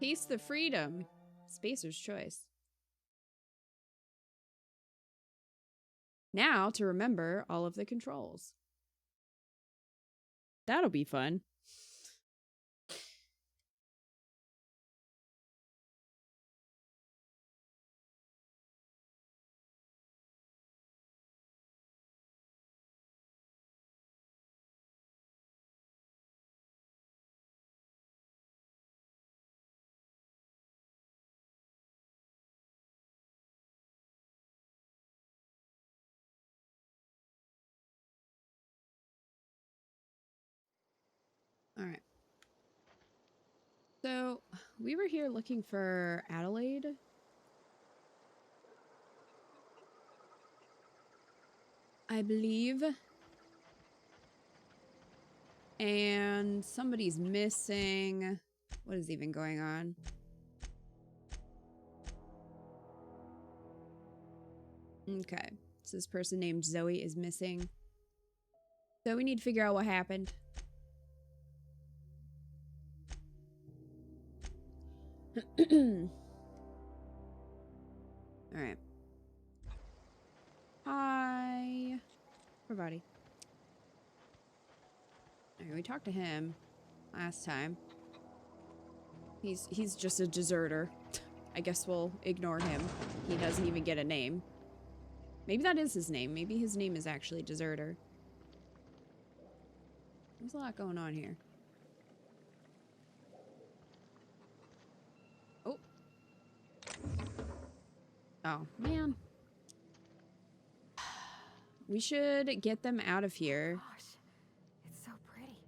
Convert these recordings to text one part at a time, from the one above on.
Taste the freedom. Spacer's choice. Now to remember all of the controls. That'll be fun. All right. So we were here looking for Adelaide. I believe. And somebody's missing. What is even going on? Okay. So this person named Zoe is missing. So we need to figure out what happened. Alright. Hi. Everybody. Alright, we talked to him last time. He's just a deserter. I guess we'll ignore him. He doesn't even get a name. Maybe that is his name. Maybe his name is actually Deserter. There's a lot going on here. Oh. Oh, man. We should get them out of here. Gosh, it's so pretty.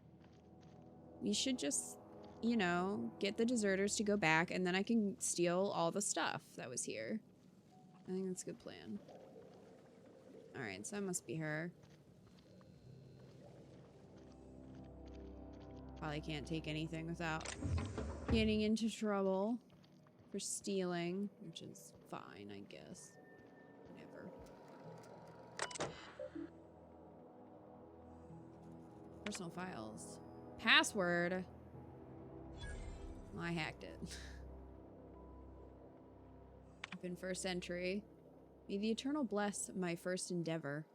We should just, you know, get the deserters to go back, and then I can steal all the stuff that was here. I think that's a good plan. Alright, so that must be her. Probably can't take anything without getting into trouble for stealing, which is fine, I guess. Whatever. Personal files. Password. Well, I hacked it. Open first entry. May the Eternal bless my first endeavor.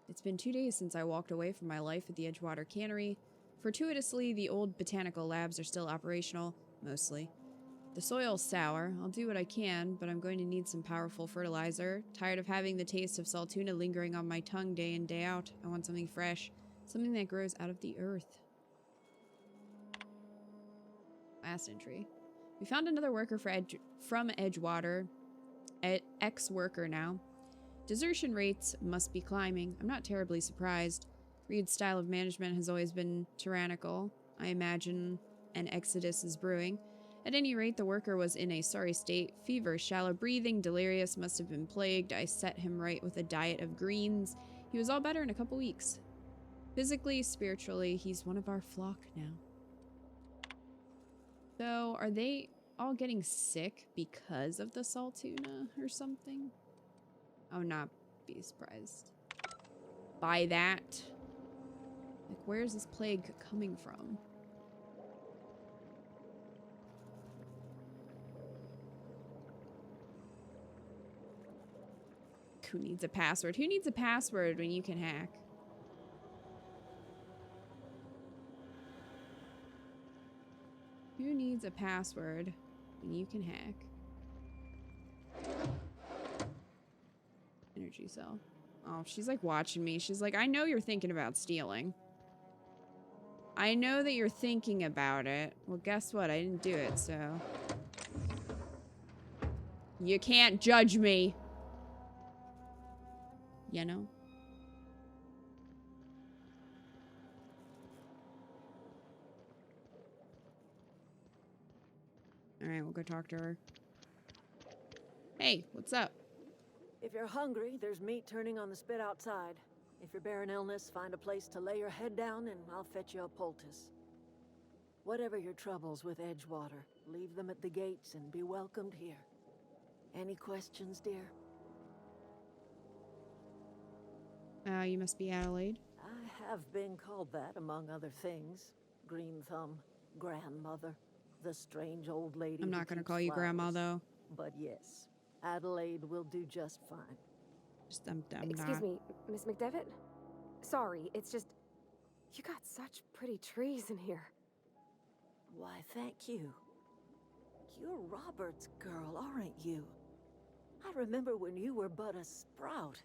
It's been 2 days since I walked away from my life at the Edgewater cannery. Fortuitously, the old botanical labs are still operational, mostly. The soil's sour. I'll do what I can, but I'm going to need some powerful fertilizer. Tired of having the taste of saltuna lingering on my tongue day in, day out. I want something fresh. Something that grows out of the earth. Last entry. We found another worker from Edgewater. Ex-worker now. Desertion rates must be climbing. I'm not terribly surprised. Reed's style of management has always been tyrannical. I imagine an exodus is brewing. At any rate, the worker was in a sorry state. Fever, shallow breathing, delirious, must have been plagued. I set him right with a diet of greens. He was all better in a couple weeks. Physically, spiritually, he's one of our flock now. So, are they all getting sick because of the saltuna or something? I would not be surprised by that. Like, where's this plague coming from? Who needs a password? Who needs a password when you can hack? Who needs a password when you can hack? Energy cell. Oh, she's like watching me. She's like, I know you're thinking about stealing. I know that you're thinking about it. Well, guess what? I didn't do it, so. You can't judge me. You know? Alright, we'll go talk to her. Hey, what's up? If you're hungry, there's meat turning on the spit outside. If you're bearing illness, find a place to lay your head down and I'll fetch you a poultice. Whatever your troubles with Edgewater, leave them at the gates and be welcomed here. Any questions, dear? You must be Adelaide. I have been called that, among other things. Green Thumb, grandmother. The strange old lady. I'm who not gonna keeps call you grandma, flowers. though. But yes, Adelaide will do just fine. Just, I'm Excuse not. me, Miss McDevitt? Sorry, it's just... You got such pretty trees in here. Why, thank you. You're Robert's girl, aren't you? I remember when you were but a sprout.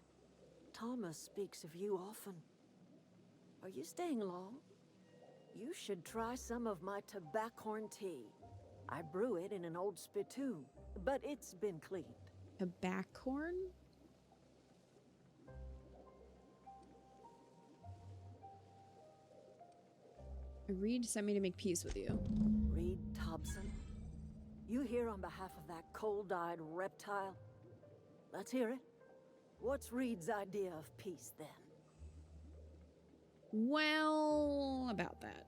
Thomas speaks of you often. Are you staying long? You should try some of my tobaccorn tea. I brew it in an old spittoon, but it's been cleaned. Tobaccorn? Reed sent me to make peace with you. Reed Thompson? You here on behalf of that cold-eyed reptile? Let's hear it. What's Reed's idea of peace, then? Well, about that.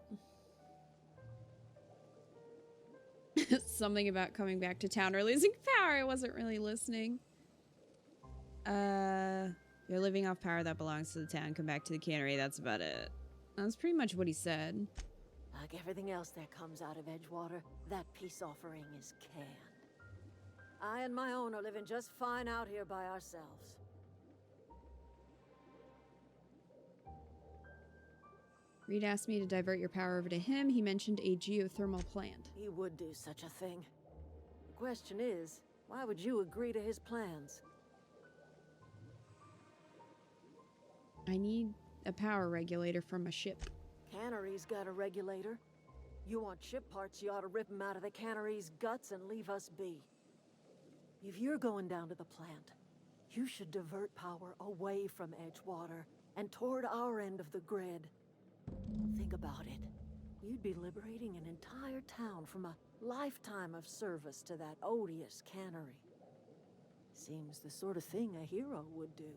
Something about coming back to town or losing power. I wasn't really listening. You're living off power that belongs to the town. Come back to the cannery. That's about it. That's pretty much what he said. Like everything else that comes out of Edgewater, that peace offering is canned. I and my own are living just fine out here by ourselves. Reed asked me to divert your power over to him. He mentioned a geothermal plant. He would do such a thing. The question is, why would you agree to his plans? I need a power regulator from a ship. Cannery's got a regulator. You want ship parts, you ought to rip them out of the cannery's guts and leave us be. If you're going down to the plant, you should divert power away from Edgewater and toward our end of the grid. Think about it. You'd be liberating an entire town from a lifetime of service to that odious cannery. Seems the sort of thing a hero would do.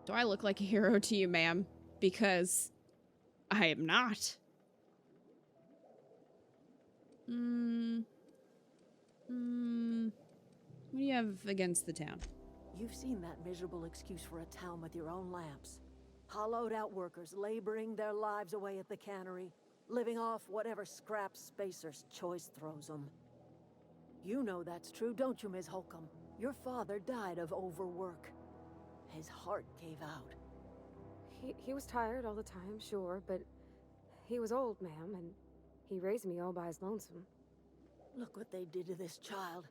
Do I look like a hero to you, ma'am? Because I am not. What do you have against the town? You've seen that miserable excuse for a town with your own lamps. Hollowed out workers laboring their lives away at the cannery, living off whatever scraps Spacer's choice throws them. You know that's true, don't you, Ms. Holcomb? Your father died of overwork. His heart gave out. He was tired all the time, sure, but he was old, ma'am, and he raised me all by his lonesome. Look what they did to this child.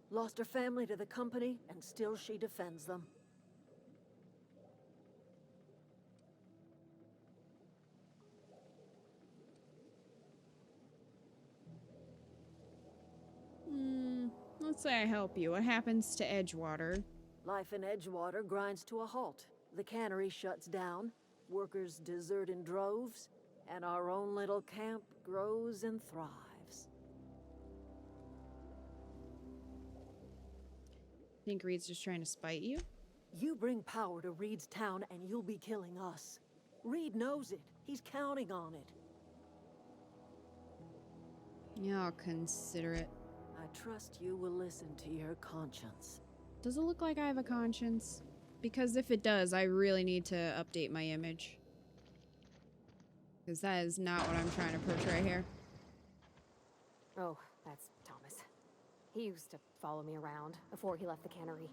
Lost her family to the company, and still she defends them. Let's say I help you. What happens to Edgewater? Life in Edgewater grinds to a halt. The cannery shuts down, workers desert in droves, and our own little camp grows and thrives. Think Reed's just trying to spite you? You bring power to Reed's town and you'll be killing us. Reed knows it. He's counting on it. Yeah, I'll consider it. I trust you will listen to your conscience. Does it look like I have a conscience? Because if it does, I really need to update my image. Because that is not what I'm trying to portray here. Oh, that's Thomas. He used to follow me around before he left the cannery.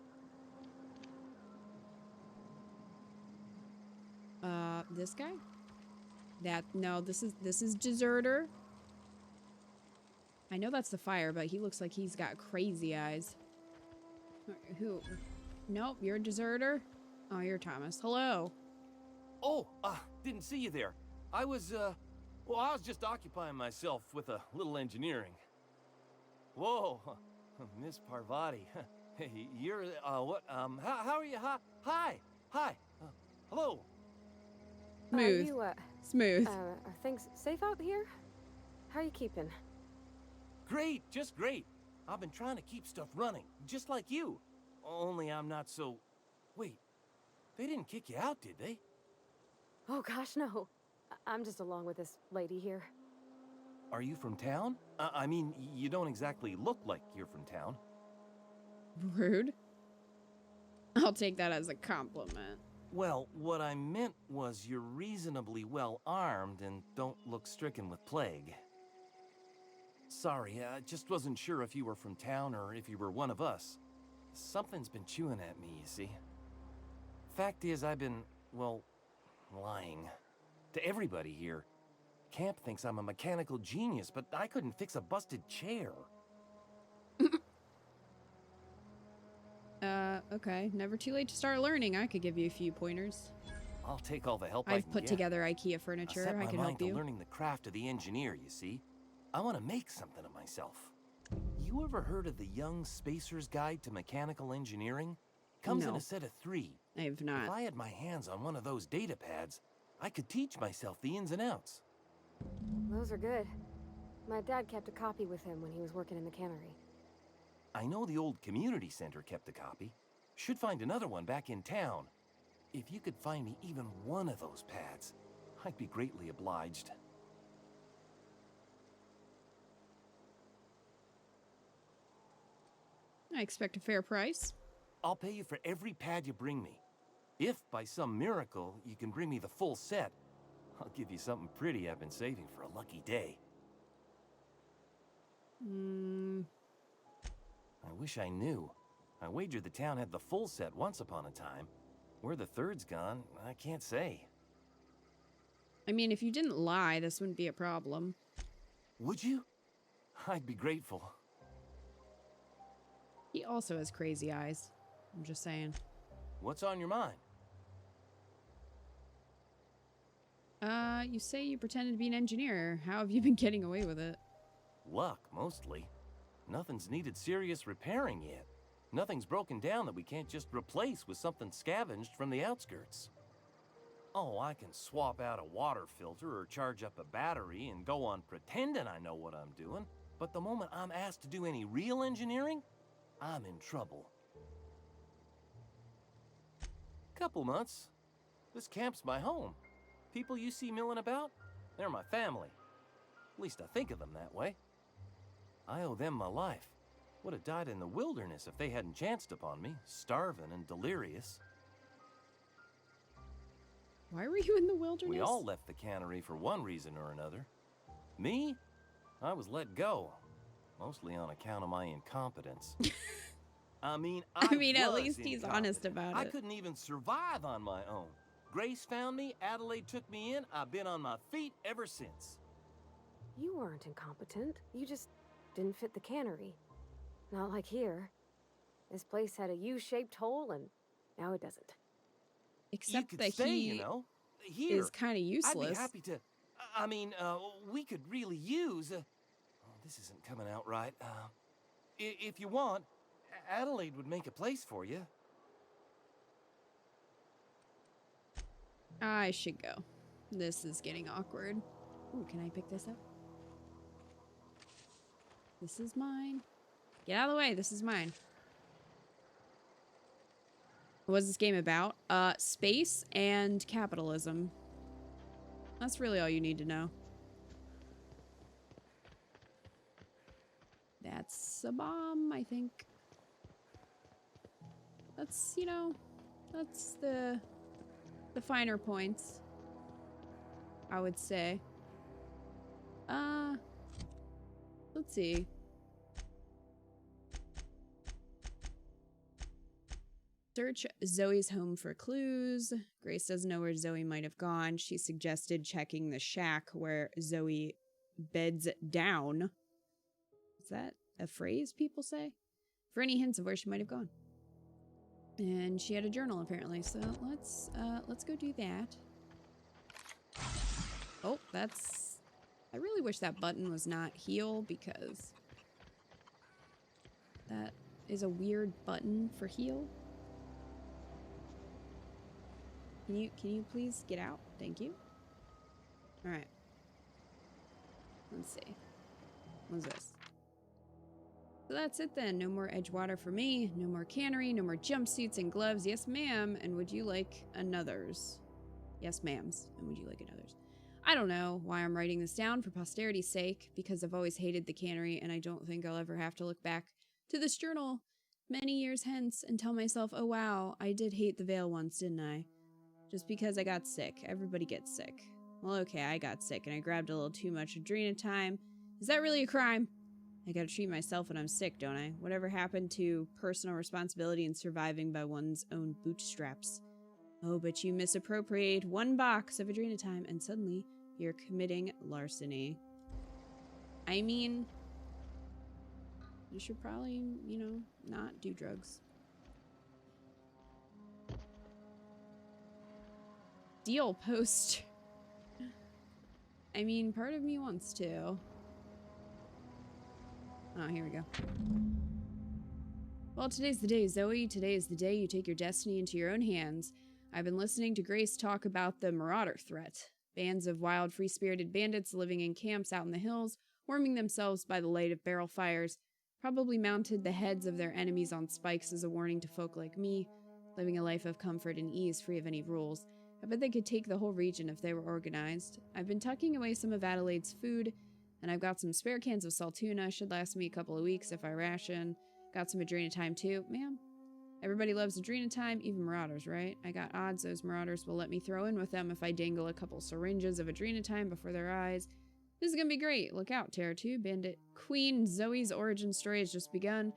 This guy? No, this is Deserter. I know that's the fire, but he looks like he's got crazy eyes. Who? Nope, you're a Deserter? Oh, you're Thomas. Hello. Oh, didn't see you there. I was just occupying myself with a little engineering. Whoa, Miss Parvati. Hey, you're, what, how are you? Hi. Hello. Smooth. Smooth. Are things safe out here? How are you keeping? Great, just great. I've been trying to keep stuff running, just like you. Only I'm not so... Wait, they didn't kick you out, did they? Oh gosh, no. I'm just along with this lady here. Are you from town? I mean, you don't exactly look like you're from town. Rude. I'll take that as a compliment. Well, what I meant was you're reasonably well armed and don't look stricken with plague. Sorry, I just wasn't sure if you were from town or if you were one of us. Something's been chewing at me, you see. Fact is, I've been, well, lying. To everybody here. Camp thinks I'm a mechanical genius, but I couldn't fix a busted chair. Okay. Never too late to start learning. I could give you a few pointers. I'll take all the help I I've can put get. together IKEA I furniture. set I my can mind help to you. learning the craft of the engineer, you see. I want to make something of myself. You ever heard of the Young Spacer's Guide to Mechanical Engineering? Comes in No. a set of 3. I have If not. I had my hands on one of those data pads, I could teach myself the ins and outs. Those are good. My dad kept a copy with him when he was working in the cannery. I know the old community center kept a copy. Should find another one back in town. If you could find me even one of those pads, I'd be greatly obliged. I expect a fair price. I'll pay you for every pad you bring me. If, by some miracle, you can bring me the full set, I'll give you something pretty I've been saving for a lucky day. I wish I knew. I wagered the town had the full set once upon a time. Where the third's gone, I can't say. I mean, if you didn't lie, this wouldn't be a problem. Would you? I'd be grateful. He also has crazy eyes. I'm just saying. What's on your mind? You say you pretended to be an engineer. How have you been getting away with it? Luck, mostly. Nothing's needed serious repairing yet. Nothing's broken down that we can't just replace with something scavenged from the outskirts. Oh, I can swap out a water filter or charge up a battery and go on pretending I know what I'm doing, but the moment I'm asked to do any real engineering, I'm in trouble. Couple months. This camp's my home. People you see milling about, they're my family. At least I think of them that way. I owe them my life. Would have died in the wilderness if they hadn't chanced upon me, starving and delirious. Why were you in the wilderness? We all left the cannery for one reason or another. Me? I was let go, mostly on account of my incompetence. I mean, at was least he's honest incompetent. about I it. couldn't even survive on my own. Grace found me, Adelaide took me in, I've been on my feet ever since. You weren't incompetent. You just didn't fit the cannery. Not like here. This place had a U-shaped hole, and now it doesn't. Except you could that stay, he you know. Here, is kind of I'd useless. be happy to. I mean, we could really use. Oh, this isn't coming out right. If you want, Adelaide would make a place for you. I should go. This is getting awkward. Ooh, can I pick this up? This is mine. Get out of the way. This is mine. What's this game about? Space and capitalism. That's really all you need to know. That's a bomb, I think. That's, you know, that's the finer points, I would say. Let's see. Search Zoe's home for clues. Grace doesn't know where Zoe might have gone. She suggested checking the shack where Zoe beds down. Is that a phrase people say? For any hints of where she might have gone. And she had a journal apparently, so let's go do that. Oh, that's... I really wish that button was not heal, because that is a weird button for heal. Can you please get out? Thank you. Alright. Let's see. What's this? So that's it then. No more Edgewater for me. No more cannery. No more jumpsuits and gloves. Yes, ma'am. And would you like another's? Yes, ma'ams. And would you like another's? I don't know why I'm writing this down for posterity's sake, because I've always hated the cannery, and I don't think I'll ever have to look back to this journal many years hence and tell myself, oh wow, I did hate the Vale once, didn't I? Just because I got sick. Everybody gets sick. Well, okay, I got sick and I grabbed a little too much adrenatime. Is that really a crime? I gotta treat myself when I'm sick, don't I? Whatever happened to personal responsibility and surviving by one's own bootstraps? Oh, but you misappropriate one box of adrenatime and suddenly you're committing larceny. I mean, you should probably, you know, not do drugs. Deal post. I mean, part of me wants to. Oh, here we go. Well, today's the day, Zoe. Today is the day you take your destiny into your own hands. I've been listening to Grace talk about the marauder threat. Bands of wild, free-spirited bandits living in camps out in the hills, warming themselves by the light of barrel fires, probably mounted the heads of their enemies on spikes as a warning to folk like me, living a life of comfort and ease free of any rules. I bet they could take the whole region if they were organized. I've been tucking away some of Adelaide's food, and I've got some spare cans of salt tuna. Should last me a couple of weeks if I ration. Got some adrenatime too. Ma'am, everybody loves adrenatime, even marauders, right? I got odds those marauders will let me throw in with them if I dangle a couple syringes of adrenatime before their eyes. This is gonna be great. Look out, Terror 2, Bandit Queen Zoe's origin story has just begun.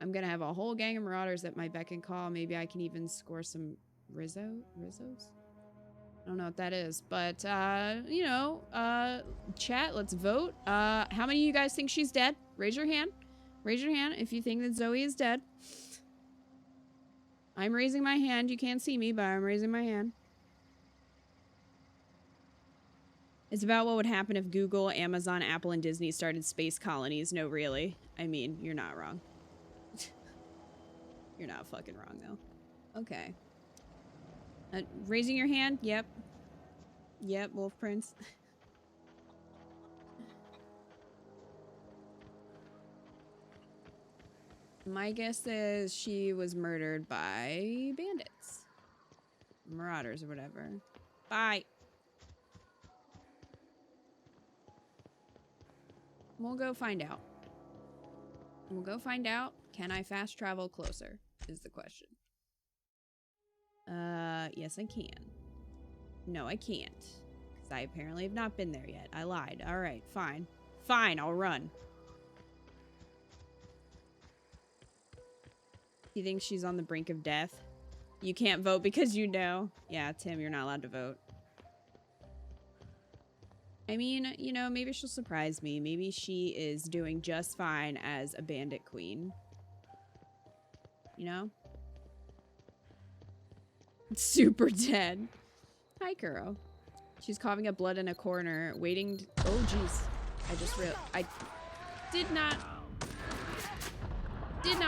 I'm gonna have a whole gang of marauders at my beck and call. Maybe I can even score some Rizzos? I don't know what that is, but, you know, chat, let's vote. How many of you guys think she's dead? Raise your hand. Raise your hand if you think that Zoe is dead. I'm raising my hand. You can't see me, but I'm raising my hand. It's about what would happen if Google, Amazon, Apple, and Disney started space colonies. No, really. I mean, you're not wrong. You're not fucking wrong, though. Okay. Raising your hand? Yep. Yep, Wolf Prince. My guess is she was murdered by bandits. Marauders or whatever. Bye. We'll go find out. We'll go find out. Can I fast travel closer? Is the question. Yes, I can. No, I can't. Because I apparently have not been there yet. I lied. Alright, fine. Fine, I'll run. You think she's on the brink of death? You can't vote because you know. Yeah, Tim, you're not allowed to vote. I mean, you know, maybe she'll surprise me. Maybe she is doing just fine as a bandit queen. You know? Super dead. Hi, Kuro. She's coughing up blood in a corner, waiting to— oh, jeez. I just realized— I did not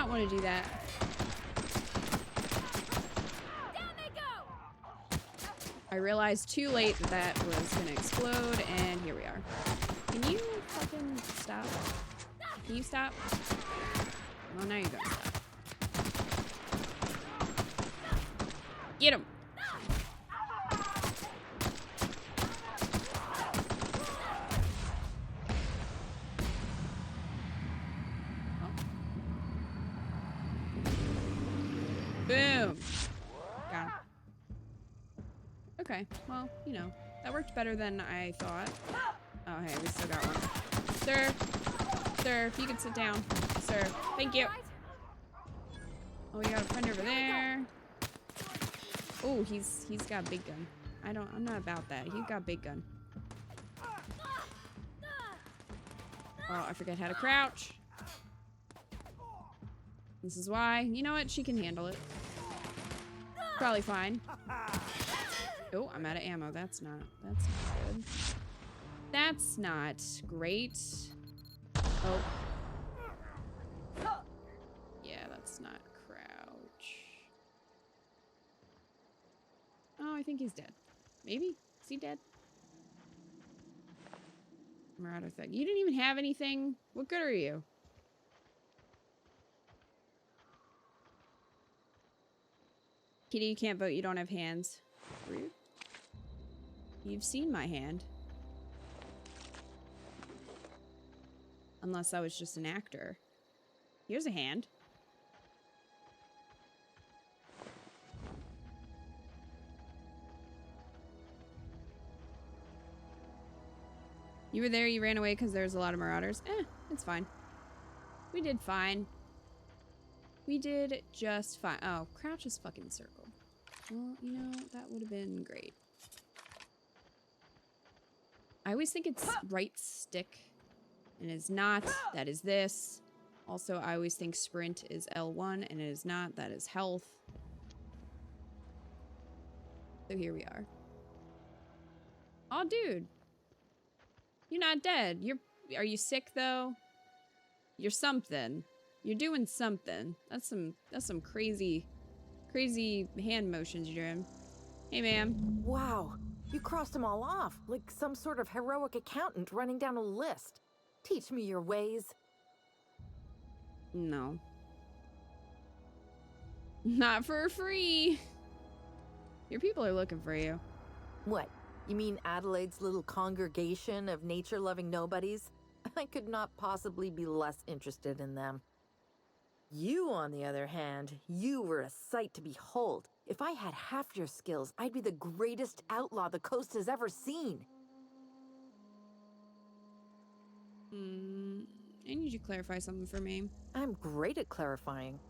want to do that. Down they go! I realized too late that that was gonna explode, and here we are. Can you fucking stop? Can you stop? Well, now you're gonna stop. Get him! Oh. Boom! Got him. Okay, well, you know, that worked better than I thought. Oh, hey, we still got one. Sir! Sir, if you could sit down. Sir, thank you. Oh, we got a friend over there. Oh, he's got a big gun. I'm not about that. He's got a big gun. Oh, I forget how to crouch. This is why. You know what? She can handle it. Probably fine. Oh, I'm out of ammo. That's not good. That's not great. Oh. Yeah, that's not crouch. Oh, I think he's dead. Maybe? Is he dead? Marauder thug. You didn't even have anything? What good are you? Kitty, you can't vote. You don't have hands. Rude. You've seen my hand. Unless I was just an actor. Here's a hand. You were there, you ran away because there's a lot of marauders. It's fine. We did fine. We did just fine. Oh, crouch is fucking circle. Well, you know, that would have been great. I always think it's right stick. And it is not. That is this. Also, I always think sprint is L1, and it is not. That is health. So here we are. Oh, dude. You're not dead. Are you sick, though? You're something. You're doing something. That's some crazy hand motions you're doing. Hey, ma'am. Wow, you crossed them all off, like some sort of heroic accountant running down a list. Teach me your ways. No. Not for free. Your people are looking for you. What? You mean Adelaide's little congregation of nature-loving nobodies? I could not possibly be less interested in them. You, on the other hand, you were a sight to behold. If I had half your skills, I'd be the greatest outlaw the coast has ever seen. I need you to clarify something for me. I'm great at clarifying.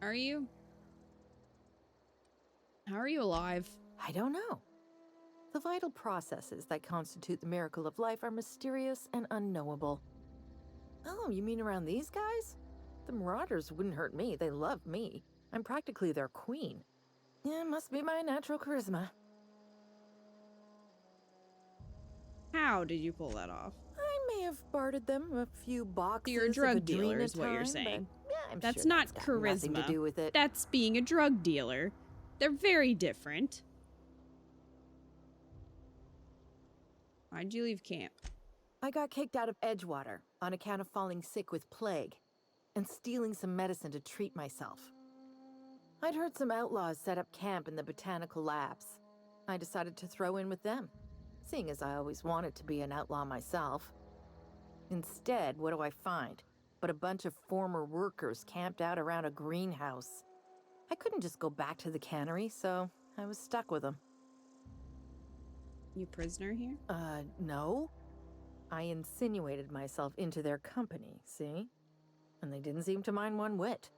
Are you? How are you alive? I don't know. The vital processes that constitute the miracle of life are mysterious and unknowable. Oh, you mean around these guys? The Marauders wouldn't hurt me. They love me. I'm practically their queen. Yeah, must be my natural charisma. How did you pull that off? I may have bartered them a few boxes. You're a drug of dealer Adrena is what you're time, saying. but, yeah, I'm That's sure not that's got nothing charisma. to do with it. That's being a drug dealer. They're very different. Why'd you leave camp? I got kicked out of Edgewater on account of falling sick with plague and stealing some medicine to treat myself. I'd heard some outlaws set up camp in the botanical labs. I decided to throw in with them, seeing as I always wanted to be an outlaw myself. Instead, what do I find? But a bunch of former workers camped out around a greenhouse. I couldn't just go back to the cannery, so I was stuck with them. You prisoner here? No. I insinuated myself into their company, see? And they didn't seem to mind one whit.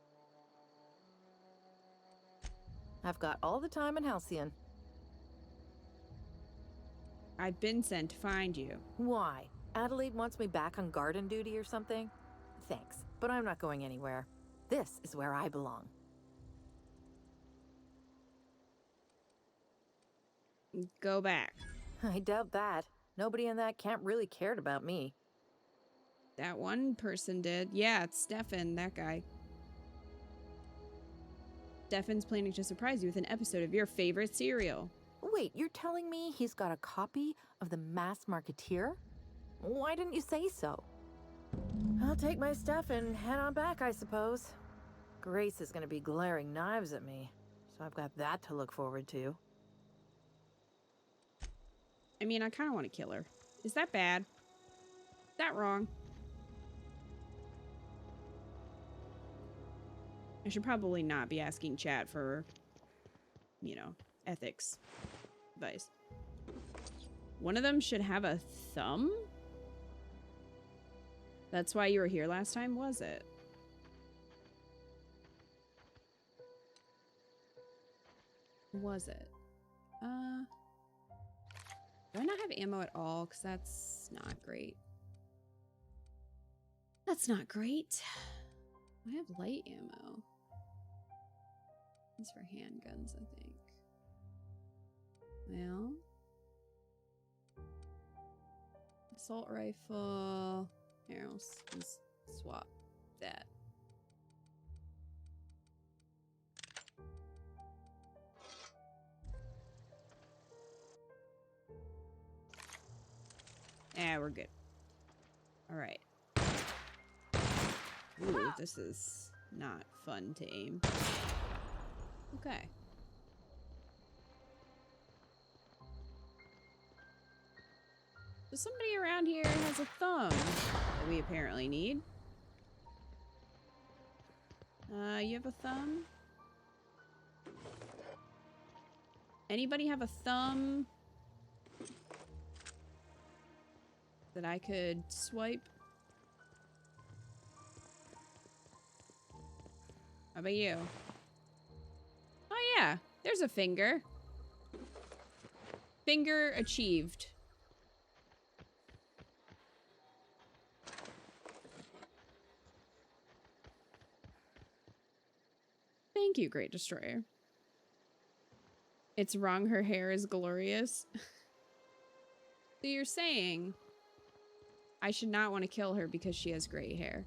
I've got all the time in Halcyon. I've been sent to find you. Why? Adelaide wants me back on garden duty or something? Thanks, but I'm not going anywhere. This is where I belong. Go back. I doubt that. Nobody in that camp really cared about me. That one person did. Yeah, it's Stefan, that guy. Stefan's planning to surprise you with an episode of your favorite serial. Wait, you're telling me he's got a copy of The Masked Marketeer? Why didn't you say so? I'll take my stuff and head on back, I suppose. Grace is gonna be glaring knives at me, so I've got that to look forward to. I mean, I kind of want to kill her. Is that bad? Is that wrong? I should probably not be asking chat for, you know, ethics advice. One of them should have a thumb? That's why you were here last time, was it? Was it? Do I not have ammo at all? Because that's not great. That's not great. I have light ammo. It's for handguns, I think. Well. Assault rifle. Here, let's swap that. Yeah, we're good. Alright. Ooh, this is not fun to aim. Okay. So somebody around here has a thumb that we apparently need. You have a thumb? Anybody have a thumb that I could swipe? How about you? Oh yeah, there's a finger. Finger achieved. Thank you, Great Destroyer. It's wrong, her hair is glorious. So you're saying I should not want to kill her because she has gray hair.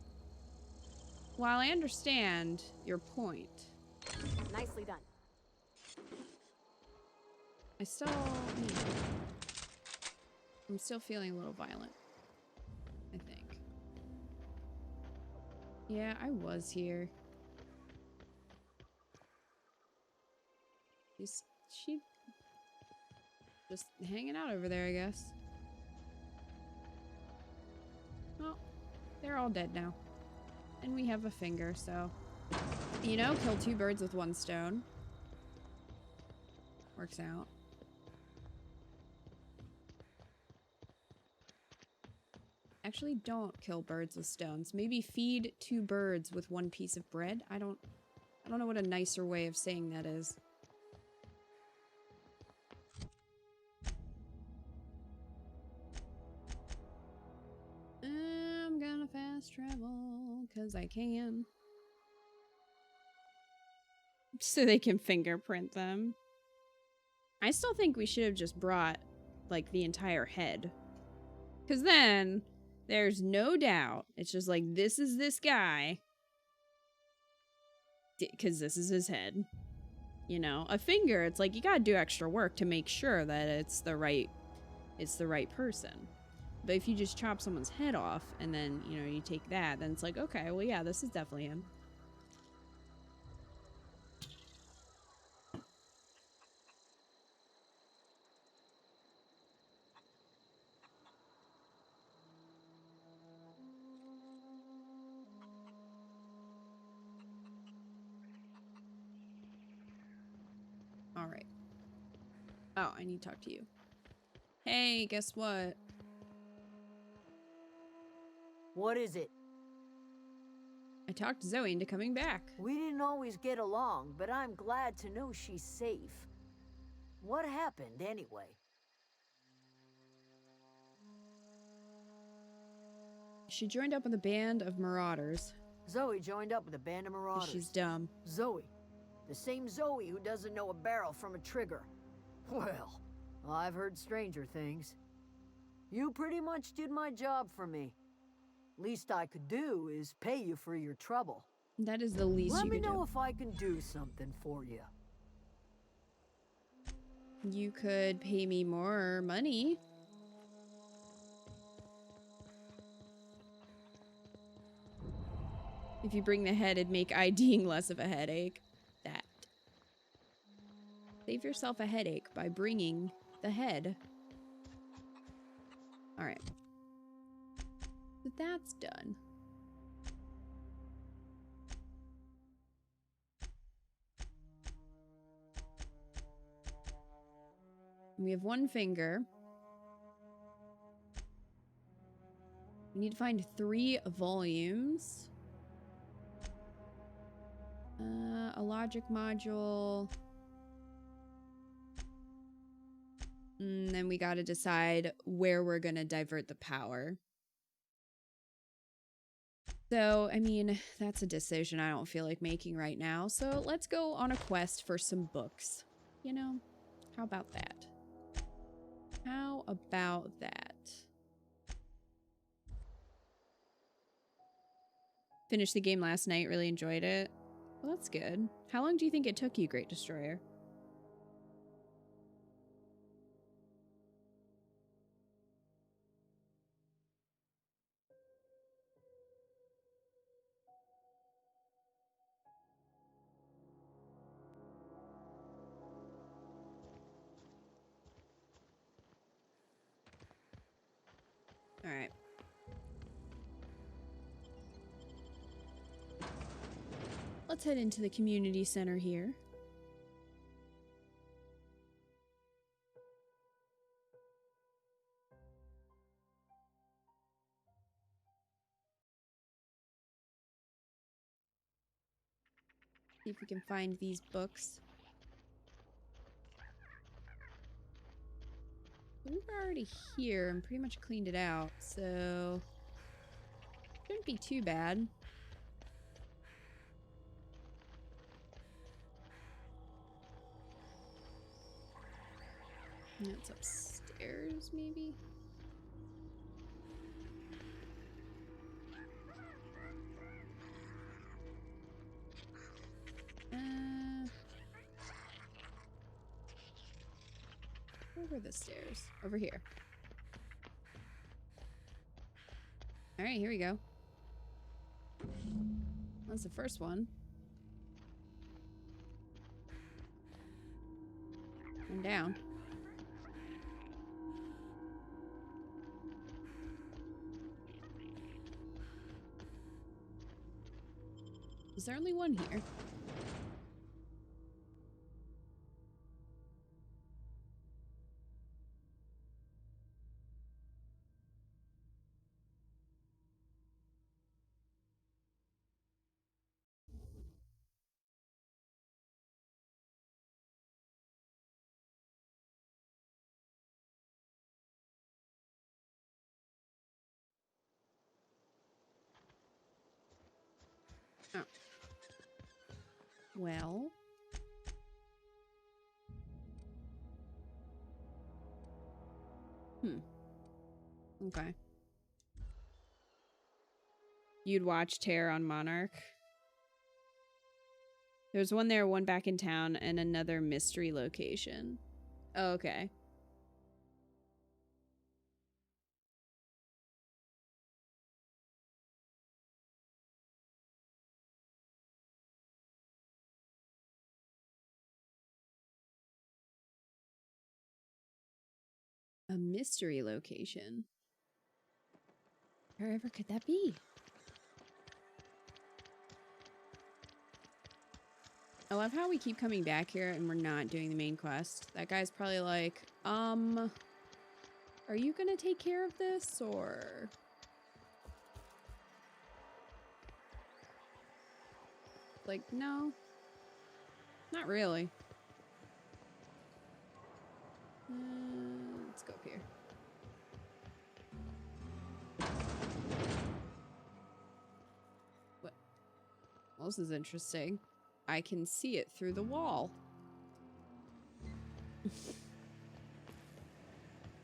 While I understand your point, Nicely done. I'm still feeling a little violent, I think. Yeah, I was here. She just hanging out over there, I guess. Well, they're all dead now. And we have a finger, so... You know, kill 2 birds with 1 stone. Works out. Actually, don't kill birds with stones. Maybe feed 2 birds with 1 piece of bread. I don't know what a nicer way of saying that is. I'm gonna fast travel because I can. So they can fingerprint them. I still think we should have just brought, like, the entire head. Because then there's no doubt. It's just like, this is this guy. Because this is his head. You know? A finger, it's like, you gotta do extra work to make sure that it's the right person. But if you just chop someone's head off and then, you know, you take that, then it's like, okay, well, yeah, this is definitely him. All right. Oh, I need to talk to you. Hey, guess what? What is it? I talked Zoe into coming back. We didn't always get along, but I'm glad to know she's safe. What happened, anyway? She joined up with a band of marauders. Zoe joined up with a band of marauders. She's dumb. Zoe. The same Zoe who doesn't know a barrel from a trigger. Well, I've heard stranger things. You pretty much did my job for me. Least I could do is pay you for your trouble. That is the least you could do. Let me know if I can do something for you. You could pay me more money. If you bring the head, it'd make IDing less of a headache. That. Save yourself a headache by bringing the head. Alright. So that's done. We have 1 finger. We need to find 3 volumes. A logic module. And then we gotta decide where we're gonna divert the power. So, I mean, that's a decision I don't feel like making right now. So let's go on a quest for some books. You know? How about that? How about that? Finished the game last night, really enjoyed it. Well, that's good. How long do you think it took you, Great Destroyer? All right. Let's head into the community center here. See if we can find these books. We were already here and pretty much cleaned it out, so shouldn't be too bad. That's upstairs, maybe? Where were the stairs? Over here. Alright, here we go. That's the first one. One down. Is there only one here? Oh. Well. Okay. You'd watch Terror on Monarch. There's one there, one back in town, and another mystery location. Oh, okay. A mystery location. Wherever could that be? I love how we keep coming back here and we're not doing the main quest. That guy's probably like, are you gonna take care of this, or... Like, no. Not really. Let's go up here. What? Well, this is interesting. I can see it through the wall.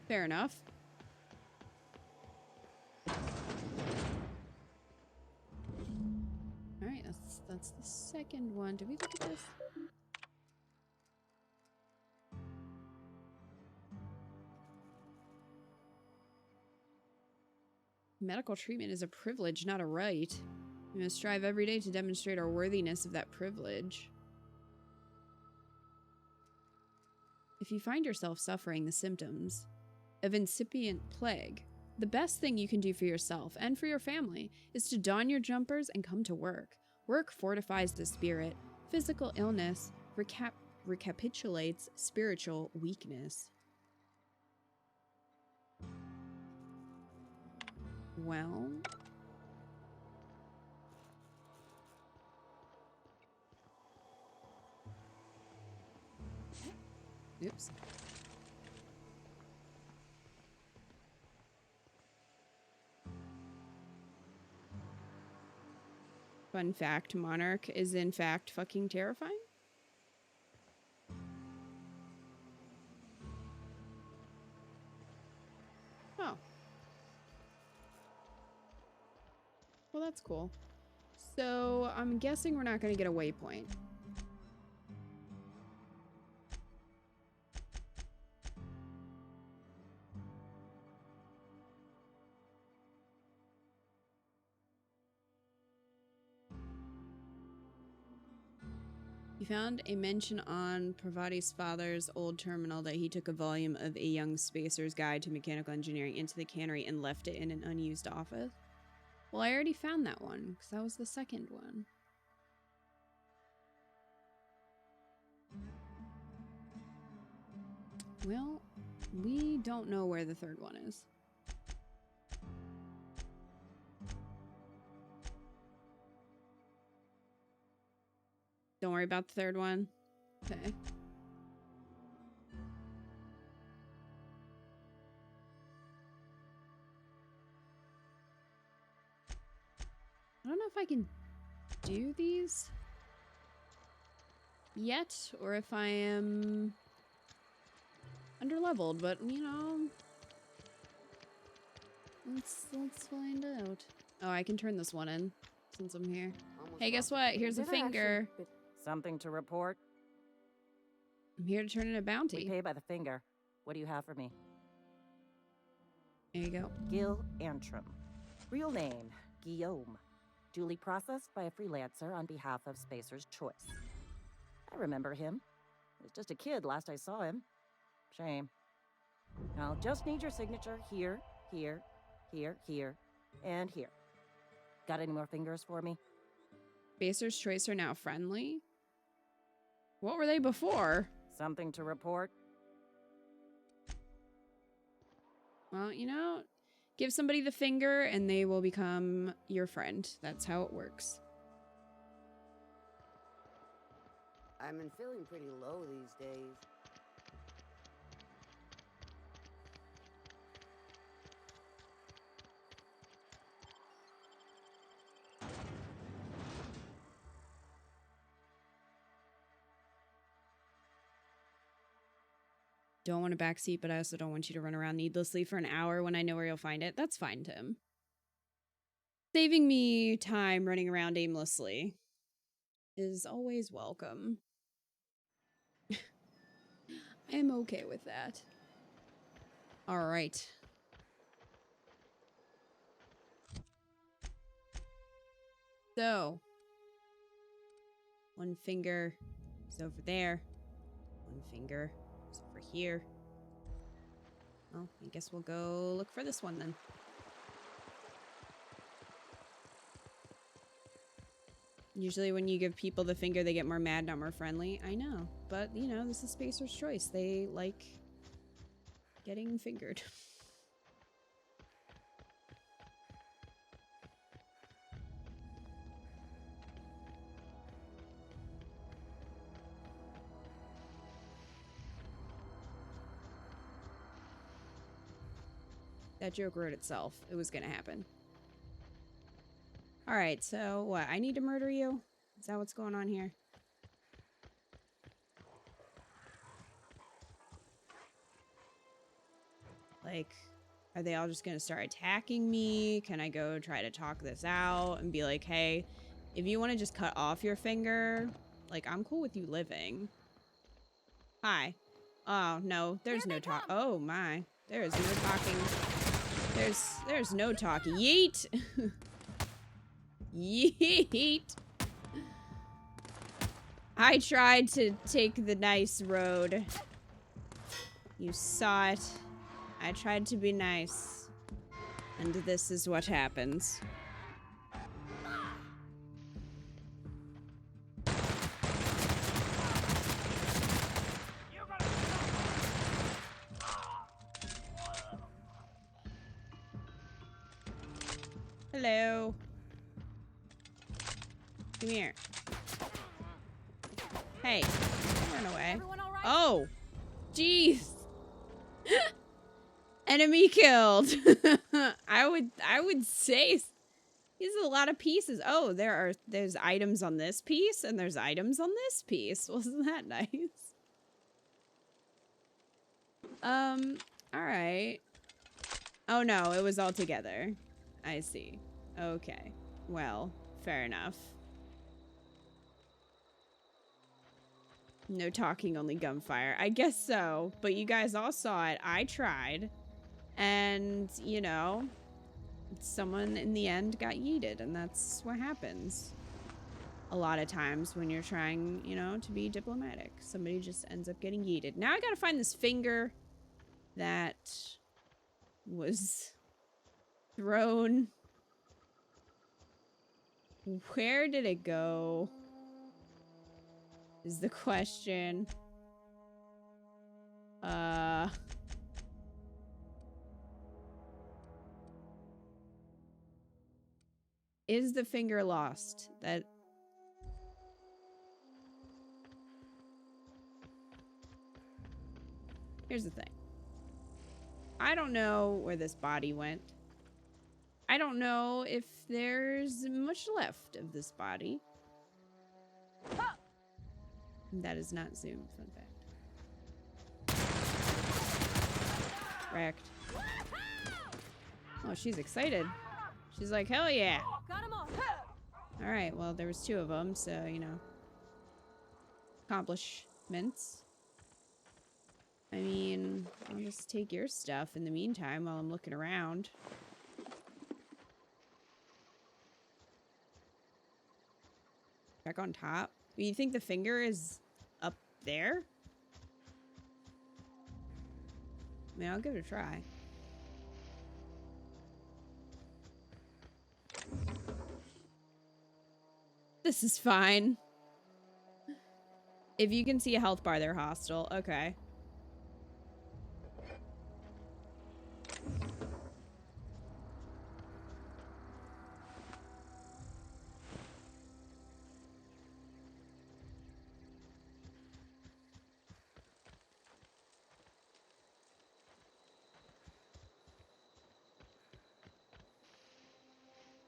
Fair enough. Alright, that's the second one. Did we look at this? Medical treatment is a privilege, not a right. We must strive every day to demonstrate our worthiness of that privilege. If you find yourself suffering the symptoms of incipient plague, the best thing you can do for yourself and for your family is to don your jumpers and come to work. Work fortifies the spirit. Physical illness recapitulates spiritual weakness. Well... Oops. Fun fact, Monarch is in fact fucking terrifying. Oh. Well, that's cool. So, I'm guessing we're not going to get a waypoint. He found a mention on Parvati's father's old terminal that he took a volume of A Young Spacer's Guide to Mechanical Engineering into the cannery and left it in an unused office. Well, I already found that one, because that was the second one. Well, we don't know where the third one is. Don't worry about the third one. Okay. I don't know if I can do these yet, or if I am underleveled, but you know, let's find out. Oh, I can turn this one in since I'm here. Hey, guess what? Here's a finger. Something to report? I'm here to turn in a We bounty. pay by the finger. What do you have for me? There you go. Gil Antrim. Real name, Guillaume. Duly processed by a freelancer on behalf of Spacer's Choice. I remember him. He was just a kid last I saw him. Shame. I'll just need your signature here, here, here, here, and here. Got any more fingers for me? Spacer's Choice are now friendly? What were they before? Something to report? Well, you know, give somebody the finger and they will become your friend. That's how it works. I've been feeling pretty low these days. Don't want a backseat, but I also don't want you to run around needlessly for an hour when I know where you'll find it. That's fine, Tim. Saving me time running around aimlessly is always welcome. I am okay with that. All right. So, one finger is over there. One finger is over here. Well, I guess we'll go look for this one then. Usually when you give people the finger, they get more mad, not more friendly. I know, but you know, this is Spacer's Choice. They like getting fingered. That joke wrote itself. It was gonna happen. Alright, so what? I need to murder you? Is that what's going on here? Like, are they all just gonna start attacking me? Can I go try to talk this out and be like, hey, if you want to just cut off your finger, like, I'm cool with you living. Hi. Oh, no, there's no talk. Oh, my. There is no talking. There's no talking. Yeet! Yeet! I tried to take the nice road. You saw it. I tried to be nice. And this is what happens. Hello. Come here. Hey, don't run away. Oh, jeez. Enemy killed. I would say he's a lot of pieces. Oh, there's items on this piece and there's items on this piece. Wasn't that nice? All right. Oh no, it was all together. I see. Okay. Well, fair enough. No talking, only gunfire. I guess so, but you guys all saw it. I tried. And, you know, someone in the end got yeeted, and that's what happens. A lot of times when you're trying, you know, to be diplomatic. Somebody just ends up getting yeeted. Now I gotta find this finger that was thrown. Where did it go? Is the question. Is the finger lost? That Here's the thing. I don't know where this body went. I don't know if there's much left of this body. That is not zoomed, fun fact. Wrecked. Oh, she's excited. She's like, hell yeah. Got him all. Alright, well, there was 2 of them, so, you know. Accomplishments. I mean, I'll just take your stuff in the meantime while I'm looking around. Back on top. You think the finger is up there? I mean, I'll give it a try. This is fine. If you can see a health bar, they're hostile. Okay.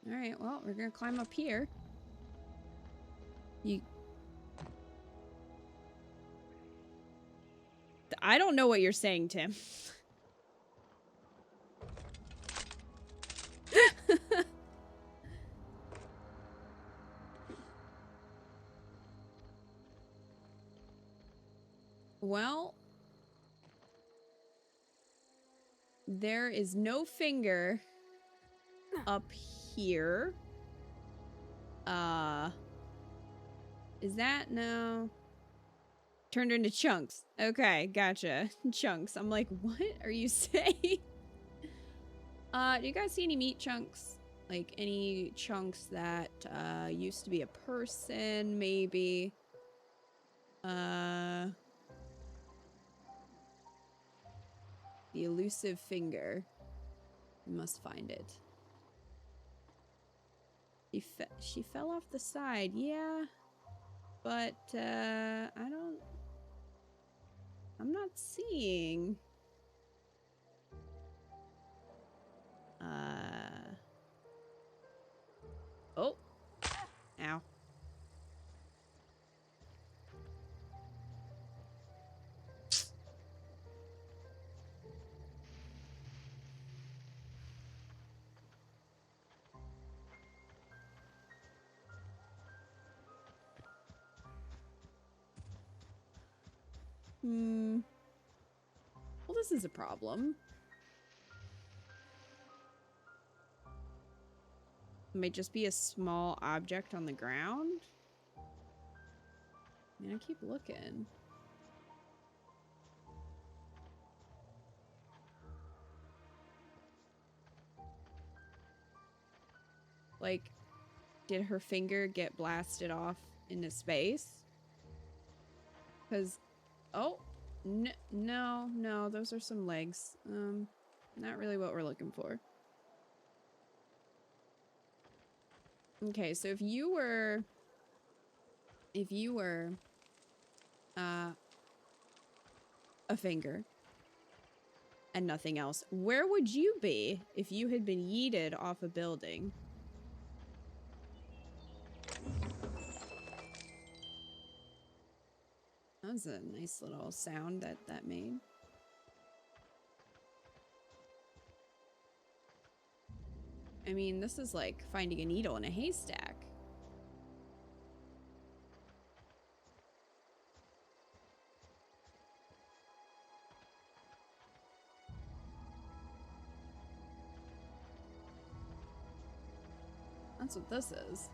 Alright, well, we're gonna climb up here. I don't know what you're saying, Tim. Well, there is no finger up here. Is that no? Turned into chunks. Okay, gotcha. Chunks. I'm like, what are you saying? Do you guys see any meat chunks? Like any chunks that used to be a person, maybe? The elusive finger. We must find it. She fell off the side, yeah. But I'm not seeing. Oh. Ow. Well, this is a problem. It might just be a small object on the ground. I mean, I keep looking. Like, did her finger get blasted off into space? Because, oh, no, those are some legs. Not really what we're looking for. Okay, so if you were a finger and nothing else, where would you be if you had been yeeted off a building? That was a nice little sound that made. I mean, this is like finding a needle in a haystack. That's what this is.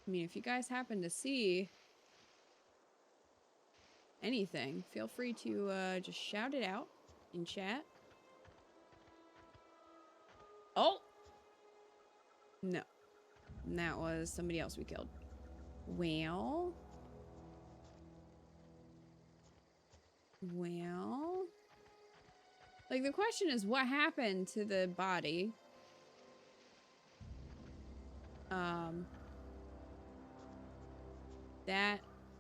I mean, if you guys happen to see anything, feel free to just shout it out in chat. Oh! No. And that was somebody else we killed. Well... Like, the question is, what happened to the body?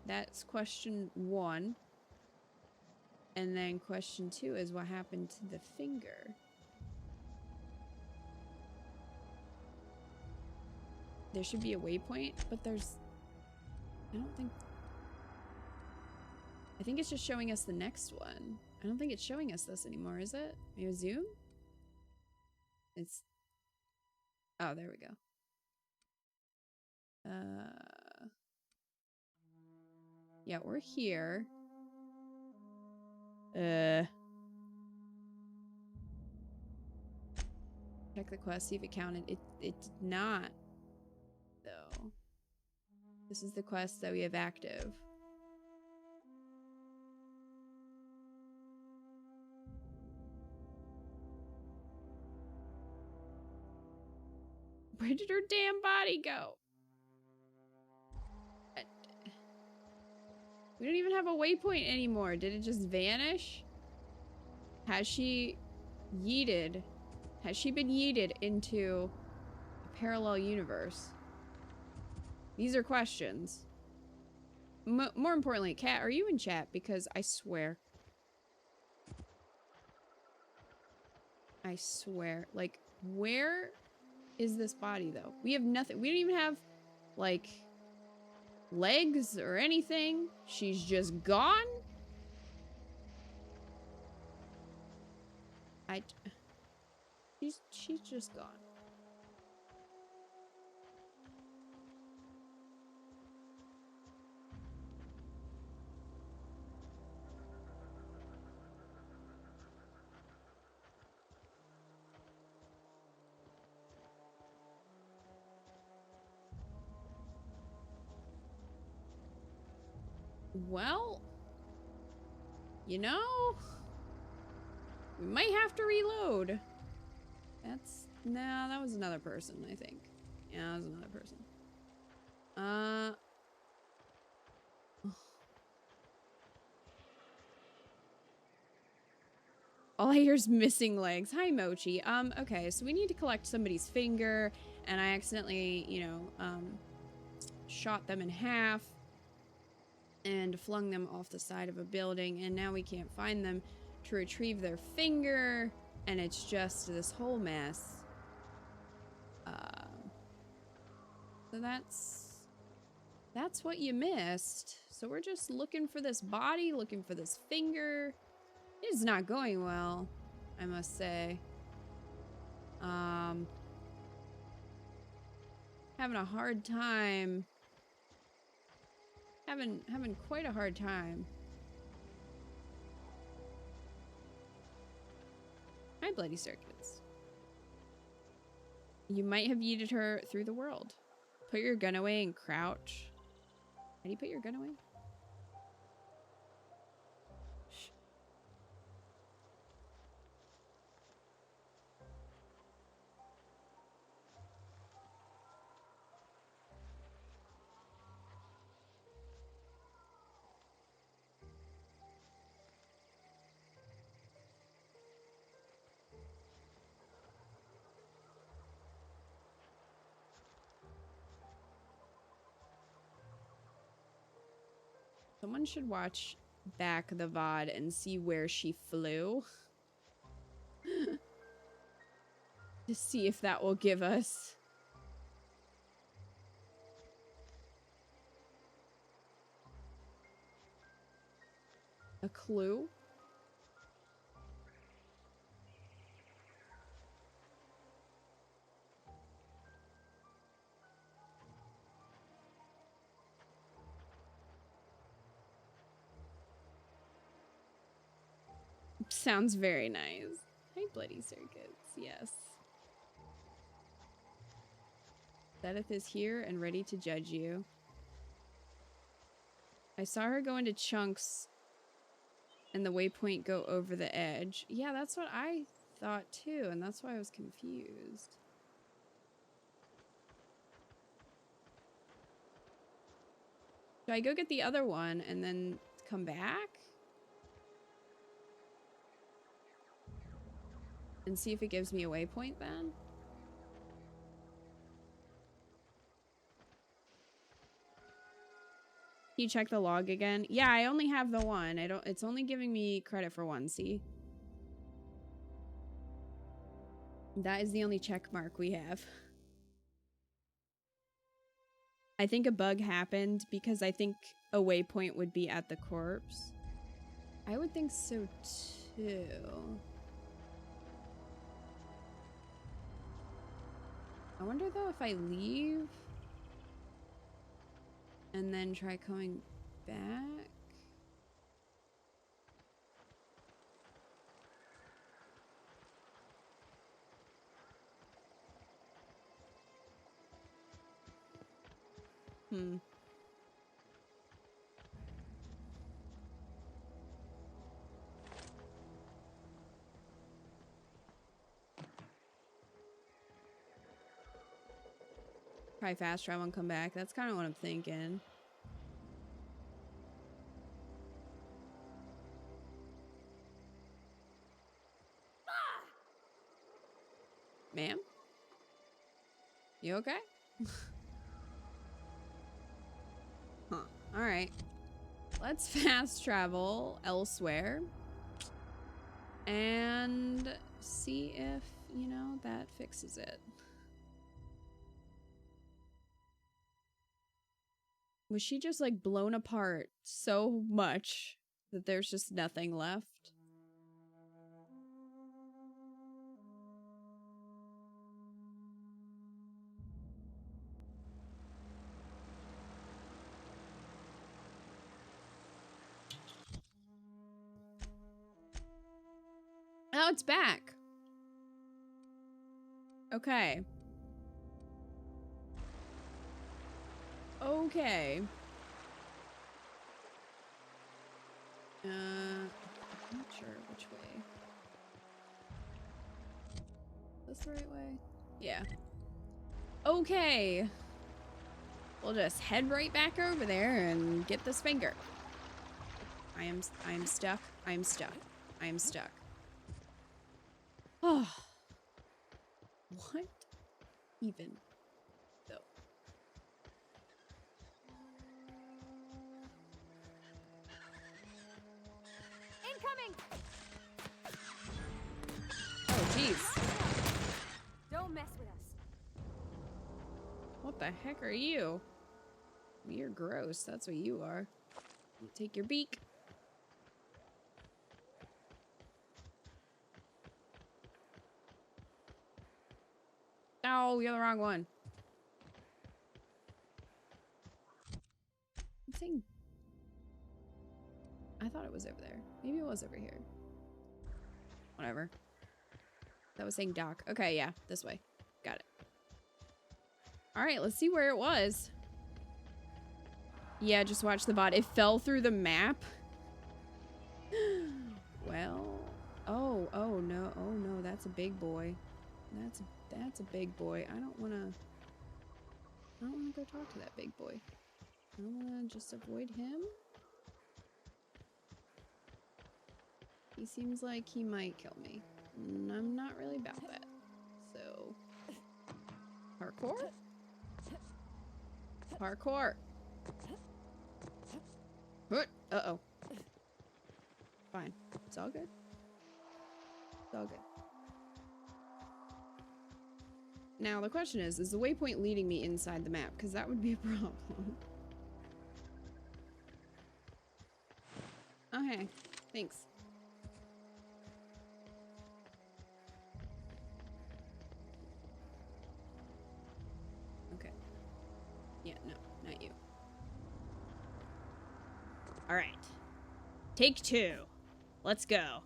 That's question 1. And then question 2 is what happened to the finger. There should be a waypoint, but there's... I don't think... I think it's just showing us the next one. I don't think it's showing us this anymore, is it? Maybe zoom? It's... Oh, there we go. Yeah, we're here. Check the quest, see if it counted. It did not, though. This is the quest that we have active. Where did her damn body go? We don't even have a waypoint anymore. Did it just vanish? Has she yeeted? Has she been yeeted into a parallel universe? These are questions. More importantly, Kat, are you in chat? Because I swear. I swear. Like, where is this body, though? We have nothing. We don't even have, like, legs or anything. She's just gone? She's just gone. Well, you know, we might have to reload. That's... No, that was another person, I think. Yeah, that was another person. All I hear is missing legs. Hi, Mochi. Okay, so we need to collect somebody's finger, and I accidentally, you know, shot them in half and flung them off the side of a building, and now we can't find them to retrieve their finger, and it's just this whole mess. So that's what you missed. So we're just looking for this body, looking for this finger. It is not going well, I must say. Having a hard time. Having quite a hard time. Hi, Bloody Circuits. You might have yeeted her through the world. Put your gun away and crouch. How do you put your gun away? Shh. Someone should watch back the VOD and see where she flew. To see if that will give us a clue. Sounds very nice. Hi, Bloody Circuits. Yes. Sethith is here and ready to judge you. I saw her go into chunks and the waypoint go over the edge. Yeah, that's what I thought too, and that's why I was confused. Do I go get the other one and then come back? And see if it gives me a waypoint then? you check the log again? Yeah, I only have the one. It's only giving me credit for one, see? That is the only check mark we have. I think a bug happened because I think a waypoint would be at the corpse. I would think so too. I wonder though if I leave and then try coming back. Probably fast travel and come back. That's kind of what I'm thinking. Ma'am? You okay? Huh. Alright. Let's fast travel elsewhere. And see if, you know, that fixes it. Was she just like blown apart so much that there's just nothing left? Oh, it's back. Okay. Okay. I'm not sure which way. This the right way? Yeah. Okay. We'll just head right back over there and get this finger. I am stuck. I am stuck. I am stuck. Oh. What even though? Incoming! Oh, jeez. Don't mess with us. What the heck are you? You're gross. That's what you are. You take your beak. Oh, you're the wrong one. I'm saying... I thought it was over there. Maybe it was over here. Whatever. That was saying dock. Okay, yeah. This way. Got it. Alright, let's see where it was. Yeah, just watch the bot. It fell through the map. Well... Oh no. Oh no, that's a big boy. That's a big boy. I don't wanna go talk to that big boy. I wanna just avoid him. He seems like he might kill me. And I'm not really about that. So... Parkour? Parkour! Uh-oh. Fine. It's all good. It's all good. Now, the question is the waypoint leading me inside the map? Because that would be a problem. Okay. Thanks. Okay. Yeah, no, not you. All right. Take 2. Let's go.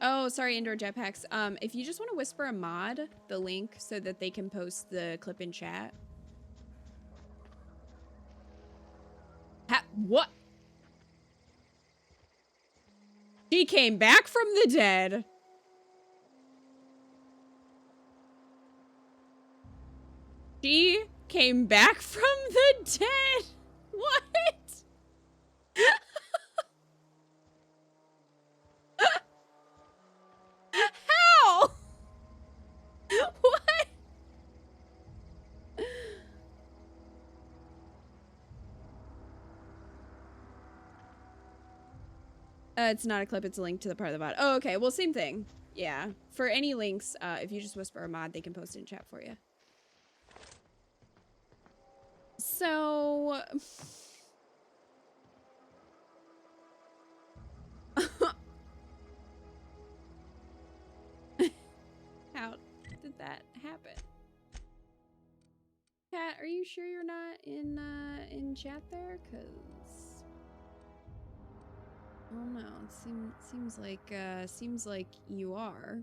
Oh, sorry, indoor jetpacks. If you just want to whisper a mod, the link, so that they can post the clip in chat. What? She came back from the dead. She came back from the dead. What? It's not a clip, it's a link to the part of the VOD. Oh, okay. Well, same thing. Yeah. For any links, if you just whisper a mod, they can post it in chat for you. So... How did that happen? Kat, are you sure you're not in chat there? Cause I don't know. It seems like you are.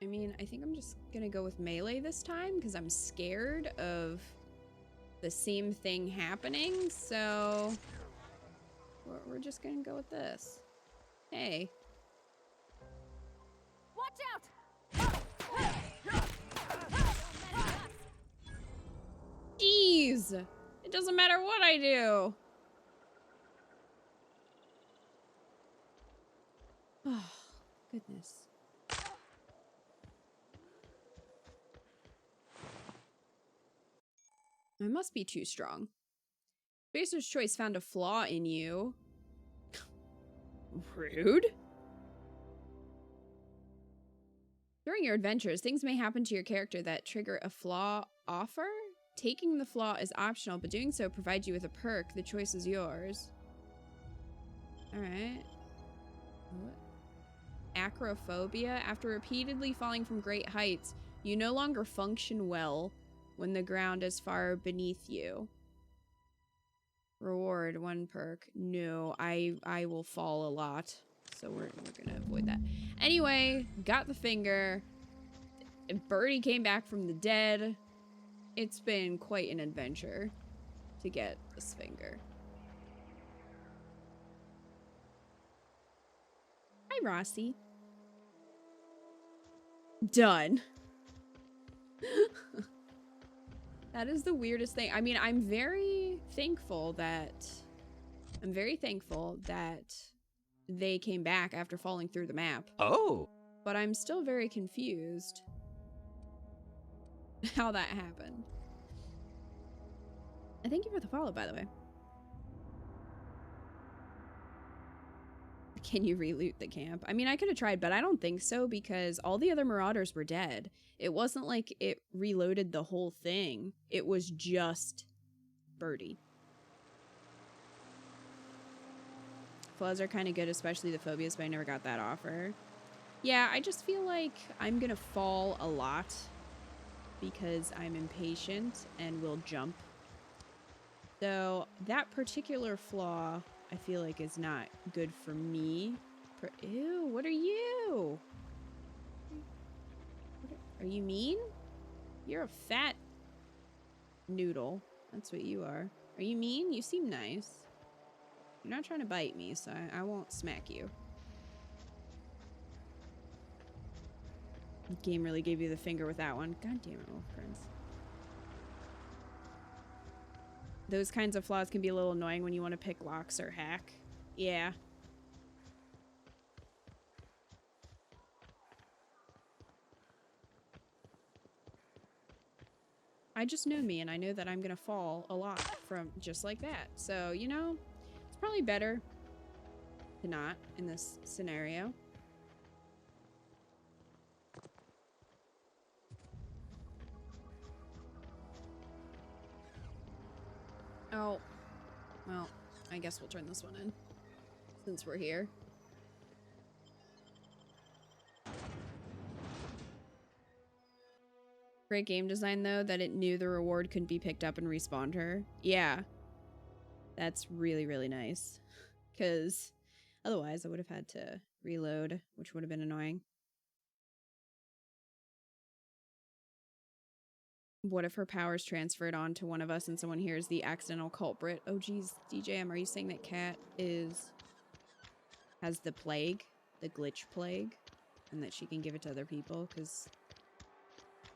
I mean, I think I'm just gonna go with melee this time because I'm scared of the same thing happening. So we're just gonna go with this. Hey. Watch out! Jeez! It doesn't matter what I do. Oh, goodness. I must be too strong. Spacer's Choice found a flaw in you. Rude. During your adventures, things may happen to your character that trigger a flaw offer. Taking the flaw is optional, but doing so provides you with a perk. The choice is yours. Alright. What? Acrophobia. After repeatedly falling from great heights, you no longer function well when the ground is far beneath you. Reward, 1 perk. No, I will fall a lot. So we're gonna avoid that. Anyway, got the finger. Birdie came back from the dead. It's been quite an adventure to get this finger. Hi, Rossi. Done. That is the weirdest thing. I mean, I'm very thankful that they came back after falling through the map. Oh. But I'm still very confused how that happened. And thank you for the follow, by the way. Can you re-loot the camp? I mean, I could have tried, but I don't think so because all the other marauders were dead. It wasn't like it reloaded the whole thing. It was just Birdie. Flaws are kind of good, especially the phobias, but I never got that offer. Yeah, I just feel like I'm gonna fall a lot because I'm impatient and will jump. So that particular flaw, I feel like, is not good for me. Ew, what are you? Are you mean? You're a fat noodle. That's what you are. Are you mean? You seem nice. You're not trying to bite me, so I won't smack you. The game really gave you the finger with that one. God damn it, Wolf Prince. Those kinds of flaws can be a little annoying when you want to pick locks or hack. Yeah. I just know me, and I know that I'm gonna fall a lot from just like that. So, you know, it's probably better to not in this scenario. Oh, well, I guess we'll turn this one in since we're here. Great game design, though, that it knew the reward couldn't be picked up and respawned her. Yeah. That's really, really nice. Because otherwise I would have had to reload, which would have been annoying. What if her powers transferred onto one of us and someone here is the accidental culprit? Oh, geez, DJM, are you saying that Kat has the plague, the glitch plague, and that she can give it to other people? Because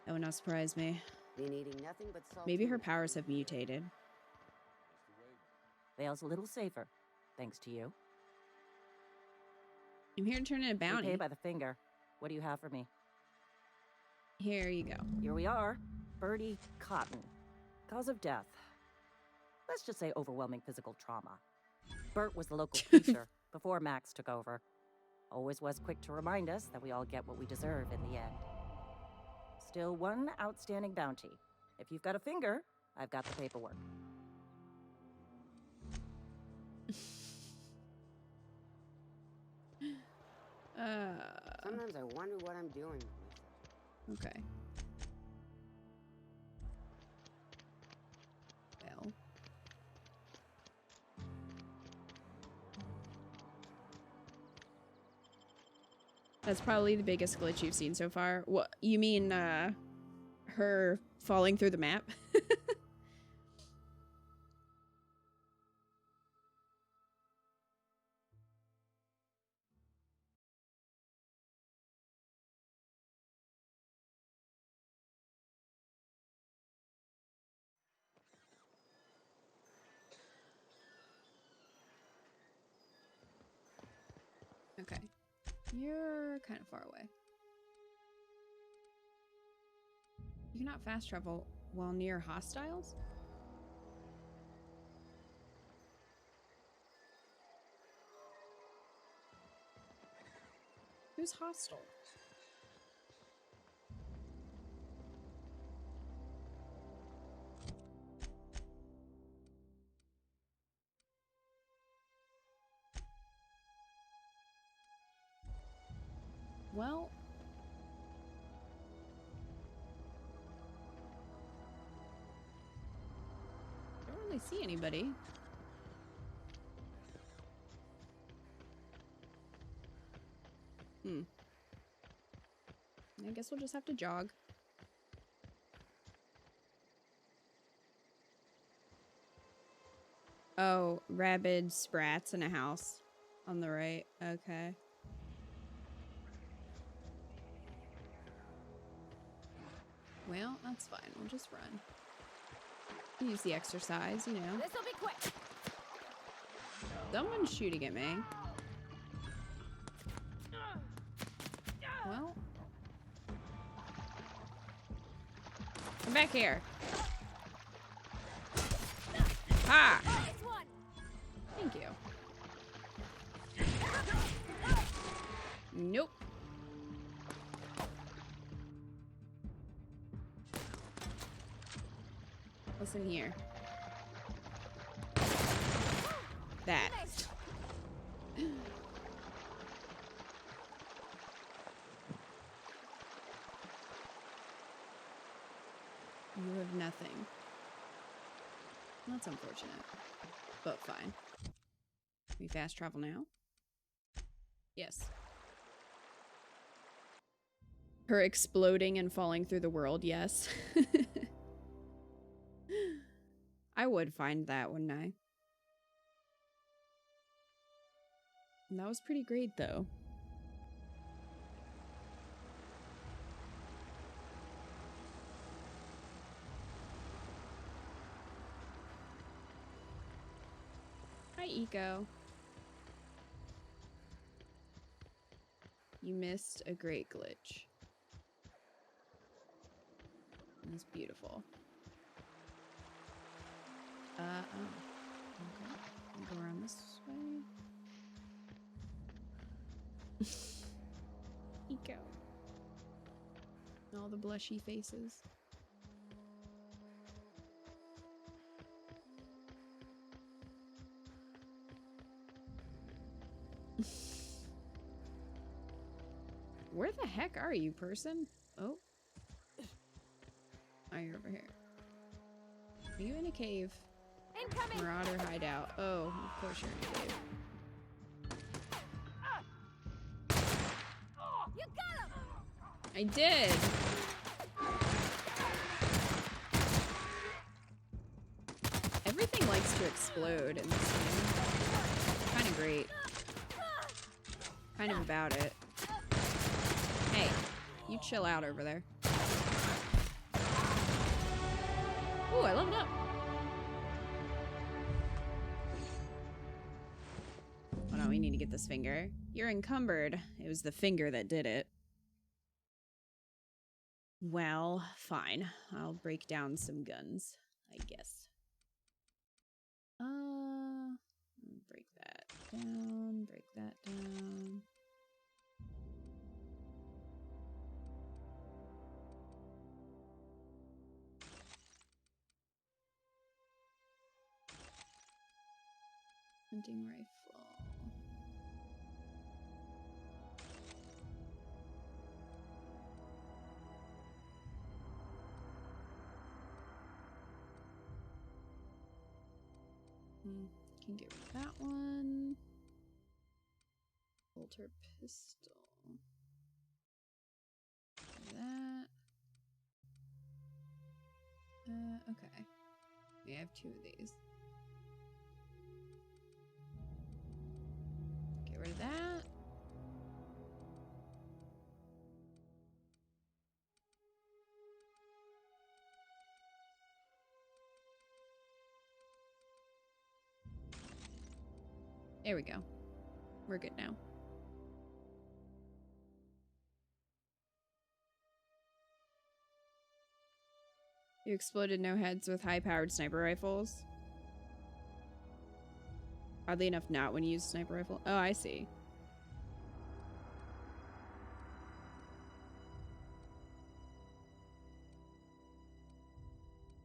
that would not surprise me. Been eating nothing but salt. Maybe her powers have mutated. Vale's a little safer, thanks to you. I'm here to turn in a We bounty. pay by the finger. What do you have for me? Here you go. Here we are. Birdie Cotton. Cause of death. Let's just say overwhelming physical trauma. Bert was the local preacher before Max took over. Always was quick to remind us that we all get what we deserve in the end. Still one outstanding bounty. If you've got a finger, I've got the paperwork. Sometimes I wonder what I'm doing. Okay. Well. That's probably the biggest glitch you've seen so far. What, you mean, her falling through the map? Okay. You're kind of far away. You cannot fast travel while near hostiles? Who's hostile? Well, don't really see anybody. I guess we'll just have to jog. Oh, rabid sprats in a house on the right. Okay. Well, that's fine. We'll just run. Use the exercise, you know. This'll be quick. Someone's shooting at me. Well. Come back here. Ha! Nice one. Thank you. Nope. Listen here. That. You have nothing. That's unfortunate, but fine. Can we fast travel now? Yes. Her exploding and falling through the world, yes. I would find that, wouldn't I? And that was pretty great, though. Hi, Eco. You missed a great glitch. It was beautiful. Oh. Okay. I'll go around this way. Eco. All the blushy faces. Where the heck are you, person? Oh. Oh, you're over here. Are you in a cave? Incoming. Marauder hideout. Oh, of course you're in a cave. You got him. I did! Everything likes to explode in this game. Kind of great. Kind of about it. Hey, you chill out over there. Ooh, I leveled up. on, we need to get this finger. You're encumbered. It was the finger that did it. Well, fine. I'll break down some guns, I guess. Break that down, break that down. Hunting rifle. Can get rid of that one. Bolter pistol. That. Okay. We have 2 of these. Get rid of that. There we go. We're good now. You exploded no heads with high-powered sniper rifles. Oddly enough, not when you use sniper rifle. Oh, I see.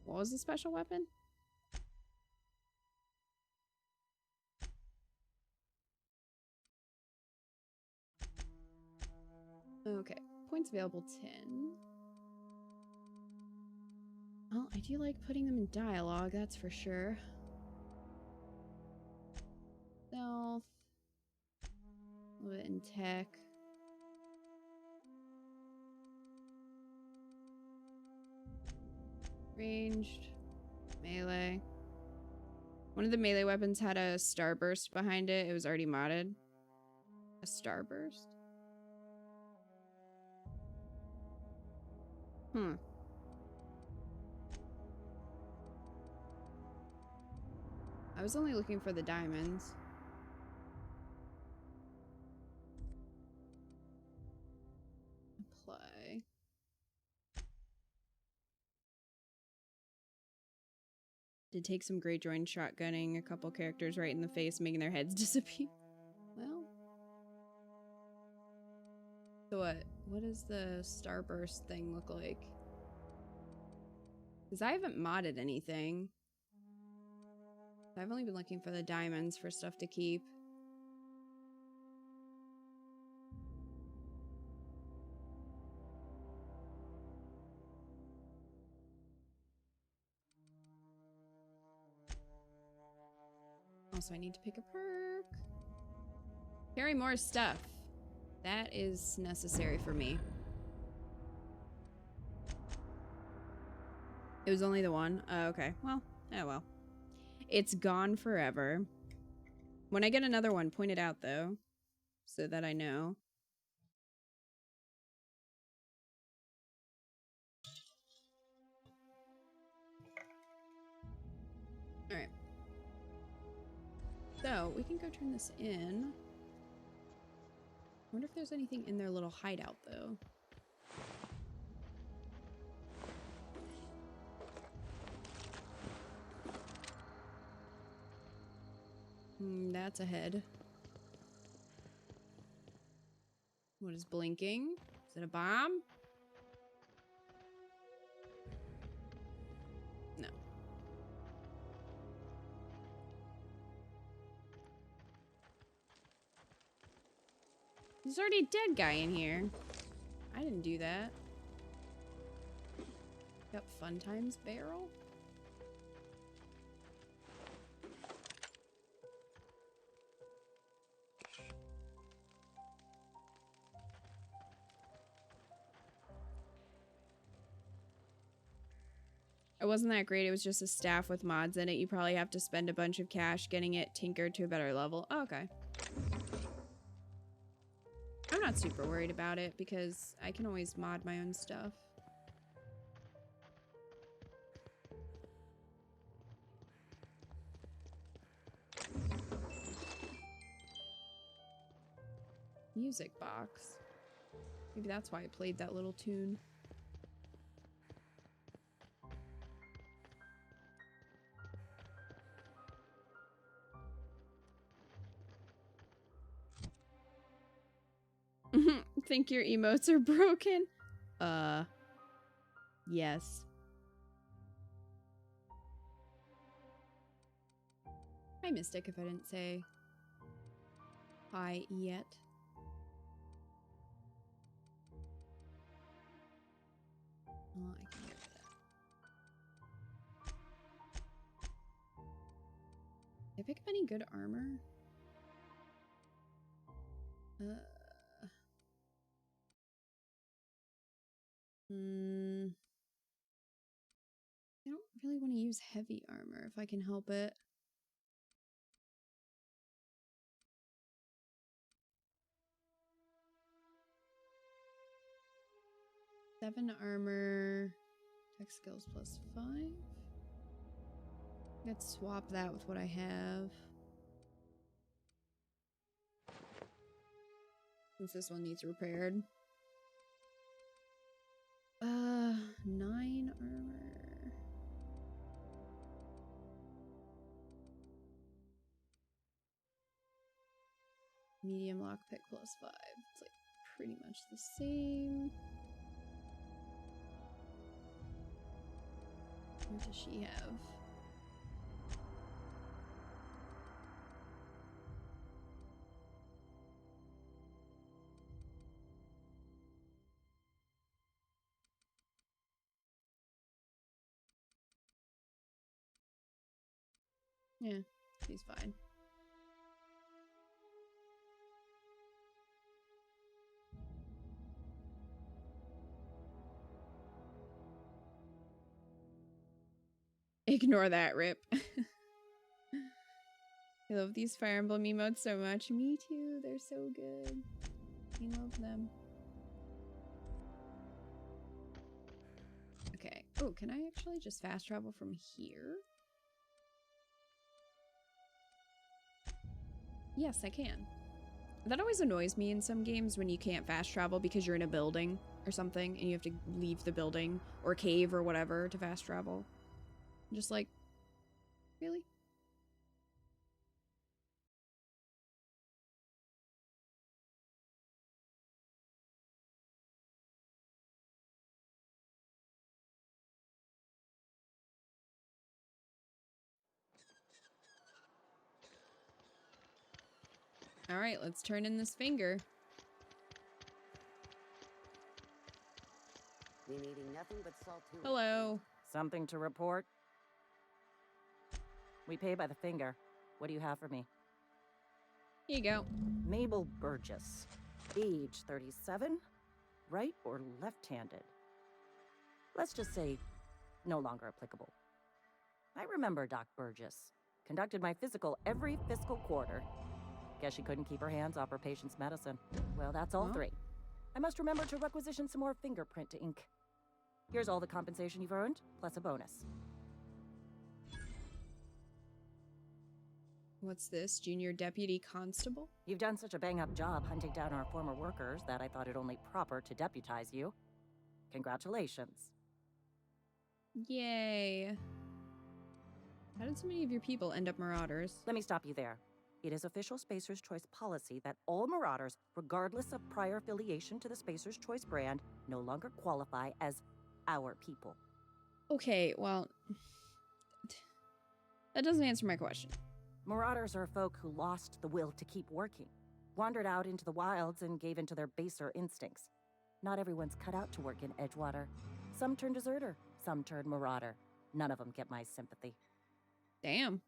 What was the special weapon? Okay. Points available 10. Well, I do like putting them in dialogue, that's for sure. Stealth. A little bit in tech. Ranged. Melee. One of the melee weapons had a starburst behind it. It was already modded. A starburst? I was only looking for the diamonds. Apply. Did take some great joint shotgunning a couple characters right in the face, making their heads disappear. Well. So what does the starburst thing look like? Because I haven't modded anything. I've only been looking for the diamonds for stuff to keep. Also, I need to pick a perk. Carry more stuff. That is necessary for me. It was only the one? Oh, okay. Well, oh well. It's gone forever. When I get another one, point it out, though. So that I know. Alright. So, we can go turn this in. I wonder if there's anything in their little hideout, though. That's a head. What is blinking? Is it a bomb? No. There's already a dead guy in here. I didn't do that. Got Fun Times barrel? It wasn't that great. It was just a staff with mods in it. You probably have to spend a bunch of cash getting it tinkered to a better level. Oh, okay. I'm not super worried about it because I can always mod my own stuff. Music box. Maybe that's why I played that little tune. Think your emotes are broken? Yes. Hi, Mystic, if I didn't say hi yet. Oh, I can get rid of that. Did I pick up any good armor? I don't really want to use heavy armor if I can help it. Seven armor, tech skills +5. Let's swap that with what I have. Since this one needs repaired. 9 armor. Medium lockpick +5. It's like pretty much the same. What does she have? Yeah, she's fine. Ignore that, Rip. I love these Fire Emblem emotes so much. Me too. They're so good. I love them. Okay. Oh, can I actually just fast travel from here? Yes, I can. That always annoys me in some games when you can't fast travel because you're in a building or something and you have to leave the building or cave or whatever to fast travel. I'm just like, really? All right, let's turn in this finger. Been eating nothing but salt too. Hello. Something to report? We pay by the finger. What do you have for me? Here you go. Mabel Burgess. Age 37? Right or left-handed? Let's just say no longer applicable. I remember Doc Burgess. Conducted my physical every fiscal quarter. Guess she couldn't keep her hands off her patient's medicine. Well, that's all 3. I must remember to requisition some more fingerprint to ink. Here's all the compensation you've earned, plus a bonus. What's this? Junior Deputy Constable? You've done such a bang-up job hunting down our former workers that I thought it only proper to deputize you. Congratulations. Yay. How did so many of your people end up marauders? Let me stop you there. It is official Spacer's Choice policy that all marauders, regardless of prior affiliation to the Spacer's Choice brand, no longer qualify as our people. Okay, well, that doesn't answer my question. Marauders are folk who lost the will to keep working, wandered out into the wilds and gave into their baser instincts. Not everyone's cut out to work in Edgewater. Some turn deserter, some turn marauder. None of them get my sympathy. Damn.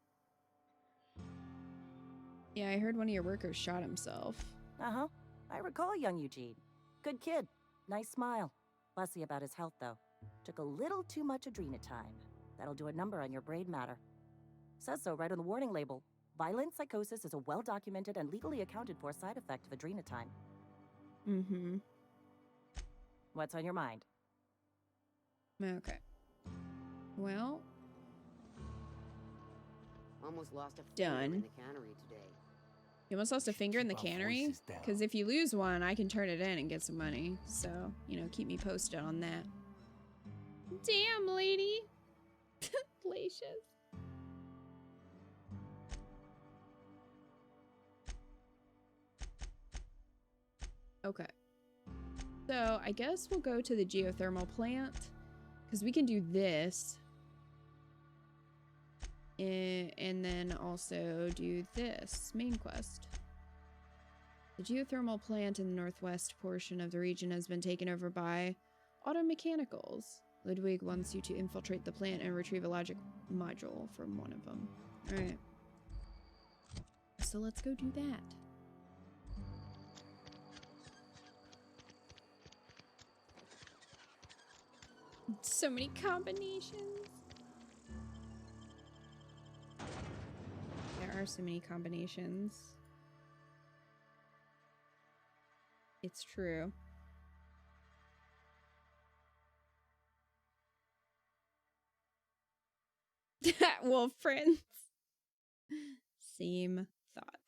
Yeah, I heard one of your workers shot himself. Uh-huh. I recall young Eugene. Good kid. Nice smile. Fussy about his health, though. Took a little too much adrenatime. That'll do a number on your brain matter. Says so right on the warning label. Violent psychosis is a well-documented and legally accounted for side effect of adrenatime. Mm-hmm. What's on your mind? Okay. Well, Almost lost a Done. finger in the cannery today. You almost lost a finger in the Keep our cannery? voices down. Because if you lose one, I can turn it in and get some money. So, you know, keep me posted on that. Damn, lady. Glacius. Okay. So, I guess we'll go to the geothermal plant. Because we can do this. And then also do this main quest. The geothermal plant in the northwest portion of the region has been taken over by automechanicals. Ludwig wants you to infiltrate the plant and retrieve a logic module from one of them. Alright. So let's go do that. So many combinations. There are so many combinations. It's true. Wolf friends. Same thought.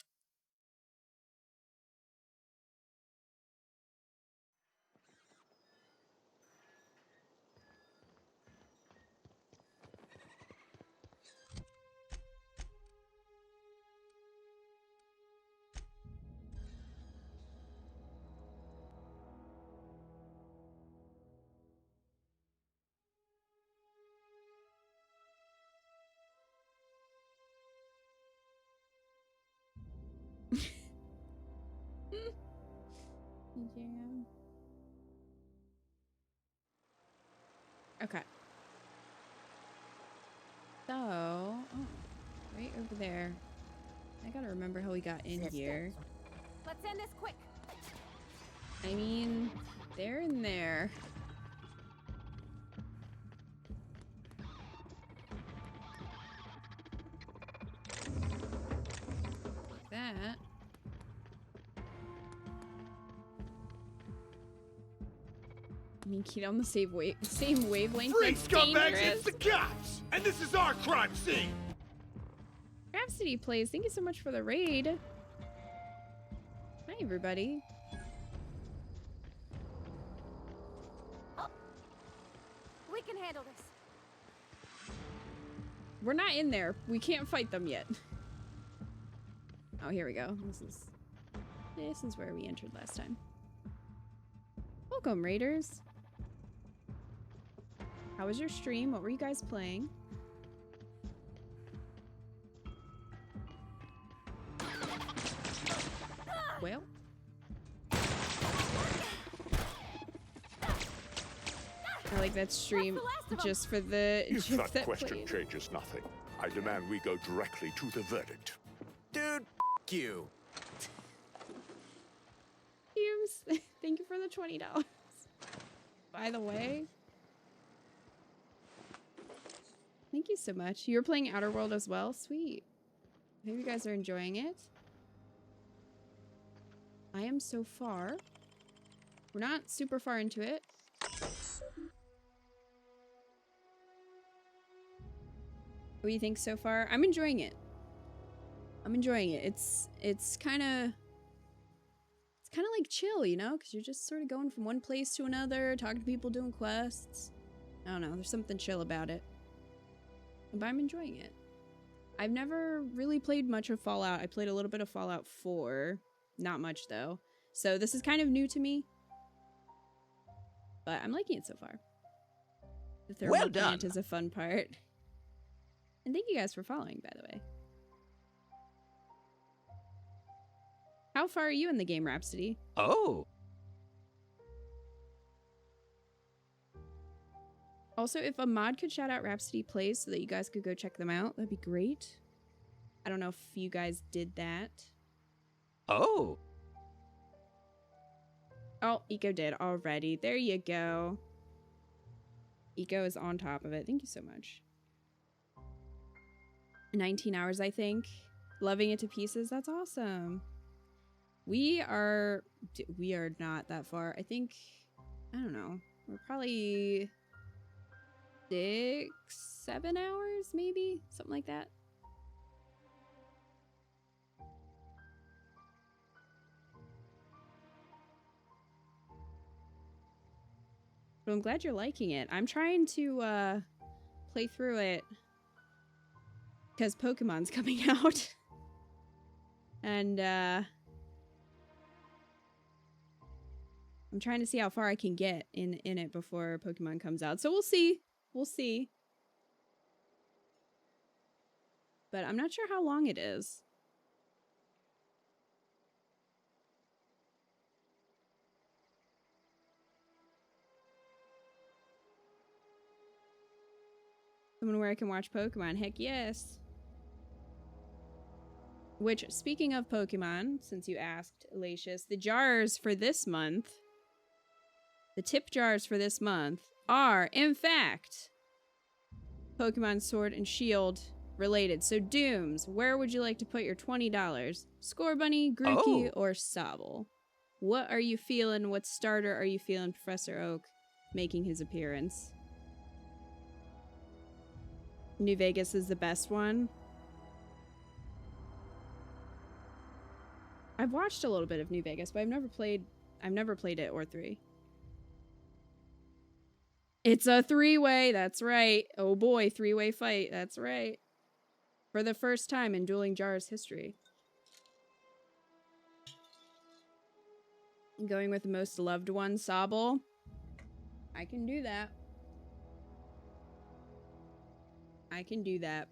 Yeah. Okay. So, oh, right over there. I gotta remember how we got in here. Let's end this quick. I mean, they're in there. Like that. I mean, keep on the same wavelength. Three That's scumbags, dangerous. it's the cops! And this is our crime scene! Rhapsody plays. Thank you so much for the raid. Hi, everybody. We can handle this. We're not in there. We can't fight them yet. Oh, here we go. This is where we entered last time. Welcome, raiders. How was your stream? What were you guys playing? Well. I like that stream just for the If GIF that question played. changes nothing, I demand we go directly to the verdict. Dude, you. Hughes, thank you for the $20. By the way. Thank you so much. You were playing Outer World as well? Sweet. I hope you guys are enjoying it. I am so far. We're not super far into it. What do you think so far? I'm enjoying it. I'm enjoying it. It's kind of like chill, you know, because you're just sort of going from one place to another, talking to people, doing quests. I don't know. There's something chill about it. But I'm enjoying it. I've never really played much of Fallout. I played a little bit of Fallout 4. Not much, though. So this is kind of new to me. But I'm liking it so far. The thermal plant is a fun part. And thank you guys for following, by the way. How far are you in the game, Rhapsody? Oh. Also, if a mod could shout out Rhapsody Plays so that you guys could go check them out, that'd be great. I don't know if you guys did that. Oh. Oh, Eco did already. There you go. Eco is on top of it. Thank you so much. 19 hours, I think. Loving it to pieces. That's awesome. We are not that far. I think, I don't know. We're probably 6-7 hours, maybe? Something like that. But I'm glad you're liking it. I'm trying to play through it because Pokemon's coming out. And I'm trying to see how far I can get in it before Pokemon comes out. So we'll see. We'll see. But I'm not sure how long it is. Someone where I can watch Pokemon. Heck yes. Which, speaking of Pokemon, since you asked, Elacious, the jars for this month, the tip jars for this month are, in fact, Pokemon Sword and Shield related. So, Dooms, where would you like to put your $20? Scorbunny, Grookey, or Sobble? What are you feeling? What starter are you feeling, Professor Oak, making his appearance? New Vegas is the best one. I've watched a little bit of New Vegas, but I've never played it or 3. It's a 3-way, that's right. Oh boy, 3-way fight, that's right. For the first time in Dueling Jars history. Going with the most loved one, Sobble. I can do that. I can do that.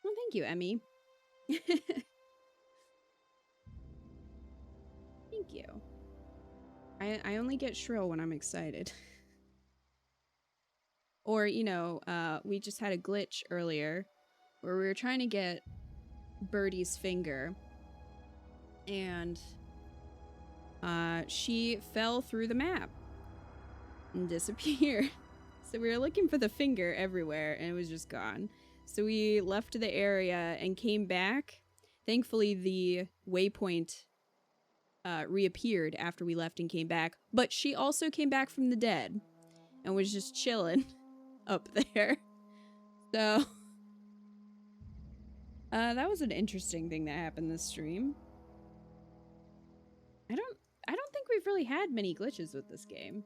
Well, thank you, Emmy. Thank you. I only get shrill when I'm excited. Or, you know, we just had a glitch earlier where we were trying to get Birdie's finger. And she fell through the map and disappeared. So we were looking for the finger everywhere and it was just gone. So we left the area and came back. Thankfully, the waypoint reappeared after we left and came back. But she also came back from the dead and was just chilling up there. So that was an interesting thing that happened this stream. I don't think we've really had many glitches with this game.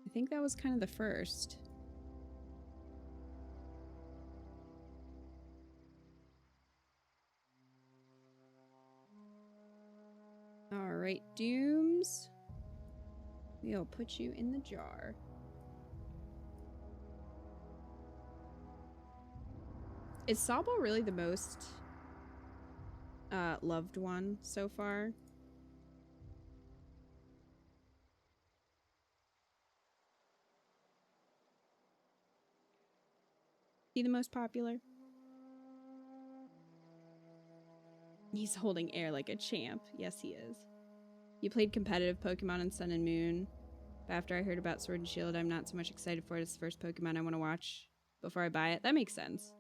I think that was kind of the first. Alright, Dooms. We'll put you in the jar. Is Sobble really the most loved one so far? He the most popular? He's holding air like a champ. Yes, he is. You played competitive Pokemon in Sun and Moon, but after I heard about Sword and Shield, I'm not so much excited for it. It's the first Pokemon I want to watch before I buy it. That makes sense.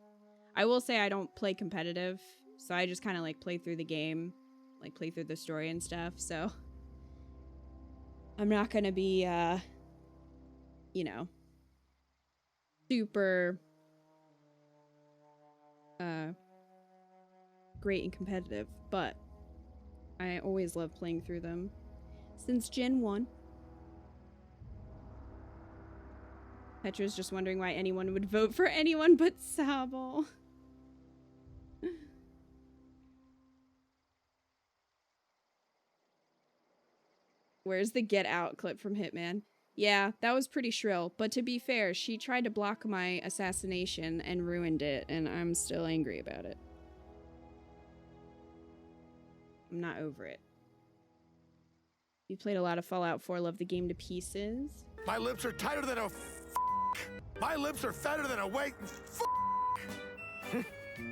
I will say I don't play competitive, so I just kind of like play through the game, like play through the story and stuff, so I'm not going to be, you know, super great and competitive, but I always love playing through them since Gen 1. Petra's just wondering why anyone would vote for anyone but Sobble. Where's the Get Out clip from Hitman? Yeah, that was pretty shrill, but to be fair, she tried to block my assassination and ruined it, and I'm still angry about it. I'm not over it. You played a lot of Fallout 4, love the game to pieces. My lips are tighter than a My lips are fatter than a weight.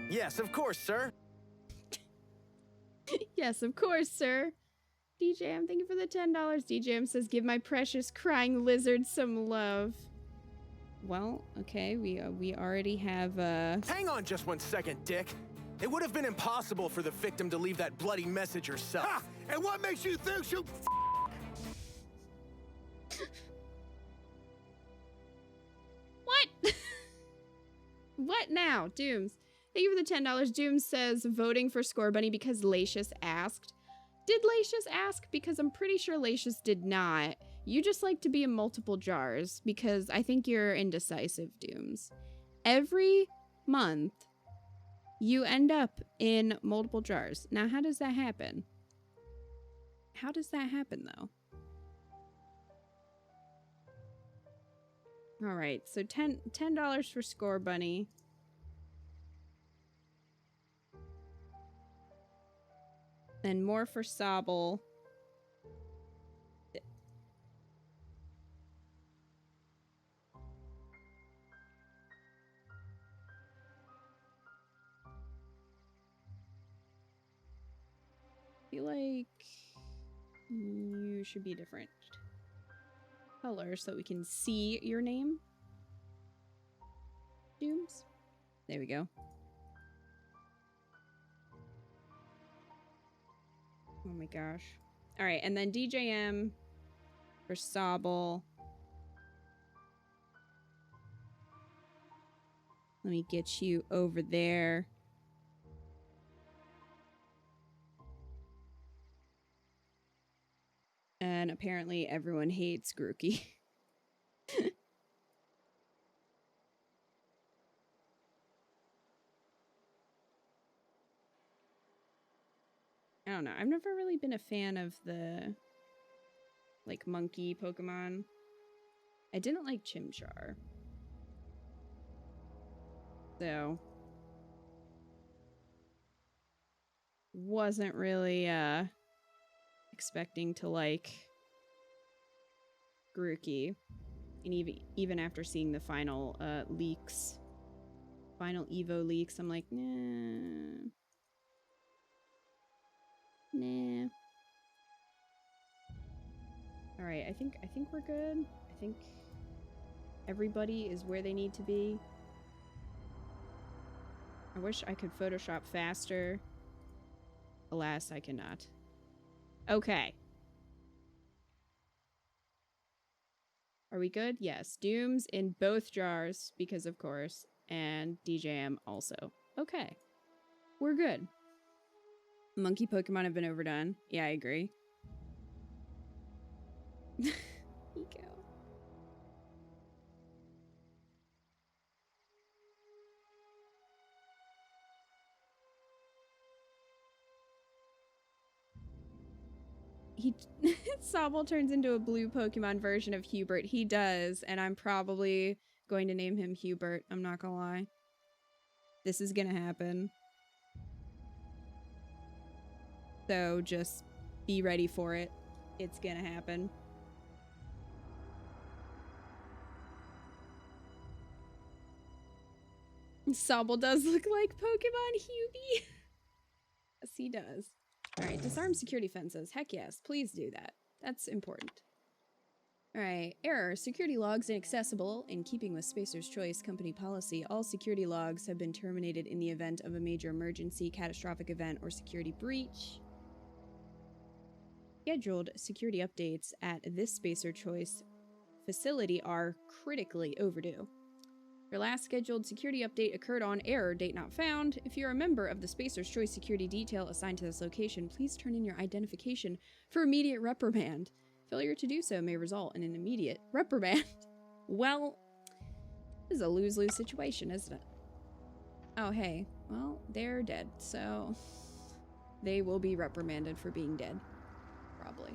Yes, of course, sir. Yes, of course, sir. DJM, thank you for the $10. DJM says, give my precious crying lizard some love. Well, okay, we already have, Hang on just 1 second, Dick. It would have been impossible for the victim to leave that bloody message herself. Ha! And what makes you think she'll What? What now, Dooms? Thank you for the $10. Doom says voting for Score Bunny because Lacius asked. Did Lacius ask? Because I'm pretty sure Lacius did not. You just like to be in multiple jars because I think you're indecisive, Dooms. Every month, you end up in multiple jars. Now, how does that happen? How does that happen, though? All right, so $10 for Score Bunny. Then more for Sobble. I feel like you should be a different color so that we can see your name. Dooms. There we go. Oh my gosh. All right, and then DJM for Sobble. Let me get you over there. And apparently everyone hates Grookey. I don't know. I've never really been a fan of the, like, monkey Pokemon. I didn't like Chimchar. So, wasn't really, expecting to like Grookey. And even after seeing the final, leaks, final Evo leaks, I'm like, nah. Nah. All right, I think we're good. I think everybody is where they need to be. I wish I could Photoshop faster. Alas, I cannot. Okay. Are we good? Yes. Doom's in both jars, because of course, and DJM also. Okay. We're good. Monkey Pokemon have been overdone. Yeah, I agree. Eco. Sobble turns into a blue Pokemon version of Hubert. He does, and I'm probably going to name him Hubert. I'm not gonna lie. This is gonna happen. So just be ready for it. It's gonna happen. Sobble does look like Pokemon Hubie. Yes, he does. Alright, disarm security fences. Heck yes, please do that. That's important. Alright, error. Security logs inaccessible. In keeping with Spacer's Choice company policy, all security logs have been terminated in the event of a major emergency, catastrophic event, or security breach. Scheduled security updates at this Spacer Choice facility are critically overdue. Your last scheduled security update occurred on error, date not found. If you're a member of the Spacer's Choice security detail assigned to this location, please turn in your identification for immediate reprimand. Failure to do so may result in an immediate reprimand. Well, this is a lose-lose situation, isn't it? Oh, hey. Well, they're dead, so they will be reprimanded for being dead. Probably.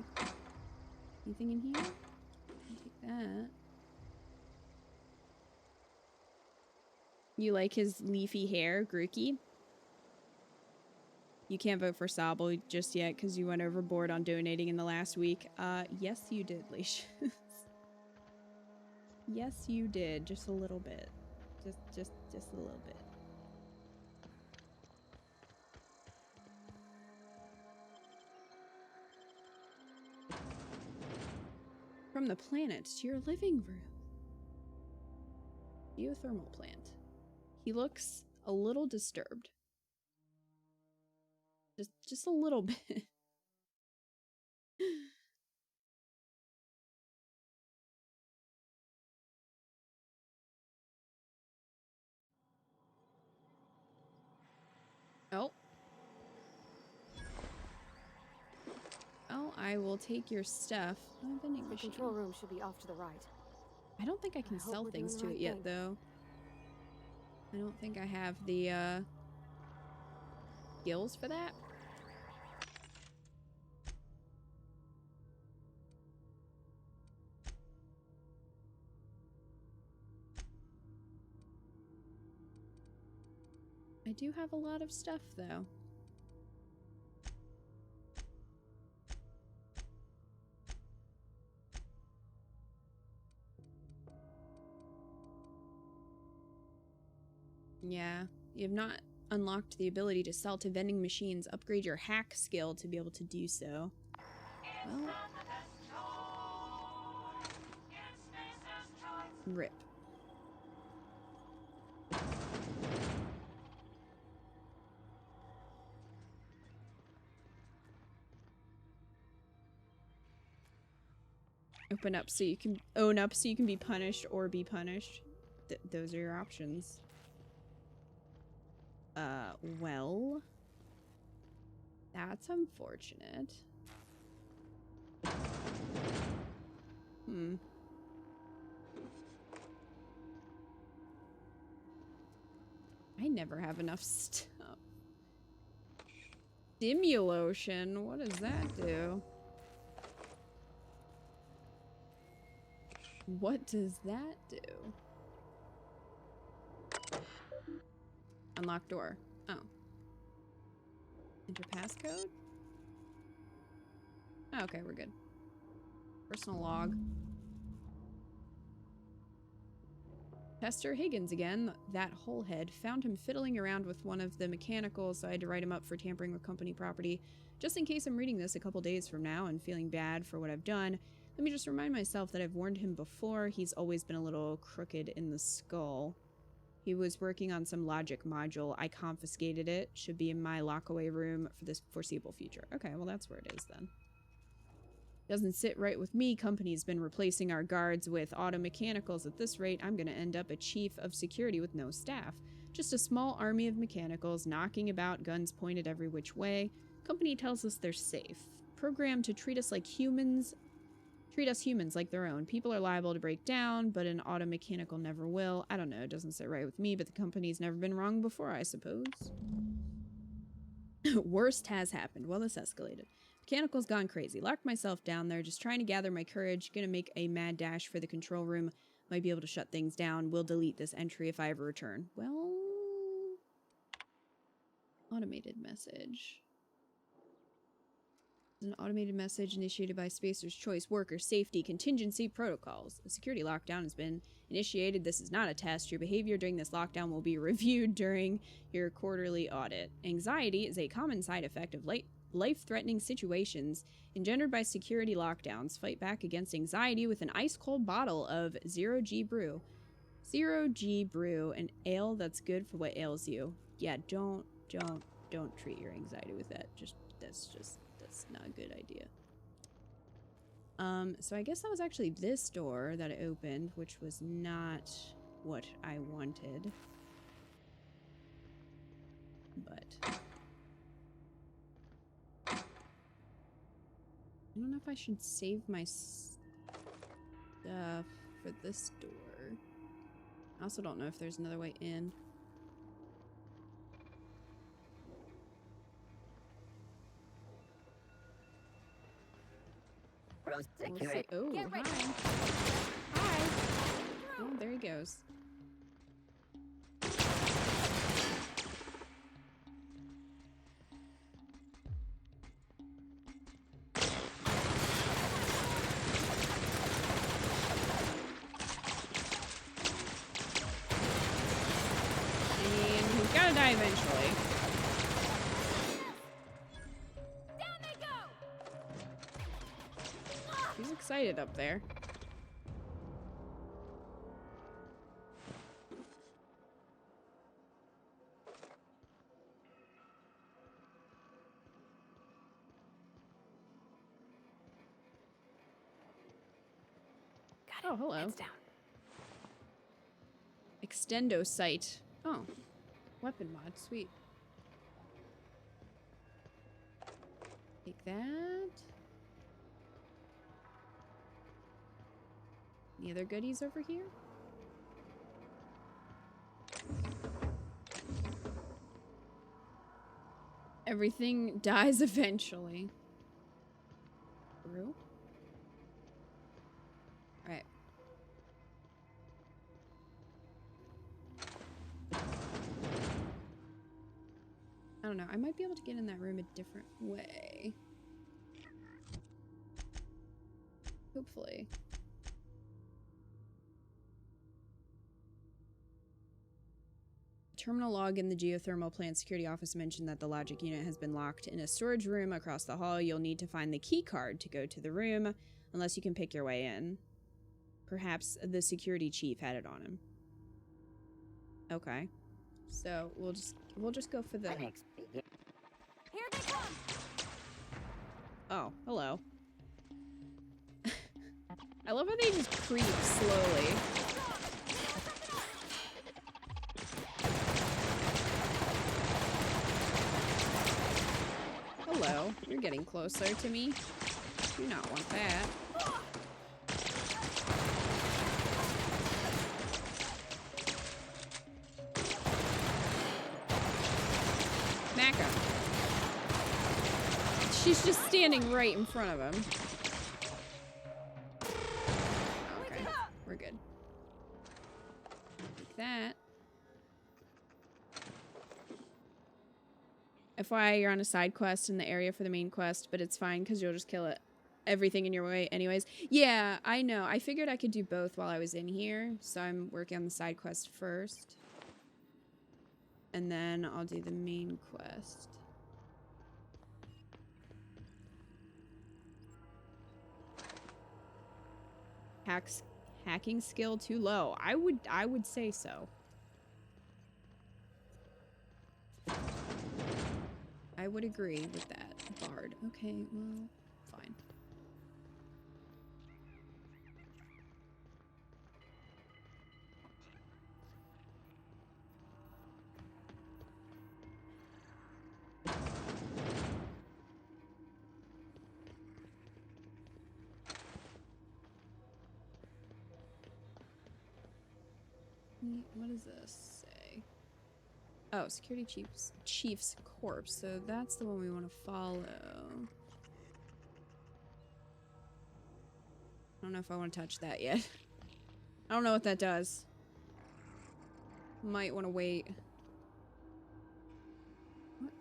Anything in here? I'll take that. You like his leafy hair, Grookey? You can't vote for Sobble just yet because you went overboard on donating in the last week. Yes you did, Leash. Yes you did, just a little bit. Just a little bit. From the planet to your living room. Geothermal plant. He looks a little disturbed. Just a little bit. Well, I will take your stuff. Oh, vending The machine. control room should be off to the right. I don't think I can I hope sell we're things doing to the it right yet, thing. though. I don't think I have the, skills for that. I do have a lot of stuff, though. Yeah, you have not unlocked the ability to sell to vending machines. Upgrade your hack skill to be able to do so. Well, rip. Open up so you can own up so you can be punished or be punished. Those are your options. Well, that's unfortunate. I never have enough stuff. Stimulation? What does that do? What does that do? Unlock door. Oh. Enter passcode? Oh, okay, we're good. Personal log. Chester Higgins again, that holehead, found him fiddling around with one of the mechanicals, so I had to write him up for tampering with company property. Just in case I'm reading this a couple days from now and feeling bad for what I've done, let me just remind myself that I've warned him before. He's always been a little crooked in the skull. He was working on some logic module. I confiscated it. Should be in my lockaway room for this foreseeable future. Okay, well that's where it is then. Doesn't sit right with me. Company's been replacing our guards with auto mechanicals. At this rate, I'm gonna end up a chief of security with no staff. Just a small army of mechanicals knocking about, guns pointed every which way. Company tells us they're safe. Programmed to treat us like humans. Treat us humans like their own. People are liable to break down, but an auto mechanical never will. I don't know, it doesn't sit right with me, but the company's never been wrong before, I suppose. Worst has happened. Well, this escalated. Mechanical's gone crazy. Locked myself down there, just trying to gather my courage. Gonna make a mad dash for the control room. Might be able to shut things down. Will delete this entry if I ever return. Well... Automated message. An automated message initiated by Spacer's Choice Worker Safety Contingency Protocols. A security lockdown has been initiated. This is not a test. Your behavior during this lockdown will be reviewed during your quarterly audit. Anxiety is a common side effect of life-threatening situations engendered by security lockdowns. Fight back against anxiety with an ice-cold bottle of Zero-G Brew. Zero-G Brew, an ale that's good for what ails you. Yeah, don't treat your anxiety with that. That's not a good idea. So I guess that was actually this door that I opened, which was not what I wanted. But I don't know if I should save my stuff for this door. I also don't know if there's another way in. We'll see. Oh, hi. Hi. Oh, there he goes. And he's gotta die eventually. Down they go! He's excited up there. Got it. Oh, hello. Heads down. Extendo sight. Oh. Weapon mod. Sweet. Take that. Any other goodies over here? Everything dies eventually. Through? Alright. I don't know. I might be able to get in that room a different way. Hopefully. Terminal log in the geothermal plant security office mentioned that the logic unit has been locked in a storage room across the hall. You'll need to find the key card to go to the room, unless you can pick your way in. Perhaps the security chief had it on him. Okay. So we'll just go for the... Here they come! Oh, hello. I love how they just creep slowly. Hello. You're getting closer to me. Do not want that. Smack him. She's just standing right in front of him. Okay, we're good. Like that. FYI, you're on a side quest in the area for the main quest, but it's fine because you'll just kill it. Everything in your way anyways. Yeah, I know. I figured I could do both while I was in here, so I'm working on the side quest first. And then I'll do the main quest. Hacking skill too low. I would say so. I would agree with that. Bard. Okay, well, fine. What does this say? Oh, security chief's corpse. So that's the one we want to follow. I don't know if I want to touch that yet. I don't know what that does. Might want to wait. What?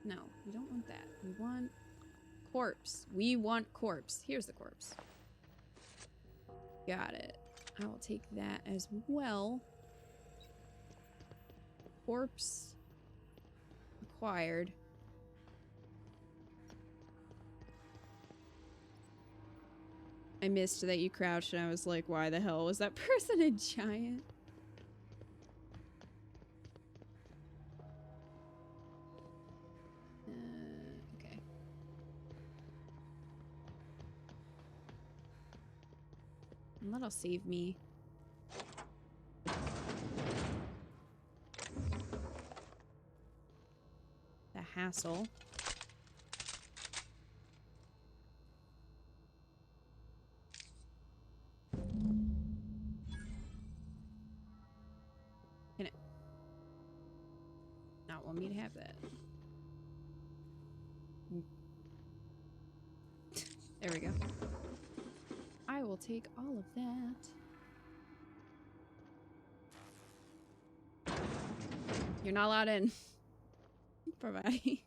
No, we don't want that. We want corpse. We want corpse. Here's the corpse. Got it. I will take that as well. Corpse acquired. I missed that you crouched and I was like, why the hell was that person a giant? Okay. And that'll save me. The hassle. Can it not want me to have that? There we go. I will take all of that. You're not allowed in. Parvati.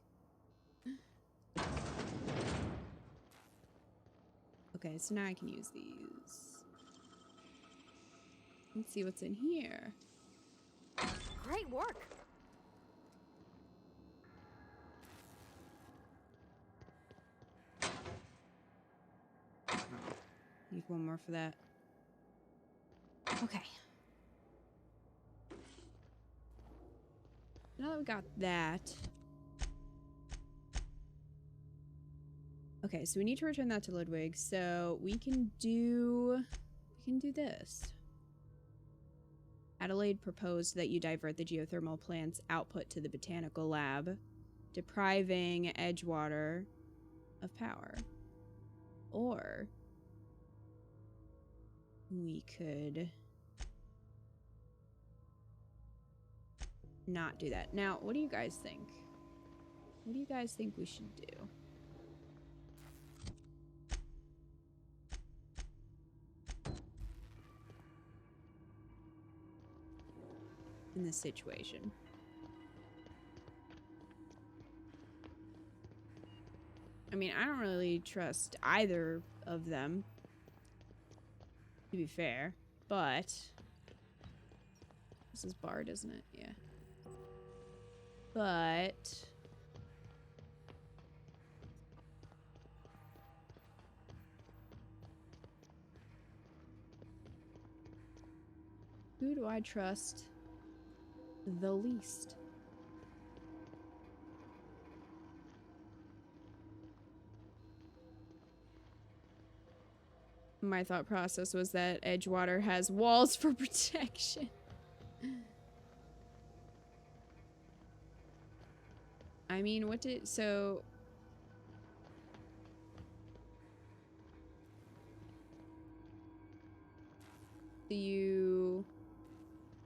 Okay, so now I can use these. Let's see what's in here. Great work. Need one more for that. Okay. Now that we got that. Okay, so we need to return that to Ludwig, so we can do this. Adelaide proposed that you divert the geothermal plant's output to the botanical lab, depriving Edgewater of power. Or we could not do that. Now, what do you guys think? What do you guys think we should do? In this situation. I mean, I don't really trust either of them, to be fair, but this is Bard, isn't it? Yeah. But who do I trust the least? My thought process was that Edgewater has walls for protection. I mean, what did... So... Do you...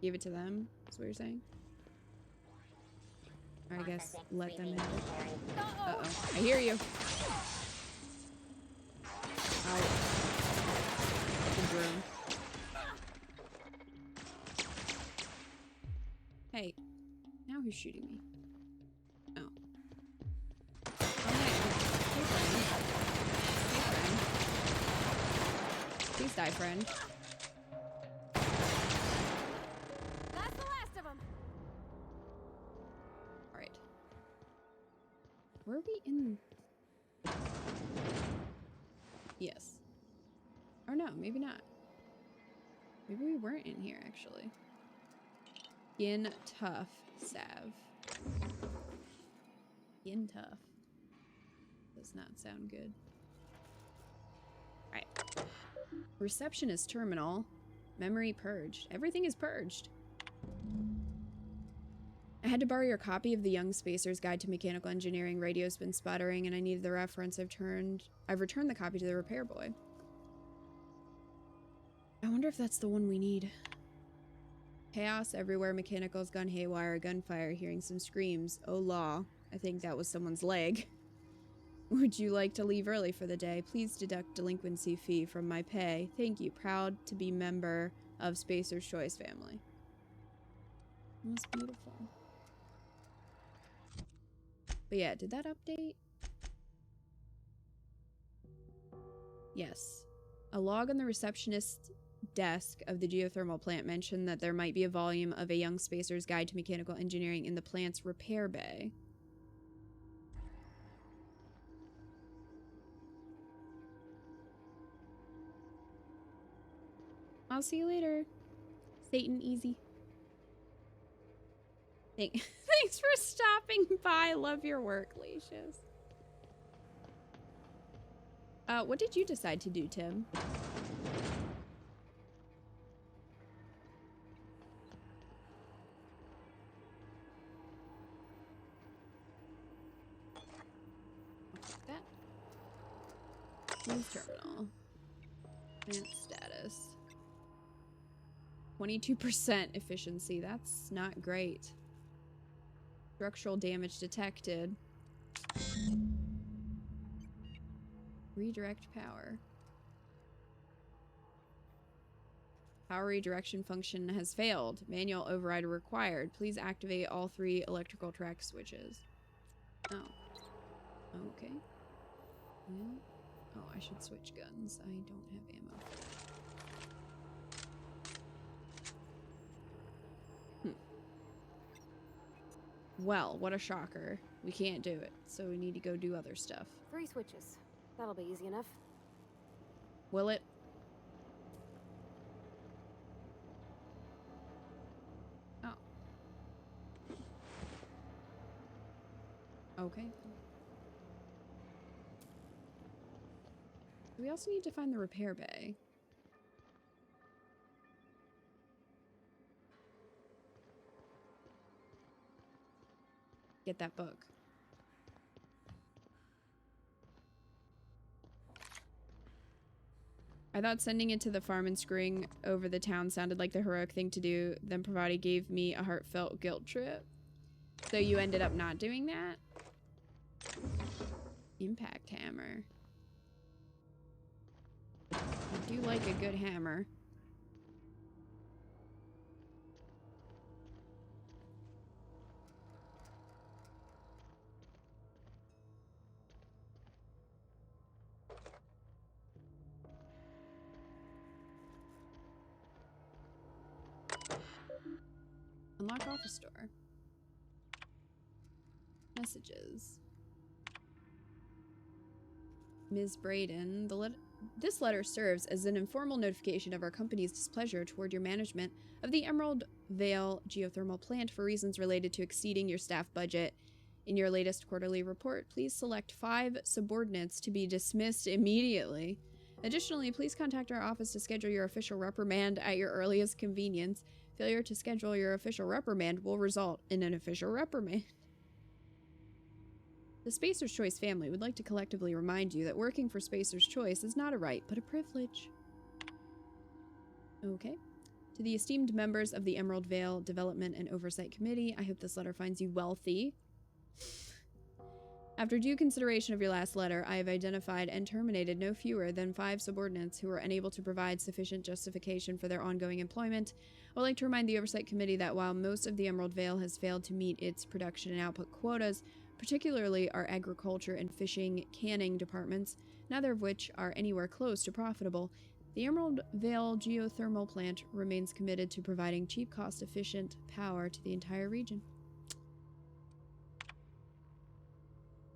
give it to them? Is what you're saying? Or I guess let them have it. Uh-oh. I hear you. Room. Hey, now who's shooting me? Oh. Oh, hey. Hey, friend. Hey, friend. Please die, friend. That's the last of them. All right. Were we in? Yes. Or no, maybe not. Maybe we weren't in here, actually. Skin tough salve. Skin tough. Does not sound good. Alright. Receptionist terminal. Memory purged. Everything is purged. I had to borrow your copy of the Young Spacer's Guide to Mechanical Engineering. Radio's been sputtering, and I needed the reference. I've returned the copy to the repair boy. I wonder if that's the one we need. Chaos everywhere, mechanicals gone haywire, gunfire, hearing some screams. Oh law, I think that was someone's leg. Would you like to leave early for the day? Please deduct delinquency fee from my pay. Thank you, proud to be member of Spacer's Choice family. That's beautiful. But yeah, did that update? Yes. A log on the receptionist desk of the geothermal plant mentioned that there might be a volume of A Young Spacer's Guide to Mechanical Engineering in the plant's repair bay. I'll see you later. Satan easy. Thanks for stopping by. Love your work, Lacius. What did you decide to do, Tim? That. News terminal. Plant status. 22% efficiency. That's not great. Structural damage detected. Redirect power. Power redirection function has failed. Manual override required. Please activate all 3 electrical track switches. Oh. Okay. Well, oh, I should switch guns. I don't have ammo. Well, what a shocker. We can't do it, so we need to go do other stuff. 3 switches. That'll be easy enough. Will it? Oh. Okay. We also need to find the repair bay. Get that book. I thought sending it to the farm and screwing over the town sounded like the heroic thing to do. Then Pravati gave me a heartfelt guilt trip. So you ended up not doing that? Impact hammer. I do like a good hammer. Unlock office door. Messages. Ms. Braden, this letter serves as an informal notification of our company's displeasure toward your management of the Emerald Vale geothermal plant for reasons related to exceeding your staff budget. In your latest quarterly report, please select 5 subordinates to be dismissed immediately. Additionally, please contact our office to schedule your official reprimand at your earliest convenience. Failure to schedule your official reprimand will result in an official reprimand. The Spacer's Choice family would like to collectively remind you that working for Spacer's Choice is not a right, but a privilege. Okay. To the esteemed members of the Emerald Vale Development and Oversight Committee, I hope this letter finds you wealthy. After due consideration of your last letter, I have identified and terminated no fewer than 5 subordinates who are unable to provide sufficient justification for their ongoing employment. I would like to remind the Oversight Committee that while most of the Emerald Vale has failed to meet its production and output quotas, particularly our agriculture and fishing canning departments, neither of which are anywhere close to profitable, the Emerald Vale geothermal plant remains committed to providing cheap, cost-efficient power to the entire region.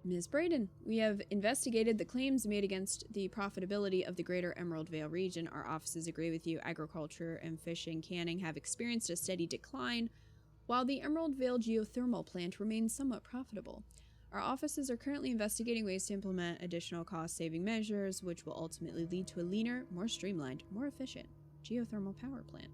Ms. Braden, we have investigated the claims made against the profitability of the greater Emerald Vale region. Our offices agree with you. Agriculture and fishing canning have experienced a steady decline, while the Emerald Vale geothermal plant remains somewhat profitable. Our offices are currently investigating ways to implement additional cost-saving measures, which will ultimately lead to a leaner, more streamlined, more efficient geothermal power plant.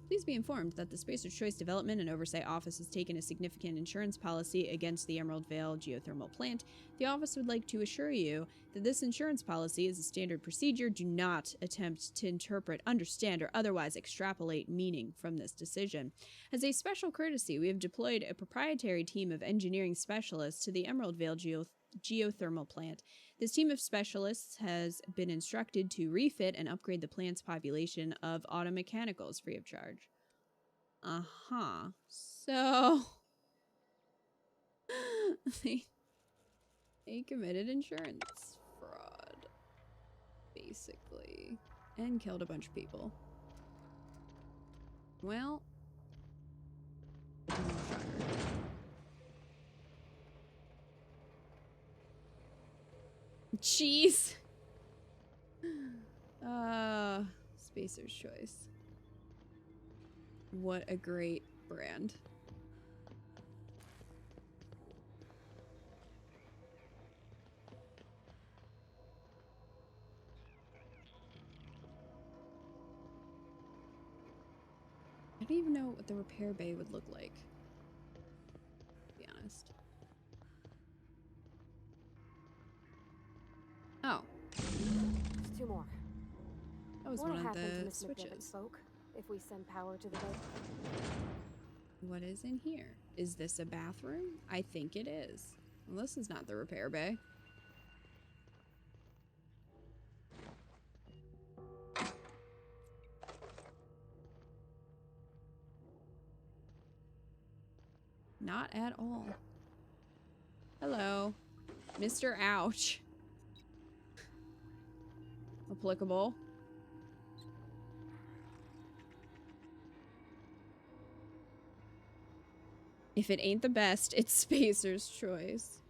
Please be informed that the Spacer's Choice Development and Oversight Office has taken a significant insurance policy against the Emerald Vale geothermal plant. The office would like to assure you that this insurance policy is a standard procedure. Do not attempt to interpret, understand, or otherwise extrapolate meaning from this decision. As a special courtesy, we have deployed a proprietary team of engineering specialists to the Emerald Vale geothermal plant. This team of specialists has been instructed to refit and upgrade the plant's population of automechanicals free of charge. So they committed insurance fraud, basically, and killed a bunch of people. Well, shocker. Jeez. Spacer's Choice. What a great brand. I don't even know what the repair bay would look like, to be honest. Oh. There's 2 more. That was What'll one of happen to the Miss McDevitt's switches. folk if we send power to the bay? What is in here? Is this a bathroom? I think it is. Well, this is not the repair bay. Not at all. Hello. Mr. Ouch. Applicable. If it ain't the best, it's Spacer's Choice.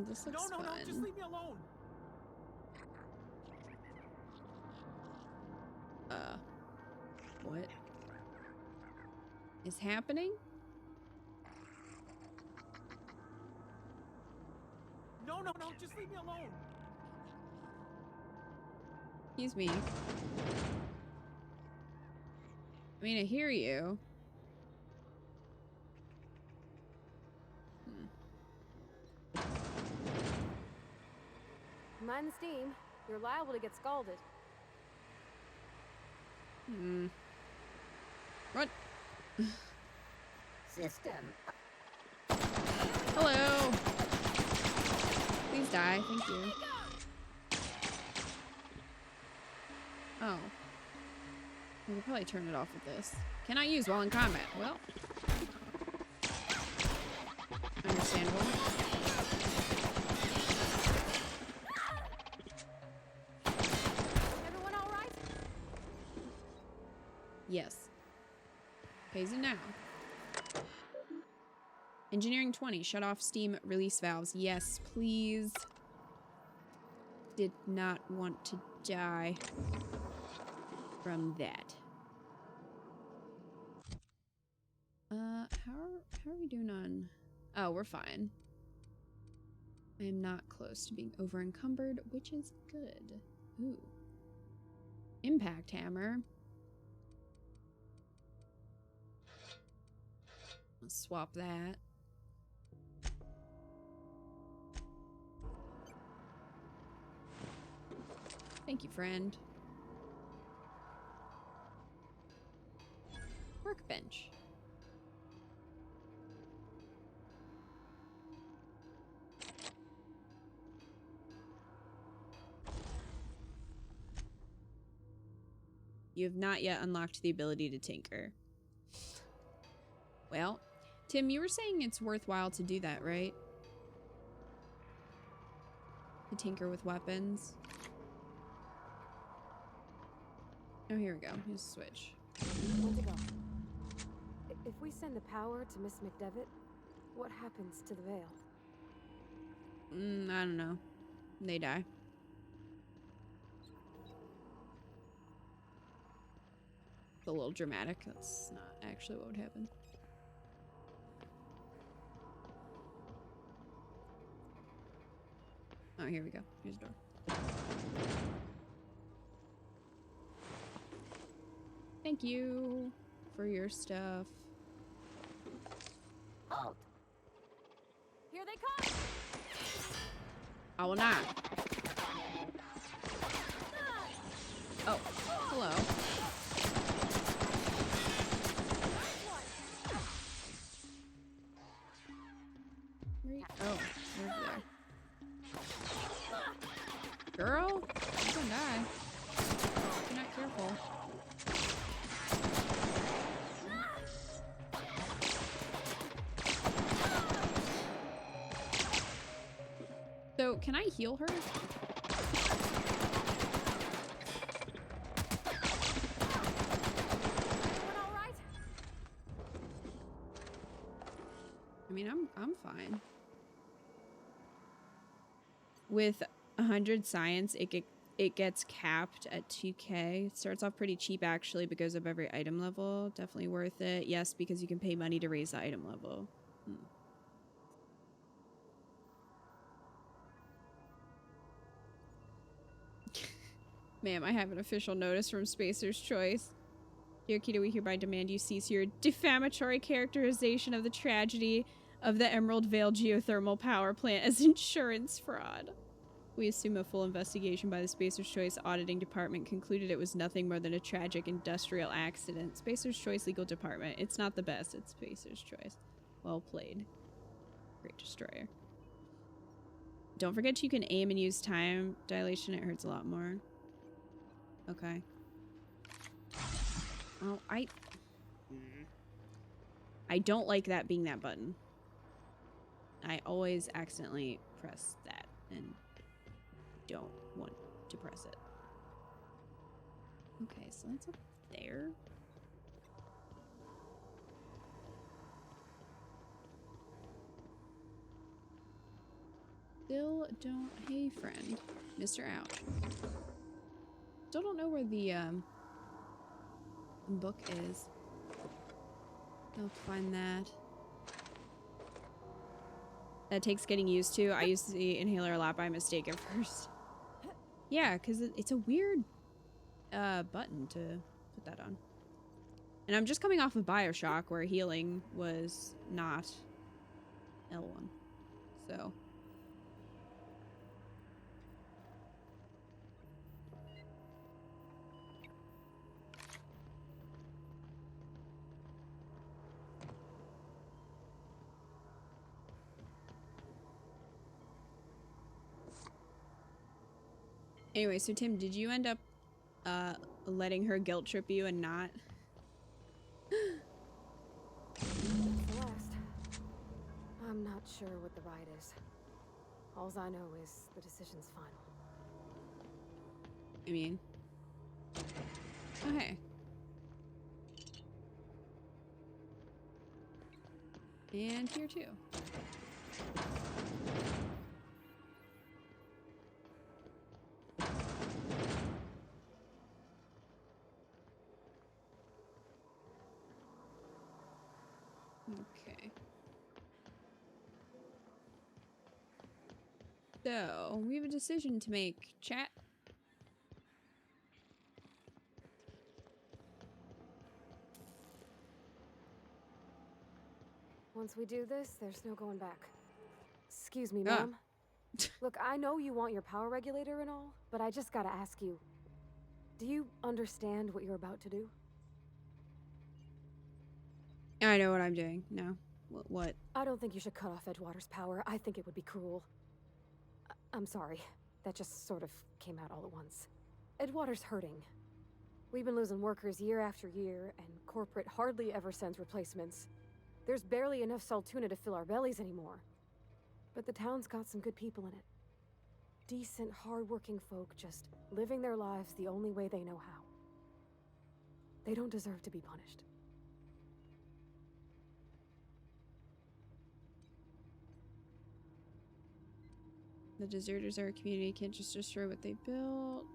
This looks fun. No, just leave me alone. What is happening? No, just leave me alone. Excuse me. I mean, I hear you. mind the steam. You're liable to get scalded. What? System. Hello. Please die. Thank you. Oh. We could probably turn it off with this. Cannot use while in combat. Well. Understandable. Everyone all right? Yes. Pays it now. Engineering 20. Shut off steam release valves. Yes, please. Did not want to die from that. How are we doing on... Oh, we're fine. I am not close to being over encumbered, which is good. Ooh. Impact hammer. Let's swap that. Thank you, friend. Workbench. You have not yet unlocked the ability to tinker. Well, Tim, you were saying it's worthwhile to do that, right? To tinker with weapons. Oh, here we go. Here's a switch. When to go? If we send the power to Miss McDevitt, what happens to the veil? I don't know. They die. It's a little dramatic. That's not actually what would happen. Oh, here we go. Here's the door. Thank you for your stuff. Halt! Here they come! I will not. Oh, hello. Oh, where's there? Girl, you're gonna die. If you're not careful. So, can I heal her? I mean, I'm fine. With 100 science, it gets capped at 2k. It starts off pretty cheap actually, but goes up every item level. Definitely worth it. Yes, because you can pay money to raise the item level. Ma'am, I have an official notice from Spacer's Choice. Dear Kita, we hereby demand you cease your defamatory characterization of the tragedy of the Emerald Vale geothermal power plant as insurance fraud. We assume a full investigation by the Spacer's Choice Auditing Department concluded it was nothing more than a tragic industrial accident. Spacer's Choice Legal Department. It's not the best. It's Spacer's Choice. Well played. Great Destroyer. Don't forget you can aim and use time dilation. It hurts a lot more. Okay. Oh, I don't like that being that button. I always accidentally press that and don't want to press it. Okay, so that's up there. Still don't... Hey, friend. Mr. Ouch. Still don't know where the, book is. I'll have to find that. That takes getting used to. I used the inhaler a lot by mistake at first. Yeah, because it's a weird, button to put that on. And I'm just coming off of Bioshock, where healing was not L1. So... Anyway, so Tim, did you end up letting her guilt trip you and not? Celeste, I'm not sure what the ride is. Alls I know is the decision's final. I mean, okay. And here too. Okay. So, we have a decision to make, chat. Once we do this, there's no going back. Excuse me, Ah. ma'am. Look, I know you want your power regulator and all, but I just gotta ask you. Do you understand what you're about to do? I know what I'm doing. No. What? I don't think you should cut off Edgewater's power. I think it would be cruel. I'm sorry. That just sort of came out all at once. Edgewater's hurting. We've been losing workers year after year, and corporate hardly ever sends replacements. There's barely enough Saltuna to fill our bellies anymore. But the town's got some good people in it. Decent, hard-working folk just living their lives the only way they know how. They don't deserve to be punished. The deserters are a community, can't just destroy what they built.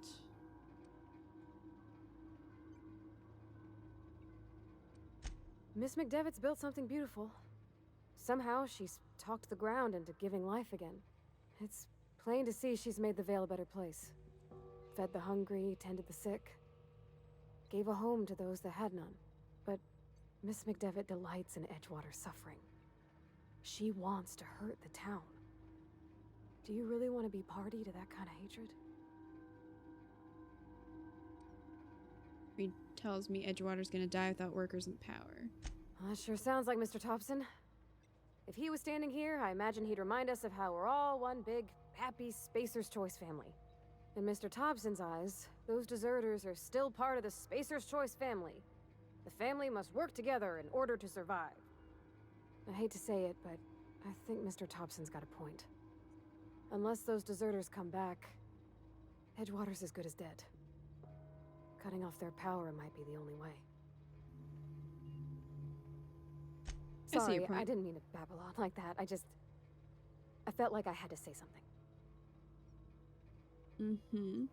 Miss McDevitt's built something beautiful. Somehow she's talked the ground into giving life again. It's plain to see she's made the Vale a better place. Fed the hungry, tended the sick. Gave a home to those that had none. But Miss McDevitt delights in Edgewater's suffering. She wants to hurt the town. Do you really want to be party to that kind of hatred? Reed tells me Edgewater's gonna die without workers in power. Well, that sure sounds like Mr. Thompson. If he was standing here, I imagine he'd remind us of how we're all one big, happy Spacer's Choice family. In Mr. Thompson's eyes, those deserters are still part of the Spacer's Choice family. The family must work together in order to survive. I hate to say it, but I think Mr. Thompson's got a point. Unless those deserters come back, Edgewater's as good as dead. Cutting off their power might be the only way. I see your Sorry, point. I didn't mean to babble on like that. I felt like I had to say something. Mm-hmm.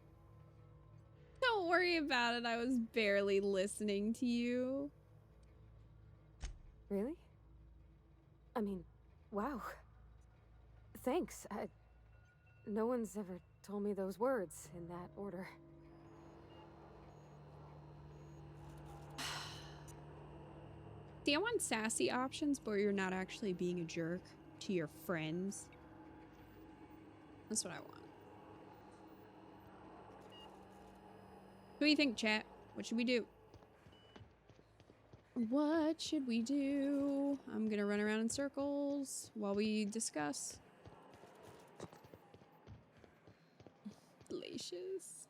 Don't worry about it. I was barely listening to you. Really? I mean, wow. Thanks. No one's ever told me those words in that order. See, I want sassy options, but you're not actually being a jerk to your friends. That's what I want. What do you think, chat? What should we do? What should we do? I'm gonna run around in circles while we discuss. Delicious.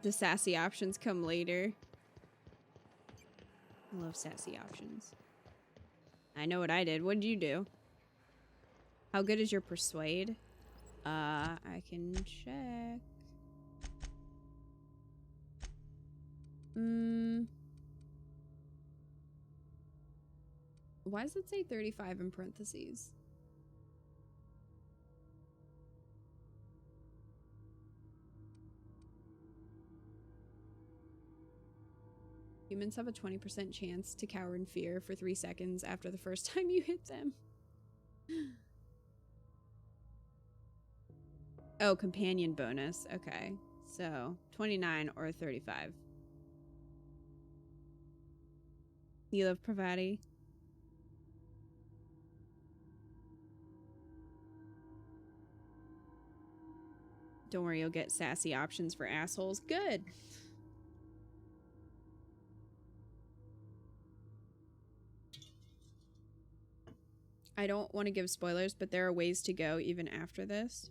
The sassy options come later. I love sassy options. I know what I did. What did you do? How good is your persuade? I can check. Why does it say 35 in parentheses? Humans have a 20% chance to cower in fear for 3 seconds after the first time you hit them. Oh, companion bonus. Okay. So, 29 or 35. You love Pravati? Don't worry, you'll get sassy options for assholes. Good. I don't want to give spoilers, but there are ways to go even after this.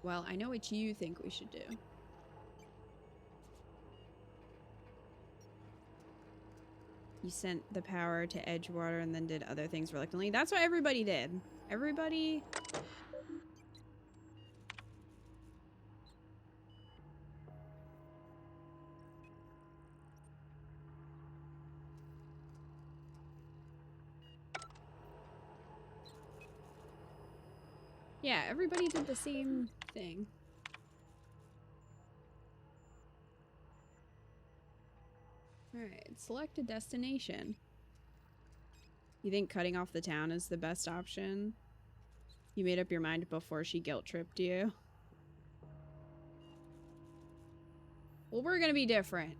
Well, I know what you think we should do. You sent the power to Edgewater and then did other things reluctantly. That's what everybody did. Everybody... Yeah, everybody did the same thing. Alright, select a destination. You think cutting off the town is the best option? You made up your mind before she guilt-tripped you? Well, we're gonna be different.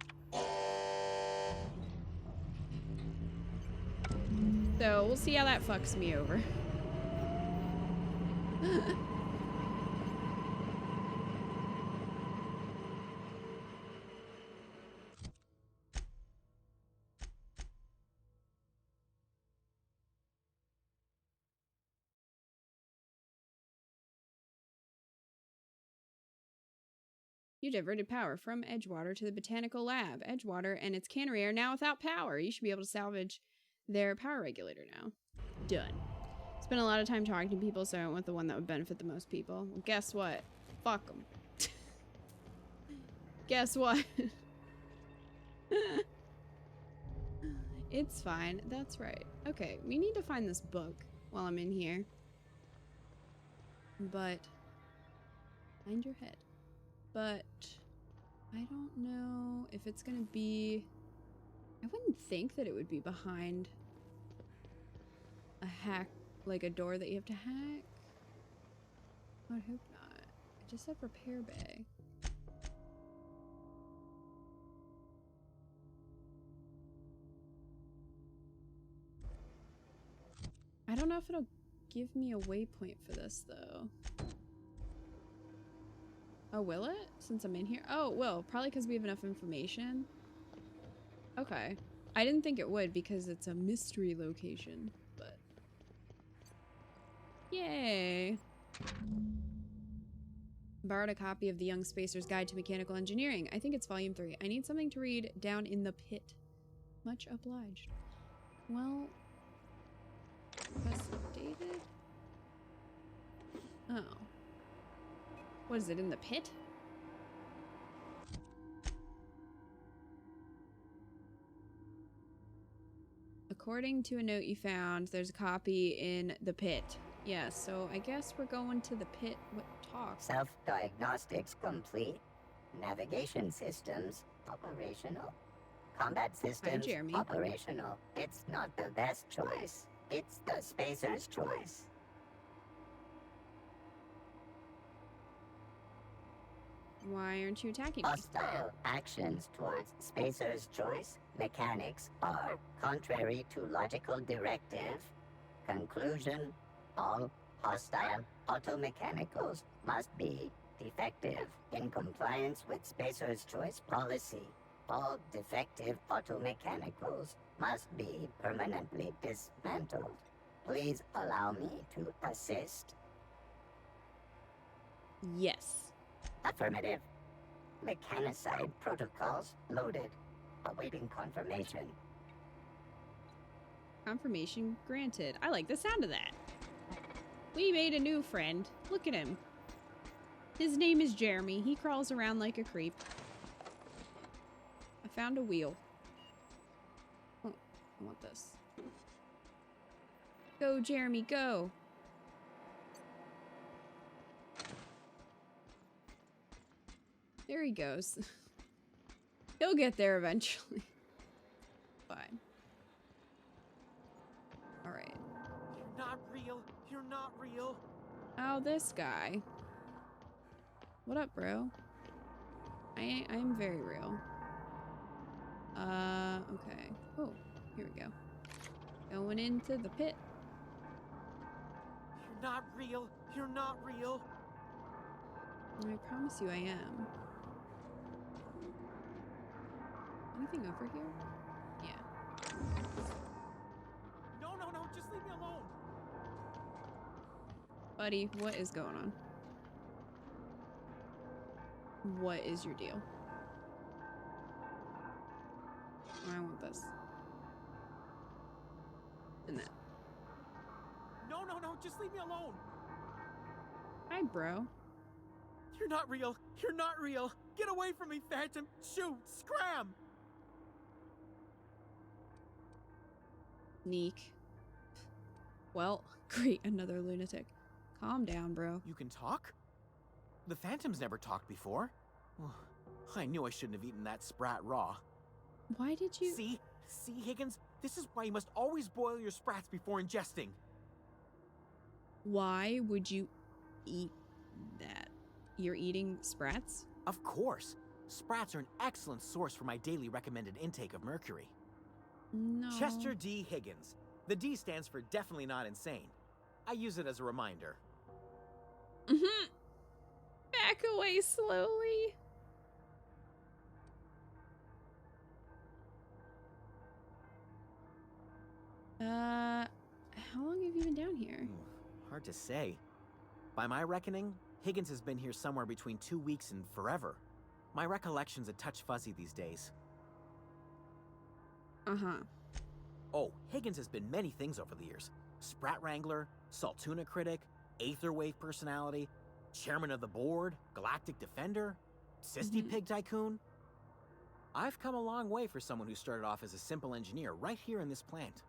So, we'll see how that fucks me over. You diverted power from Edgewater to the Botanical Lab. Edgewater and its cannery are now without power. You should be able to salvage their power regulator now. Done. Spent a lot of time talking to people, so I went with the one that would benefit the most people. Well, guess what? Fuck them. Guess what? It's fine. That's right. Okay, we need to find this book while I'm in here. But... mind your head. But... I don't know if it's gonna be... I wouldn't think that it would be behind a hack, like a door that you have to hack. I would hope not. I just have repair bay. I don't know if it'll give me a waypoint for this, though. Oh, will it? Since I'm in here? Oh, it will. Probably because we have enough information. Okay. I didn't think it would because it's a mystery location, but... Yay! Borrowed a copy of The Young Spacer's Guide to Mechanical Engineering. I think it's volume 3. I need something to read down in the pit. Much obliged. Well... Quest updated? Oh. What is it, in the pit? According to a note you found, there's a copy in the pit. Yeah, so I guess we're going to the pit. What talk? Self-diagnostics complete. Navigation systems operational. Combat systems Jeremy. operational. It's not the best choice. It's the Spacer's choice. Why aren't you attacking me? Hostile actions towards Spacer's choice mechanics are contrary to logical directive. Conclusion: all hostile automechanicals must be defective in compliance with Spacer's choice policy. All defective automechanicals must be permanently dismantled. Please allow me to assist. Yes. Affirmative. Mechanicide protocols loaded. Awaiting confirmation. Confirmation granted. I like the sound of that. We made a new friend. Look at him. His name is Jeremy. He crawls around like a creep. I found a wheel. Oh, I want this. Go, Jeremy, go. There he goes. He'll get there eventually. Fine. Alright. You're not real. real. You're not real. Oh, this guy. What up, bro? I'm very real. Okay. Oh, here we go. Going into the pit. You're not real. You're not real. I promise you I am. Anything over here? Yeah. No, just leave me alone. Buddy, what is going on? What is your deal? I want this. And that. No, just leave me alone. Hi, bro. You're not real. You're not real. Get away from me, Phantom. Shoot. Scram. Sneak. Well, great, another lunatic. Calm down, bro. You can talk? The Phantom's never talked before. I knew I shouldn't have eaten that sprat raw. Why did you... See, Higgins? This is why you must always boil your sprats before ingesting. Why would you eat that? You're eating sprats? Of course. Sprats are an excellent source for my daily recommended intake of mercury. No. Chester D. Higgins. The D stands for definitely not insane. I use it as a reminder. Back away slowly. How long have you been down here? Hard to say. By my reckoning, Higgins has been here somewhere between 2 weeks and forever. My recollection's a touch fuzzy these days. Oh, Higgins has been many things over the years. Sprat Wrangler, Saltuna Critic, Aetherwave Personality, Chairman of the Board, Galactic Defender, Sisty Pig Tycoon. I've come a long way for someone who started off as a simple engineer right here in this plant.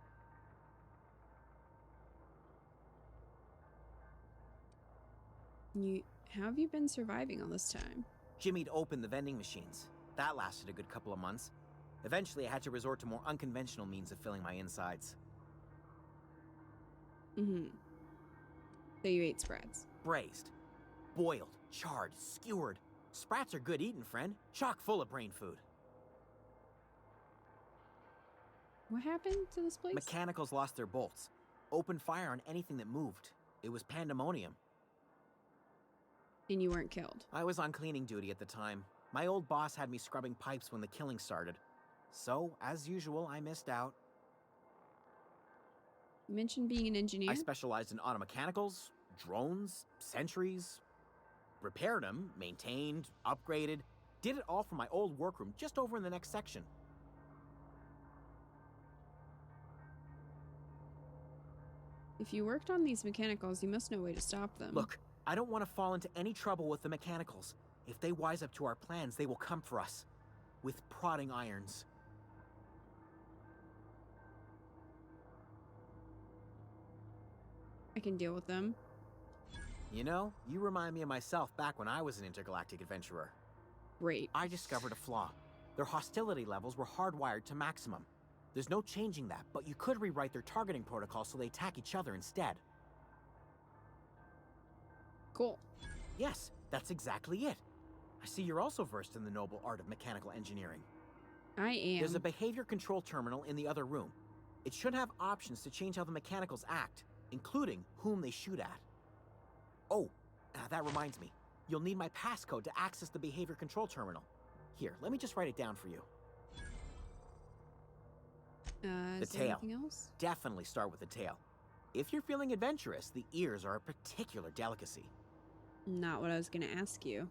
How have you been surviving all this time? Jimmy'd opened the vending machines. That lasted a good couple of months. Eventually, I had to resort to more unconventional means of filling my insides. So you ate sprats. Braised, boiled, charred, skewered. Sprats are good eating, friend. Chock full of brain food. What happened to this place? Mechanicals lost their bolts. Opened fire on anything that moved. It was pandemonium. And you weren't killed? I was on cleaning duty at the time. My old boss had me scrubbing pipes when the killing started. So, as usual, I missed out. You mentioned being an engineer? I specialized in automechanicals, drones, sentries. Repaired them, maintained, upgraded. Did it all from my old workroom just over in the next section. If you worked on these mechanicals, you must know a way to stop them. Look, I don't want to fall into any trouble with the mechanicals. If they wise up to our plans, they will come for us. With prodding irons. I can deal with them. You know, you remind me of myself back when I was an intergalactic adventurer. Great. I discovered a flaw. Their hostility levels were hardwired to maximum. There's no changing that, but you could rewrite their targeting protocol so they attack each other instead. Cool. Yes, that's exactly it. I see you're also versed in the noble art of mechanical engineering. I am. There's a behavior control terminal in the other room. It should have options to change how the mechanicals act, including whom they shoot at. Oh, that reminds me. You'll need my passcode to access the behavior control terminal. Here, let me just write it down for you. The Is there tail. anything else? Definitely start with the tail. If you're feeling adventurous, the ears are a particular delicacy. Not what I was gonna ask you.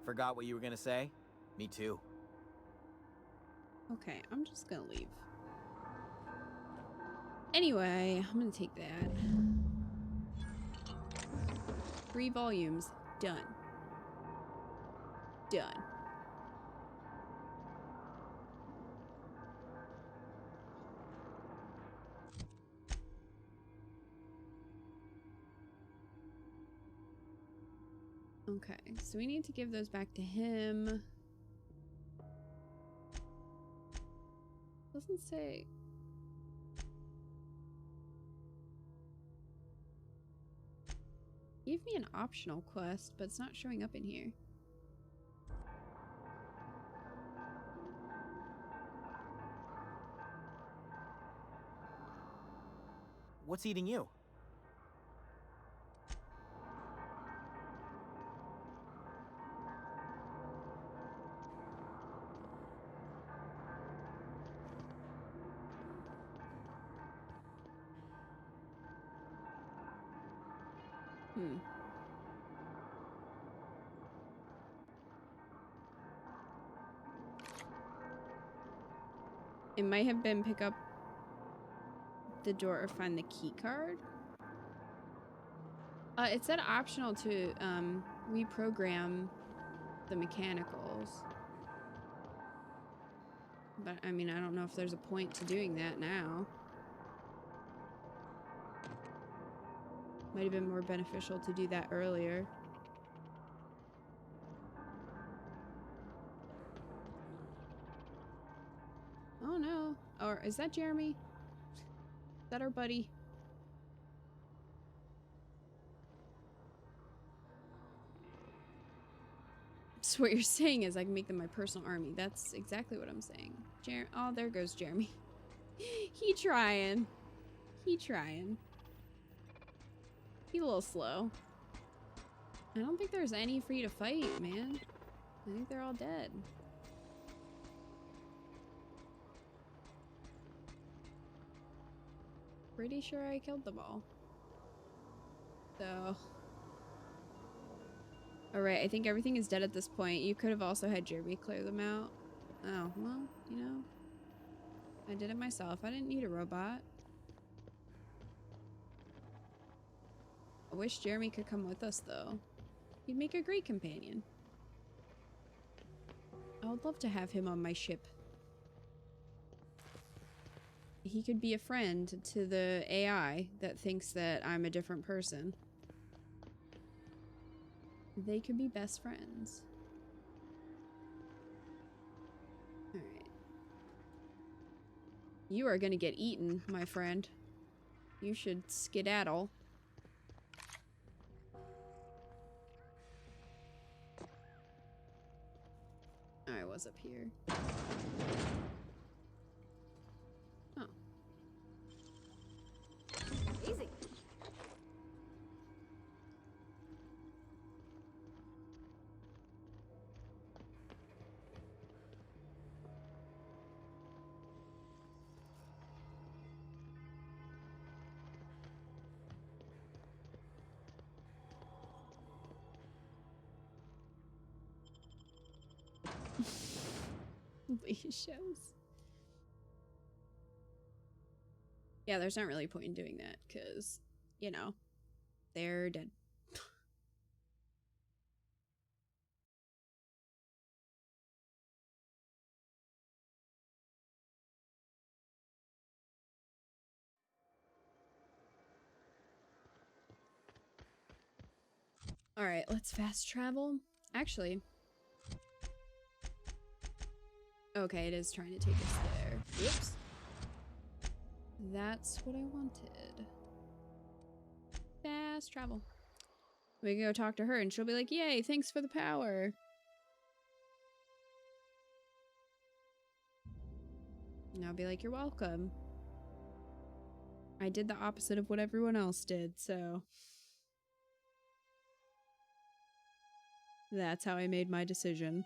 Forgot what you were gonna say? Me too. Okay, I'm just gonna leave. Anyway, I'm gonna take that. 3 volumes. Done. Done. Okay, so we need to give those back to him. Doesn't say. gave me an optional quest, but it's not showing up in here. What's eating you? It might have been pick up the door or find the key card. It said optional to reprogram the mechanicals. But I mean, I don't know if there's a point to doing that now. Might have been more beneficial to do that earlier. Oh no. Or is that Jeremy? Is that our buddy? So what you're saying is I can make them my personal army. That's exactly what I'm saying. Oh, there goes Jeremy. He trying. He trying. He a little slow. I don't think there's any free to fight, man. I think they're all dead. Pretty sure I killed them all. So... Alright, I think everything is dead at this point. You could have also had Jeremy clear them out. Oh, well, you know. I did it myself. I didn't need a robot. I wish Jeremy could come with us, though. He'd make a great companion. I would love to have him on my ship. He could be a friend to the AI that thinks that I'm a different person. They could be best friends. Alright. You are gonna get eaten, my friend. You should skedaddle. I was up here. Oh. Easy. Shows. Yeah, there's not really a point in doing that because, you know, they're dead. All right, let's fast travel. Actually, okay, it is trying to take us there. Whoops. That's what I wanted. Fast travel. We can go talk to her and she'll be like, yay, thanks for the power. And I'll be like, you're welcome. I did the opposite of what everyone else did, so... That's how I made my decision.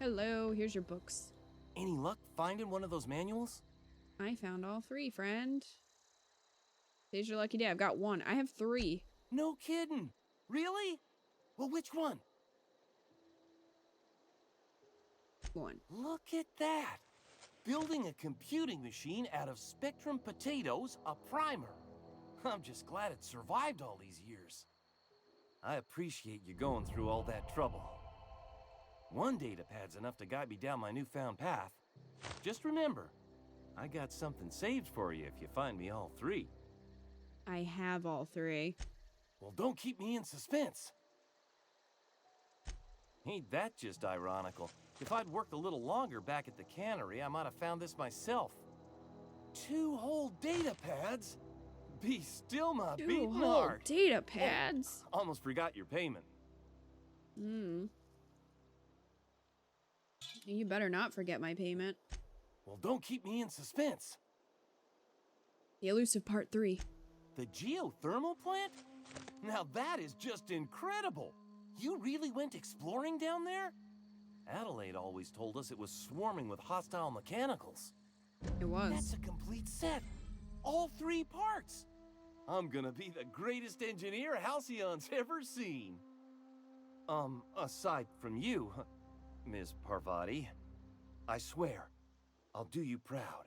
Hello, here's your books. Any luck finding one of those manuals? I found all 3, friend. Today's your lucky day. I've got 1. I have 3. No kidding. Really? Well, which one? 1. Look at that. Building a computing machine out of Spectrum potatoes, a primer. I'm just glad it survived all these years. I appreciate you going through all that trouble. One data pad's enough to guide me down my newfound path. Just remember, I got something saved for you if you find me all 3. I have all 3. Well, don't keep me in suspense. Ain't that just ironical? If I'd worked a little longer back at the cannery, I might have found this myself. 2 whole data pads? Be still my 2 beating whole heart. data pads? Oh, almost forgot your payment. You better not forget my payment. Well, don't keep me in suspense. The elusive part 3. The geothermal plant? Now that is just incredible. You really went exploring down there? Adelaide always told us it was swarming with hostile mechanicals. It was. That's a complete set. All 3 parts. I'm gonna be the greatest engineer Halcyon's ever seen. Aside from you, Ms. Parvati, I swear, I'll do you proud.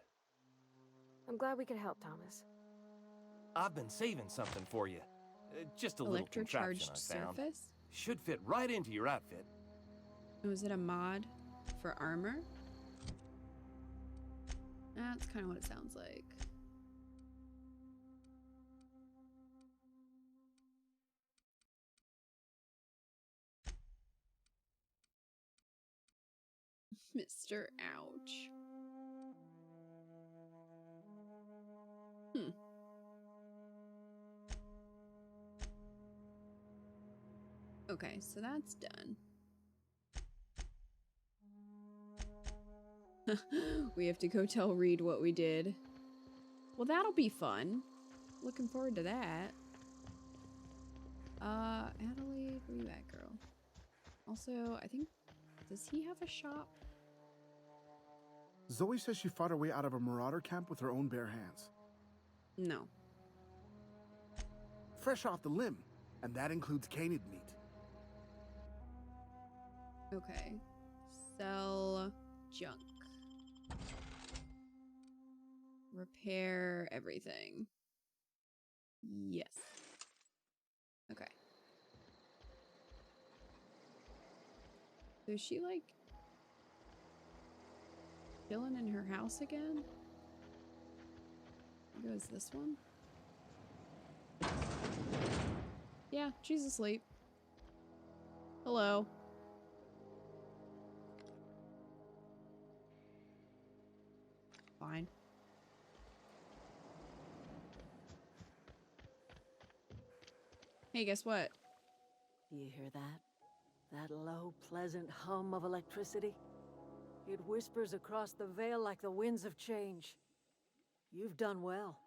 I'm glad we could help, Thomas. I've been saving something for you. Just a little contraption Electrocharged I found. surface? Should fit right into your outfit. Was it a mod for armor? That's kind of what it sounds like. Mr. Ouch. Okay, so that's done. We have to go tell Reed what we did. Well, that'll be fun. Looking forward to that. Adelaide, where you at, girl? Also, I think, does he have a shop? Zoe says she fought her way out of a marauder camp with her own bare hands. No. Fresh off the limb, and that includes canid meat. Okay. Sell junk. Repair everything. Yes. Okay. So is she like chilling in her house again? Goes this one? Yeah, she's asleep. Hello. Fine. Hey, guess what? You hear that? That low, pleasant hum of electricity? It whispers across the veil like the winds of change. You've done well.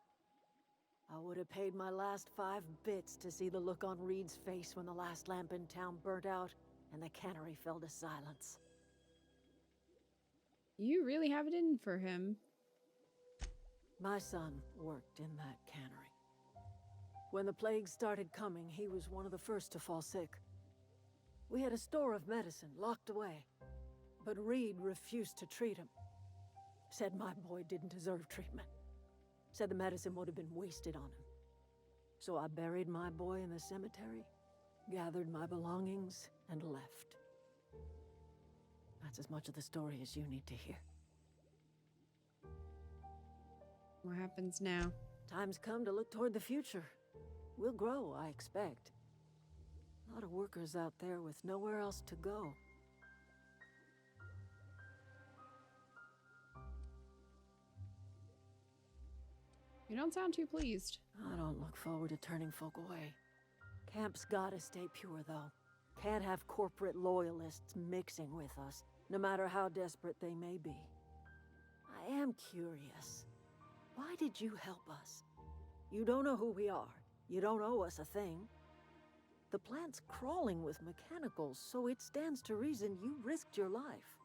I would have paid my last 5 bits to see the look on Reed's face when the last lamp in town burnt out and the cannery fell to silence. You really have it in for him. My son worked in that cannery. When the plague started coming, he was one of the first to fall sick. We had a store of medicine locked away, but Reed refused to treat him. Said my boy didn't deserve treatment. Said the medicine would have been wasted on him. So I buried my boy in the cemetery, gathered my belongings, and left. That's as much of the story as you need to hear. What happens now? Time's come to look toward the future. We'll grow, I expect. A lot of workers out there with nowhere else to go. You don't sound too pleased. I don't look forward to turning folk away. Camp's gotta stay pure, though. Can't have corporate loyalists mixing with us, no matter how desperate they may be. I am curious. Why did you help us? You don't know who we are. You don't owe us a thing. The plant's crawling with mechanicals, so it stands to reason you risked your life.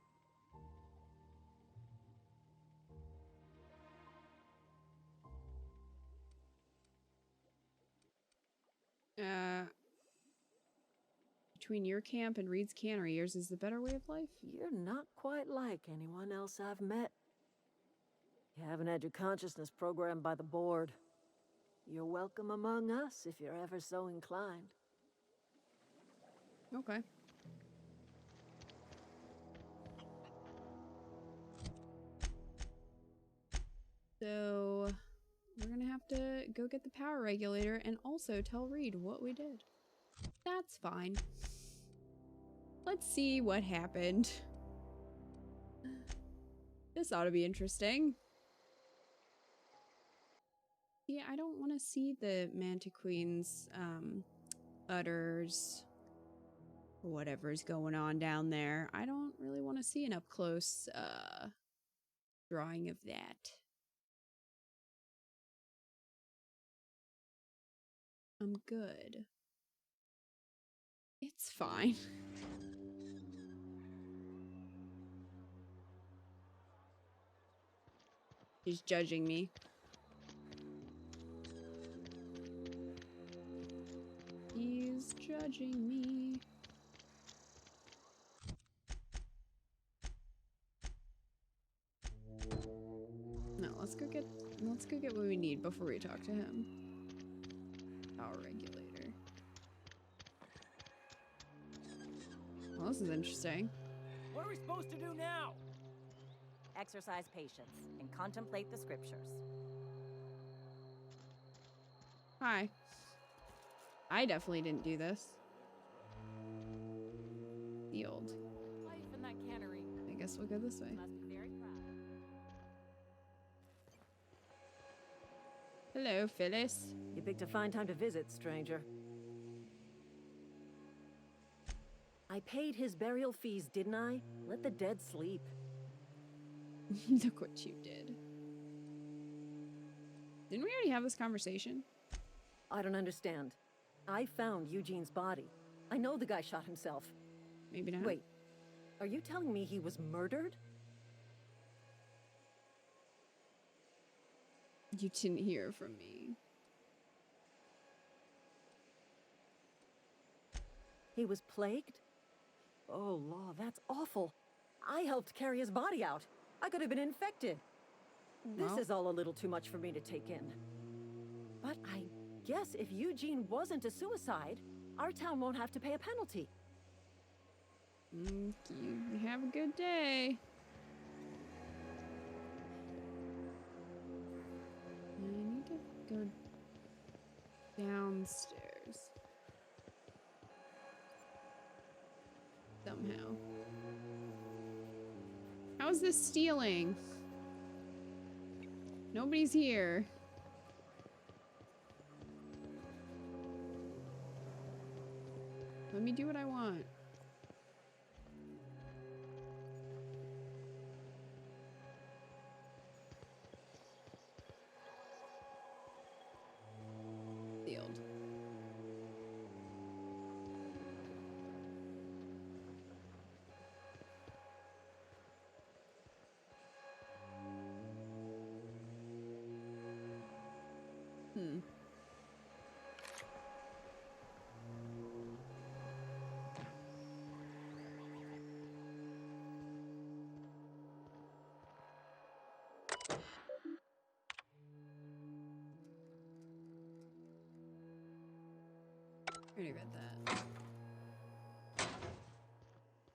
Between your camp and Reed's cannery, yours is the better way of life? You're not quite like anyone else I've met. You haven't had your consciousness programmed by the board. You're welcome among us if you're ever so inclined. Okay. So, we're gonna have to go get the power regulator and also tell Reed what we did. That's fine. Let's see what happened. This ought to be interesting. Yeah, I don't want to see the Mantiqueen's udders, or whatever's going on down there. I don't really want to see an up close drawing of that. I'm good. It's fine. He's judging me. He's judging me. No, let's go get what we need before we talk to him. Power regulator. Well, this is interesting. What are we supposed to do now? Exercise patience and contemplate the scriptures. Hi. I definitely didn't do this. The old. Life in that cannery. I guess we'll go this way. Must be very proud. Hello, Phyllis. You picked a fine time to visit, stranger. I paid his burial fees, didn't I? Let the dead sleep. Look what you did. Didn't we already have this conversation? I don't understand. I found Eugene's body. I know the guy shot himself. Maybe not. Wait, are you telling me he was murdered? You didn't hear from me. He was plagued? Oh, law, that's awful. I helped carry his body out. I could have been infected. Well. This is all a little too much for me to take in. But I guess if Eugene wasn't a suicide, our town won't have to pay a penalty. You have a good day. I need to go downstairs. Somehow. How is this stealing? Nobody's here. Let me do what I want. Sealed. Already read that.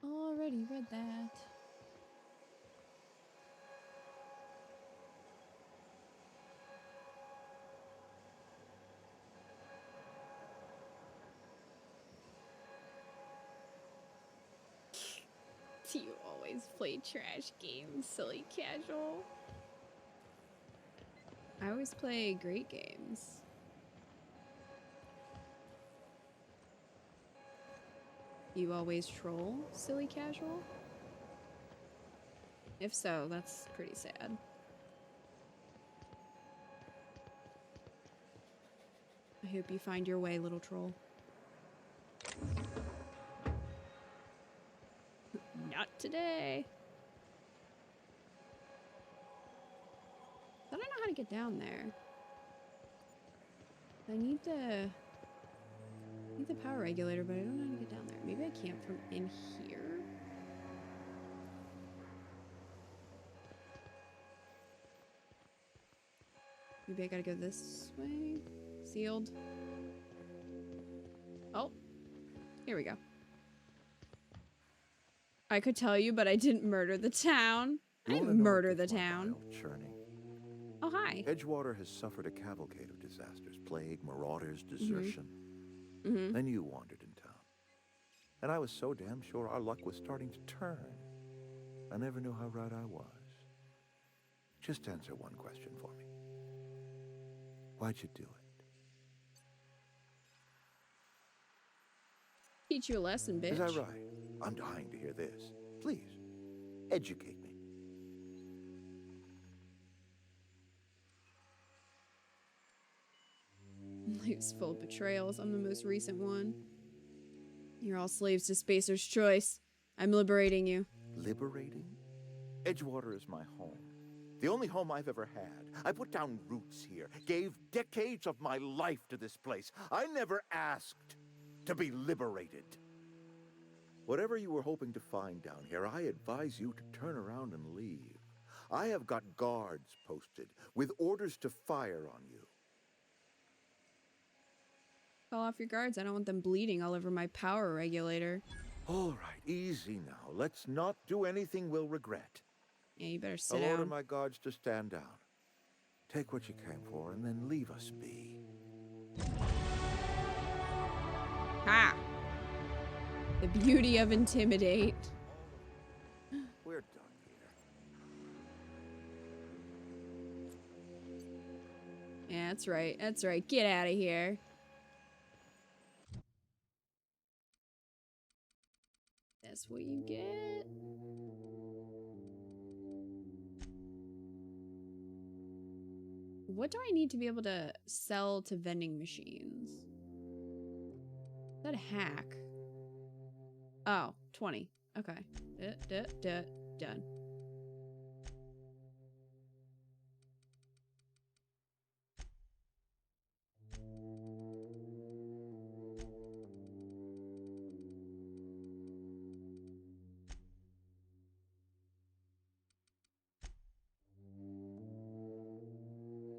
Already read that. You always play trash games, silly casual. I always play great games. You always troll, silly casual? If so, that's pretty sad. I hope you find your way, little troll. Not today. I don't know how to get down there. I need the power regulator, but I don't know how to get down there. Maybe I can't from in here. Maybe I gotta go this way. Sealed. Oh, here we go. I could tell you, but I didn't murder the town. I didn't murder the town. Churning. Oh, hi. Edgewater has suffered a cavalcade of disasters. Plague, marauders, desertion. Mm-hmm. Then you wandered in town. And I was so damn sure our luck was starting to turn. I never knew how right I was. Just answer one question for me. Why'd you do it? Teach you a lesson, bitch. Is that right? I'm dying to hear this. Please, educate me. Life's full of betrayals. I'm the most recent one. You're all slaves to Spacer's choice. I'm liberating you. Liberating? Edgewater is my home. The only home I've ever had. I put down roots here, gave decades of my life to this place. I never asked to be liberated. Whatever you were hoping to find down here, I advise you to turn around and leave. I have got guards posted with orders to fire on you. Call off your guards. I don't want them bleeding all over my power regulator. All right, easy now. Let's not do anything we'll regret. Yeah, you better sit I'll down. order my guards to stand down. Take what you came for and then leave us be. Ha! The beauty of intimidate. We're done here. Yeah, that's right. That's right. Get out of here. That's what you get. What do I need to be able to sell to vending machines? Is that a hack? Oh, 20. Okay. Done.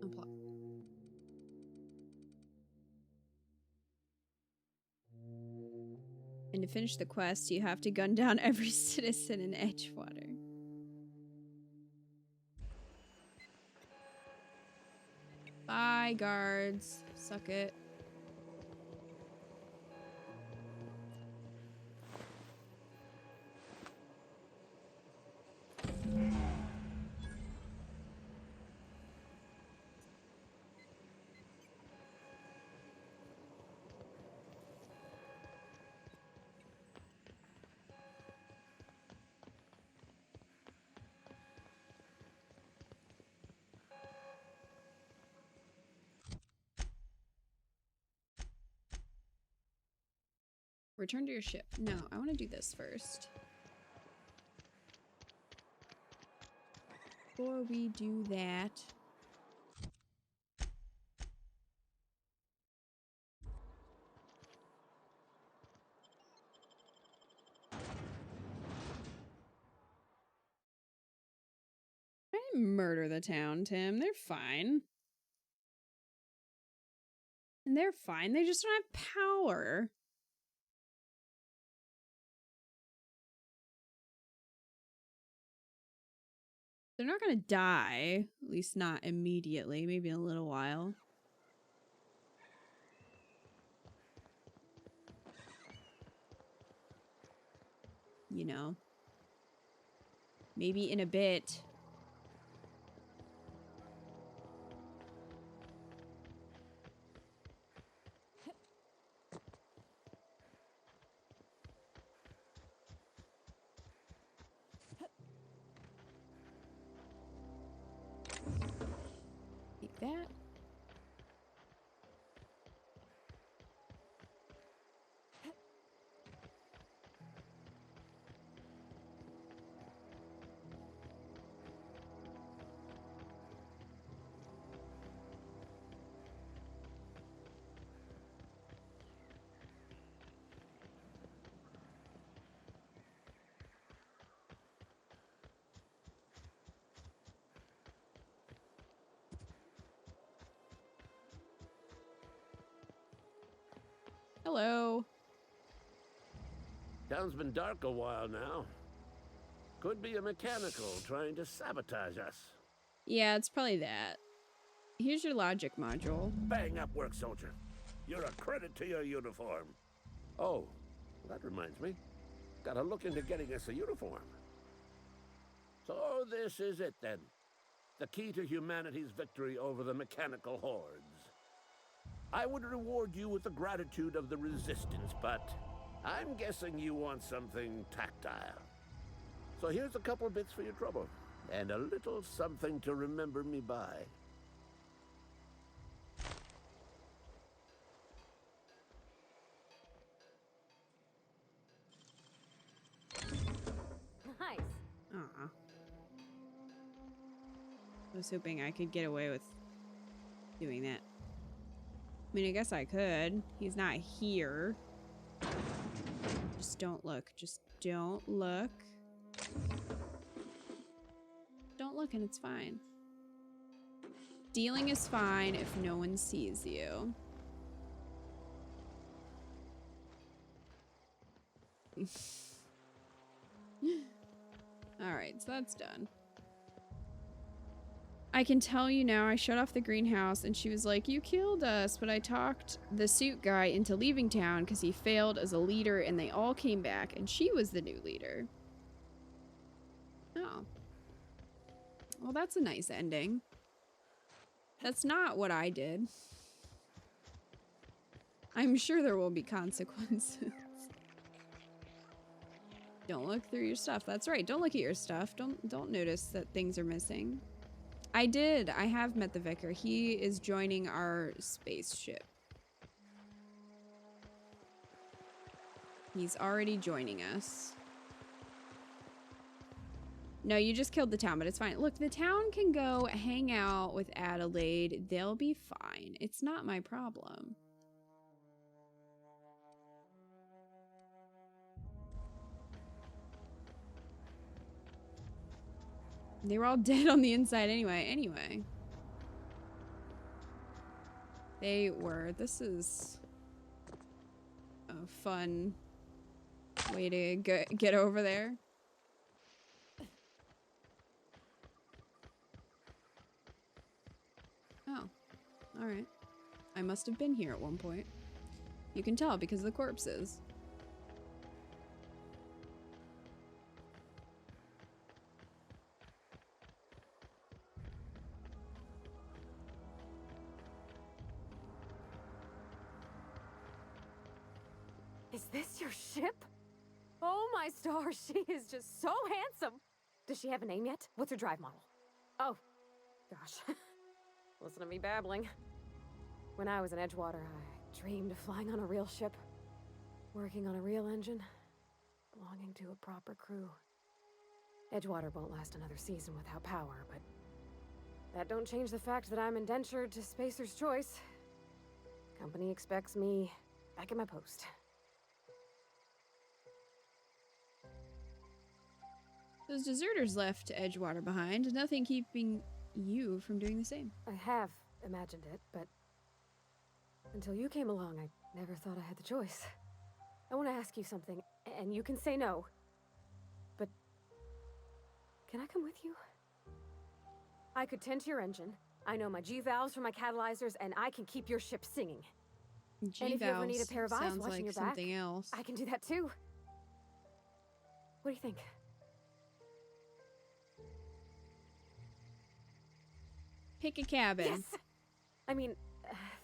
Unplug. And to finish the quest, you have to gun down every citizen in Edgewater. Bye, guards. Suck it. Return to your ship. No, I want to do this first. Before we do that... I didn't murder the town, Tim. They're fine. And they're fine. They just don't have power. They're not gonna die. At least not immediately. Maybe in a little while. You know. Maybe in a bit. Take that. Hello. Town's been dark a while now. Could be a mechanical trying to sabotage us. Yeah, it's probably that. Here's your logic module. Bang up work, soldier. You're a credit to your uniform. Oh, that reminds me. Gotta look into getting us a uniform. So this is it then. The key to humanity's victory over the mechanical hordes. I would reward you with the gratitude of the Resistance, but I'm guessing you want something tactile. So here's a couple bits for your trouble, and a little something to remember me by. Nice. Aw. I was hoping I could get away with doing that. I mean, I guess I could. He's not here. Just don't look. Just don't look. Don't look and it's fine. Stealing is fine if no one sees you. Alright, so that's done. I can tell you now, I shut off the greenhouse and she was like, you killed us, but I talked the suit guy into leaving town because he failed as a leader and they all came back and she was the new leader. Oh. Well, that's a nice ending. That's not what I did. I'm sure there will be consequences. Don't look through your stuff. That's right. Don't look at your stuff. Don't notice that things are missing. I did. I have met the vicar. He is joining our spaceship. He's already joining us. No, you just killed the town, but it's fine. Look, the town can go hang out with Adelaide. They'll be fine. It's not my problem. They were all dead on the inside anyway. They were. This is a fun way to get over there. Oh, alright. I must have been here at one point. You can tell because of the corpses. Is this your ship? Oh my stars, she is just so handsome. Does she have a name yet? What's her drive model? Oh, gosh. Listen to me babbling. When I was in Edgewater, I dreamed of flying on a real ship, working on a real engine, belonging to a proper crew. Edgewater won't last another season without power, but that don't change the fact that I'm indentured to Spacer's Choice. Company expects me back at my post. Those deserters left Edgewater behind. Nothing keeping you from doing the same. I have imagined it, but until you came along, I never thought I had the choice. I want to ask you something, and you can say no. But can I come with you? I could tend to your engine. I know my G-valves for my catalyzers, and I can keep your ship singing. And if you ever need a pair of eyes sounds watching like your back, something else. I can do that too. What do you think? Pick a cabin. Yes! I mean,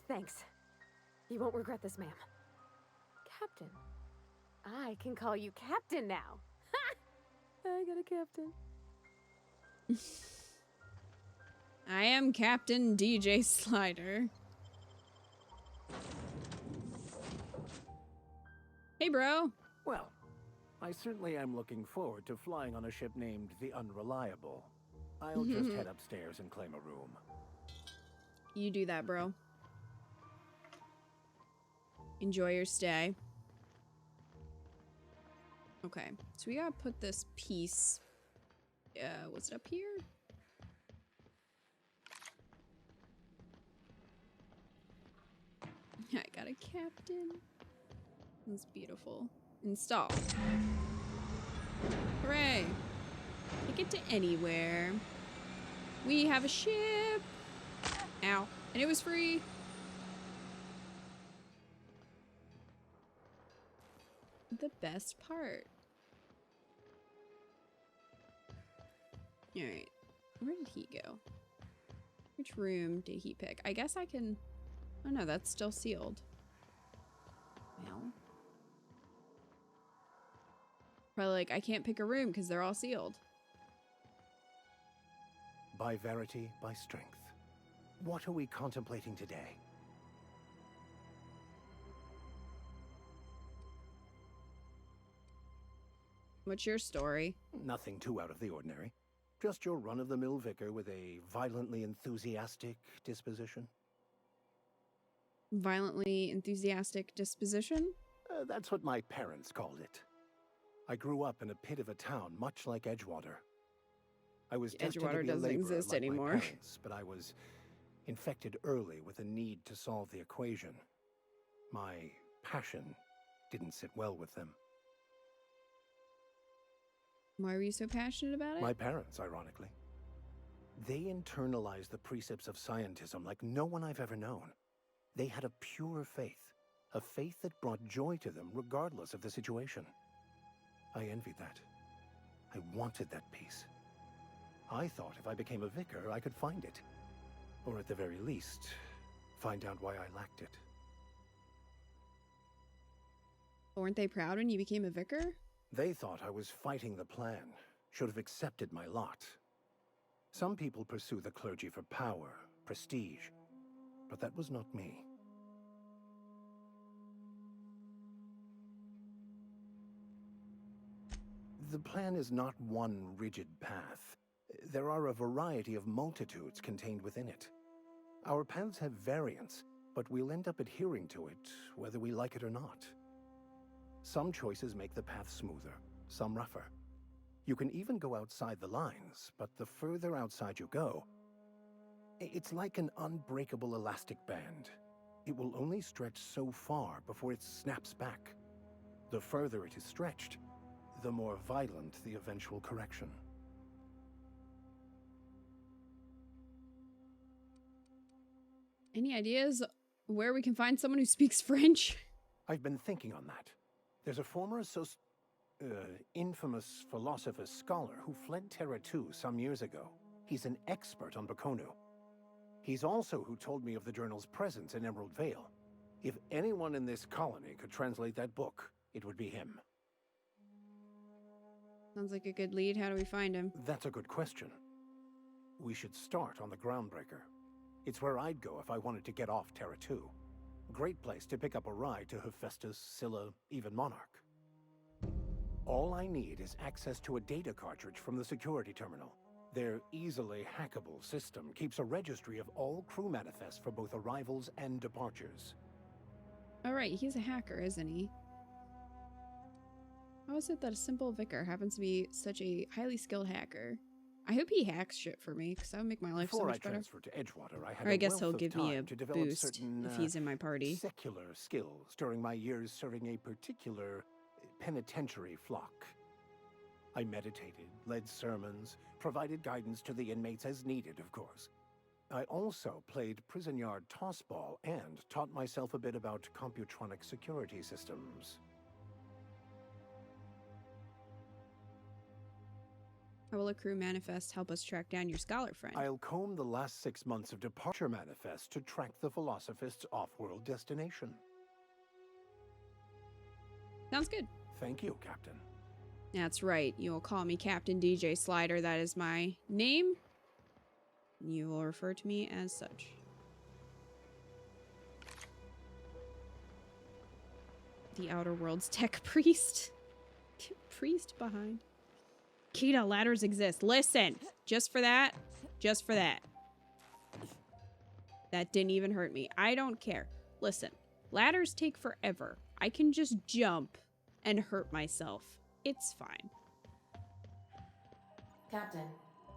thanks. You won't regret this, ma'am. Captain. I can call you Captain now. Ha! I got a captain. I am Captain DJ Slider. Hey, bro. Well, I certainly am looking forward to flying on a ship named the Unreliable. I'll just head upstairs and claim a room. You do that, bro. Enjoy your stay. Okay, so we gotta put this piece. Was it up here? I got a captain. That's beautiful. Install. Hooray! Take it to anywhere. We have a ship. Ow. And it was free. The best part. Alright. Where did he go? Which room did he pick? I guess I can... Oh no, that's still sealed. Well. Probably like, I can't pick a room because they're all sealed. By verity, by strength. What are we contemplating today? What's your story? Nothing too out of the ordinary. Just your run-of-the-mill vicar with a violently enthusiastic disposition. Violently enthusiastic disposition? That's what my parents called it. I grew up in a pit of a town, much like Edgewater. I was destined to Edgewater be a doesn't laborer exist like my anymore. parents, but I was infected early with a need to solve the equation. My passion didn't sit well with them. Why were you so passionate about it? My parents, ironically. They internalized the precepts of scientism like no one I've ever known. They had a pure faith, a faith that brought joy to them regardless of the situation. I envied that. I wanted that peace. I thought if I became a vicar, I could find it. Or at the very least, find out why I lacked it. Weren't they proud when you became a vicar? They thought I was fighting the plan, should have accepted my lot. Some people pursue the clergy for power, prestige, but that was not me. The plan is not one rigid path. There are a variety of multitudes contained within it. Our paths have variance, but we'll end up adhering to it, whether we like it or not. Some choices make the path smoother, some rougher. You can even go outside the lines, but the further outside you go, it's like an unbreakable elastic band. It will only stretch so far before it snaps back. The further it is stretched, the more violent the eventual correction. Any ideas where we can find someone who speaks French? I've been thinking on that. There's a former infamous philosopher scholar who fled Terra 2 some years ago. He's an expert on Bakonu. He's also who told me of the journal's presence in Emerald Vale. If anyone in this colony could translate that book, it would be him. Sounds like a good lead. How do we find him? That's a good question. We should start on the Groundbreaker. It's where I'd go if I wanted to get off Terra 2. Great place to pick up a ride to Hephaestus, Scylla, even Monarch. All I need is access to a data cartridge from the security terminal. Their easily hackable system keeps a registry of all crew manifests for both arrivals and departures. Alright, he's a hacker, isn't he? How is it that a simple vicar happens to be such a highly skilled hacker? I hope he hacks shit for me, because that would make my life so much better. Before I transferred to Edgewater, I had or I guess he'll wealth of give me a time to develop boost certain, if he's in my party. Secular skills during my years serving a particular penitentiary flock. I meditated, led sermons, provided guidance to the inmates as needed, of course. I also played prison yard tossball and taught myself a bit about computronic security systems. How will a crew manifest help us track down your scholar friend? I'll comb the last 6 months of departure manifest to track the Philosophist's off-world destination. Sounds good. Thank you, Captain. That's right. You'll call me Captain DJ Slider. That is my name. You will refer to me as such. The Outer Worlds tech priest. Priest behind. Kita, ladders exist. Listen, just for that, just for that. That didn't even hurt me. I don't care. Listen, ladders take forever. I can just jump and hurt myself. It's fine. Captain,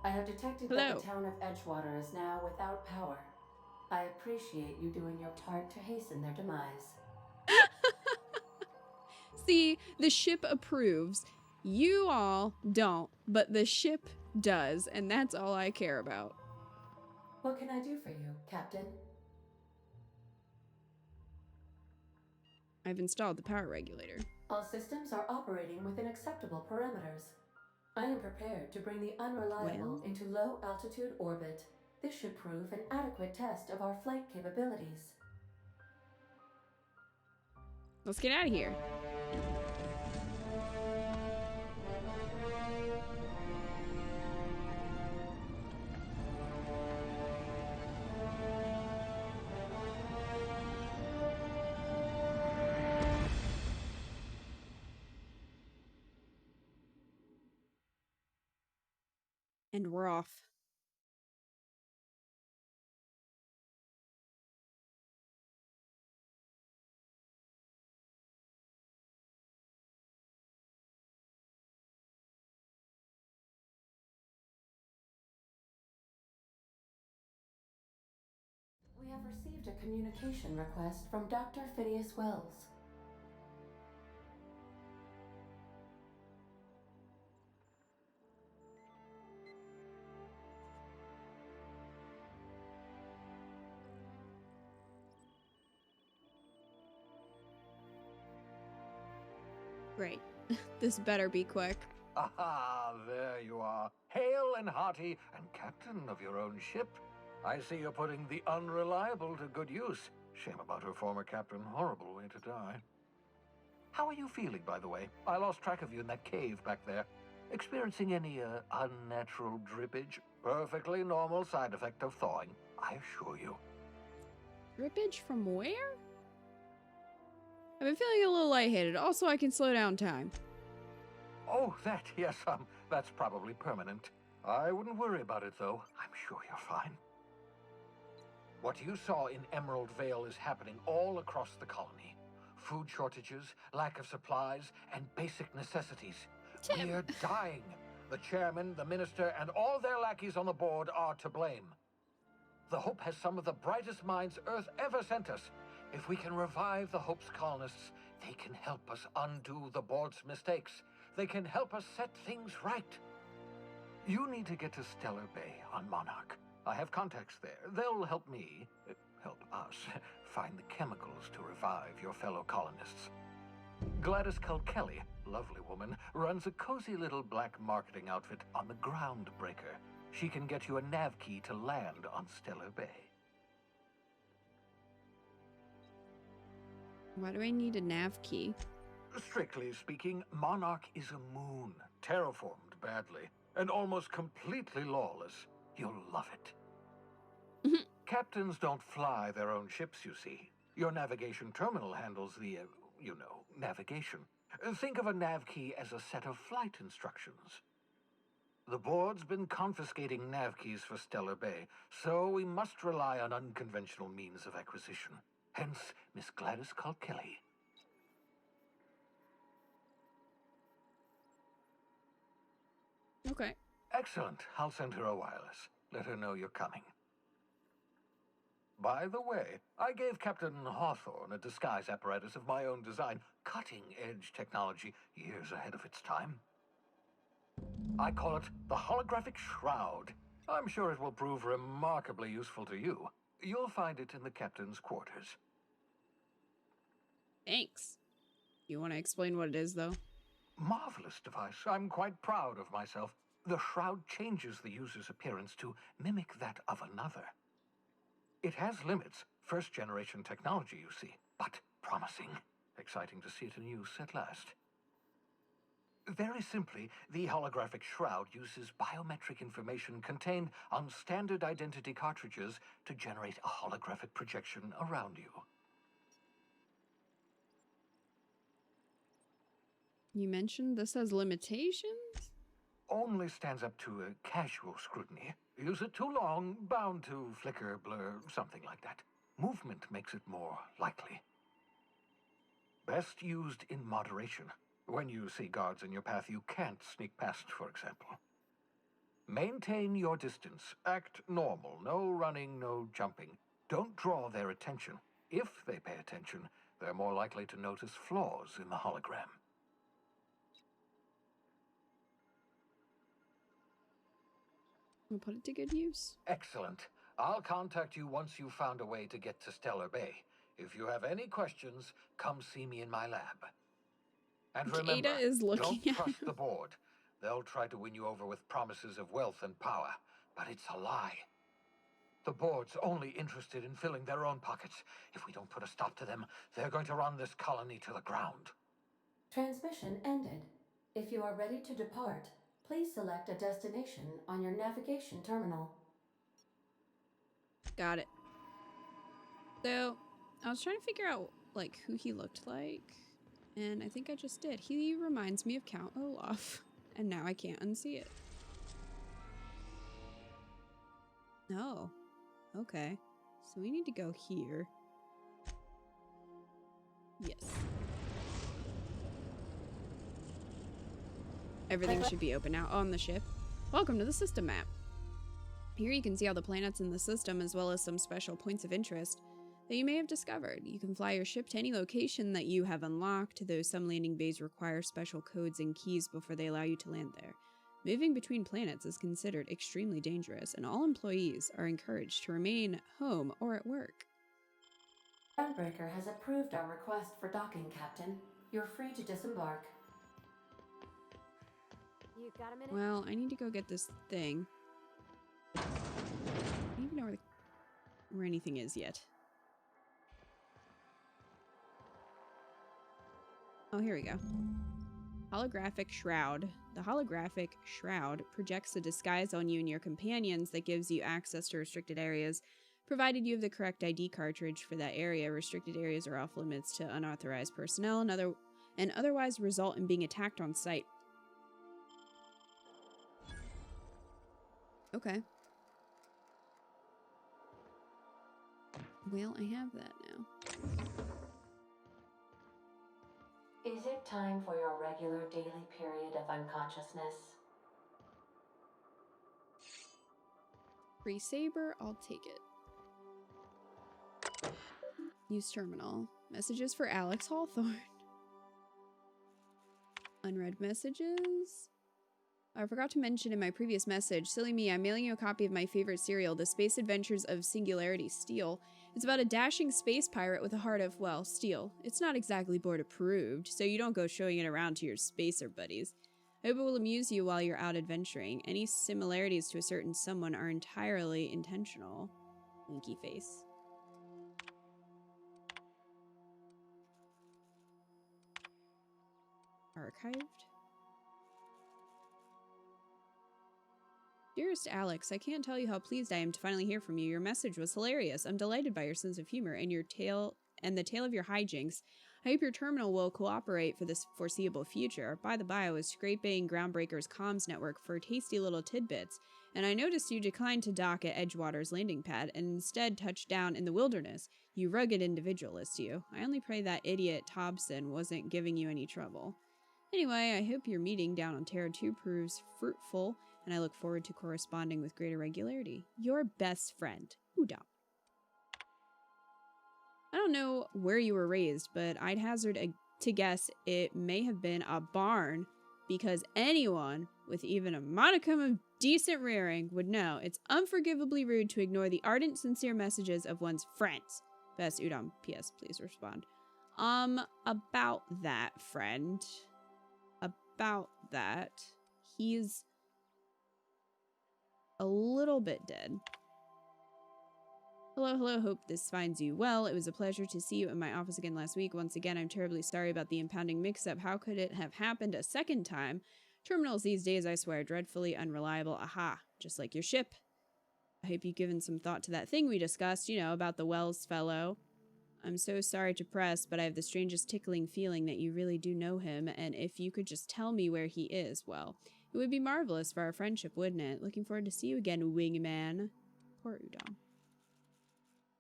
I have detected Hello. that the town of Edgewater is now without power. I appreciate you doing your part to hasten their demise. See, the ship approves. You all don't, but the ship does, and that's all I care about. What can I do for you, Captain? I've installed the power regulator. All systems are operating within acceptable parameters. I am prepared to bring the unreliable into low-altitude orbit. This should prove an adequate test of our flight capabilities. Let's get out of here. And we're off. We have received a communication request from Dr. Phineas Wells. Great. This better be quick. Ah, there you are. Hale and hearty, and captain of your own ship. I see you're putting the unreliable to good use. Shame about her former captain. Horrible way to die. How are you feeling, by the way? I lost track of you in that cave back there. Experiencing any, unnatural drippage? Perfectly normal side effect of thawing, I assure you. Drippage from where? I've been feeling a little lightheaded. Also, I can slow down time. Oh, that, yes, that's probably permanent. I wouldn't worry about it, though. I'm sure you're fine. What you saw in Emerald Vale is happening all across the colony. Food shortages, lack of supplies, and basic necessities. We're dying. The chairman, the minister, and all their lackeys on the board are to blame. The Hope has some of the brightest minds Earth ever sent us. If we can revive the Hope's colonists, they can help us undo the board's mistakes. They can help us set things right. You need to get to Stellar Bay on Monarch. I have contacts there. They'll help me, help us, find the chemicals to revive your fellow colonists. Gladys Culkelly, lovely woman, runs a cozy little black marketing outfit on the Groundbreaker. She can get you a nav key to land on Stellar Bay. Why do I need a nav key? Strictly speaking, Monarch is a moon, terraformed badly, and almost completely lawless. You'll love it. Captains don't fly their own ships, you see. Your navigation terminal handles the, navigation. Think of a nav key as a set of flight instructions. The board's been confiscating nav keys for Stellar Bay, so we must rely on unconventional means of acquisition. Hence, Miss Gladys Culkelly. Okay. Excellent. I'll send her a wireless. Let her know you're coming. By the way, I gave Captain Hawthorne a disguise apparatus of my own design, cutting-edge technology, years ahead of its time. I call it the Holographic Shroud. I'm sure it will prove remarkably useful to you. You'll find it in the captain's quarters. Thanks. You want to explain what it is, though? Marvelous device. I'm quite proud of myself. The shroud changes the user's appearance to mimic that of another. It has limits. First-generation technology, you see, but promising. Exciting to see it in use at last. Very simply, the holographic shroud uses biometric information contained on standard identity cartridges to generate a holographic projection around you. You mentioned this has limitations? Only stands up to a casual scrutiny. Use it too long, bound to flicker, blur, something like that. Movement makes it more likely. Best used in moderation. When you see guards in your path you can't sneak past, for example. Maintain your distance. Act normal. No running, no jumping. Don't draw their attention. If they pay attention, they're more likely to notice flaws in the hologram. We'll put it to good use. Excellent. I'll contact you once you've found a way to get to Stellar Bay. If you have any questions, come see me in my lab. And remember, Ada is looking don't trust the board. They'll try to win you over with promises of wealth and power, but it's a lie. The board's only interested in filling their own pockets. If we don't put a stop to them, they're going to run this colony to the ground. Transmission ended. If you are ready to depart, please select a destination on your navigation terminal. Got it. So, I was trying to figure out, like, who he looked like, and I think I just did. He reminds me of Count Olaf, and now I can't unsee it. Oh, okay. So we need to go here. Yes. Everything should be open now on the ship. Welcome to the system map. Here you can see all the planets in the system as well as some special points of interest that you may have discovered. You can fly your ship to any location that you have unlocked, though some landing bays require special codes and keys before they allow you to land there. Moving between planets is considered extremely dangerous, and all employees are encouraged to remain home or at work. Groundbreaker has approved our request for docking, Captain. You're free to disembark. You got a minute? Well, I need to go get this thing. I don't even know where anything is yet. Oh, here we go. Holographic Shroud. The holographic shroud projects a disguise on you and your companions that gives you access to restricted areas. Provided you have the correct ID cartridge for that area, restricted areas are off limits to unauthorized personnel and otherwise result in being attacked on sight. Okay. Well, I have that now. Is it time for your regular daily period of unconsciousness? Free saber, I'll take it. Use terminal. Messages for Alex Hawthorne. Unread messages. I forgot to mention in my previous message, silly me, I'm mailing you a copy of my favorite serial, The Space Adventures of Singularity Steel. It's about a dashing space pirate with a heart of, well, steel. It's not exactly board approved, so you don't go showing it around to your spacer buddies. I hope it will amuse you while you're out adventuring. Any similarities to a certain someone are entirely intentional. Winky face. Archived. Dearest Alex, I can't tell you how pleased I am to finally hear from you. Your message was hilarious. I'm delighted by your sense of humor and the tale of your hijinks. I hope your terminal will cooperate for this foreseeable future. By the by, I was scraping Groundbreaker's comms network for tasty little tidbits, and I noticed you declined to dock at Edgewater's landing pad and instead touched down in the wilderness. You rugged individualist, you. I only pray that idiot Thompson wasn't giving you any trouble. Anyway, I hope your meeting down on Terra 2 proves fruitful, and I look forward to corresponding with greater regularity. Your best friend, Udam. I don't know where you were raised, but I'd hazard to guess it may have been a barn, because anyone with even a modicum of decent rearing would know it's unforgivably rude to ignore the ardent, sincere messages of one's friends. Best Udam, P.S. Please respond. About that, friend. About that. He's a little bit dead. Hello, hope this finds you well. It was a pleasure to see you in my office again last week. Once again, I'm terribly sorry about the impounding mix-up. How could it have happened a second time? Terminals these days, I swear, dreadfully unreliable. Aha, just like your ship. I hope you've given some thought to that thing we discussed, you know, about the Wells fellow. I'm so sorry to press, but I have the strangest tickling feeling that you really do know him, and if you could just tell me where he is, well, it would be marvelous for our friendship, wouldn't it? Looking forward to see you again, wingman. Poor Udam.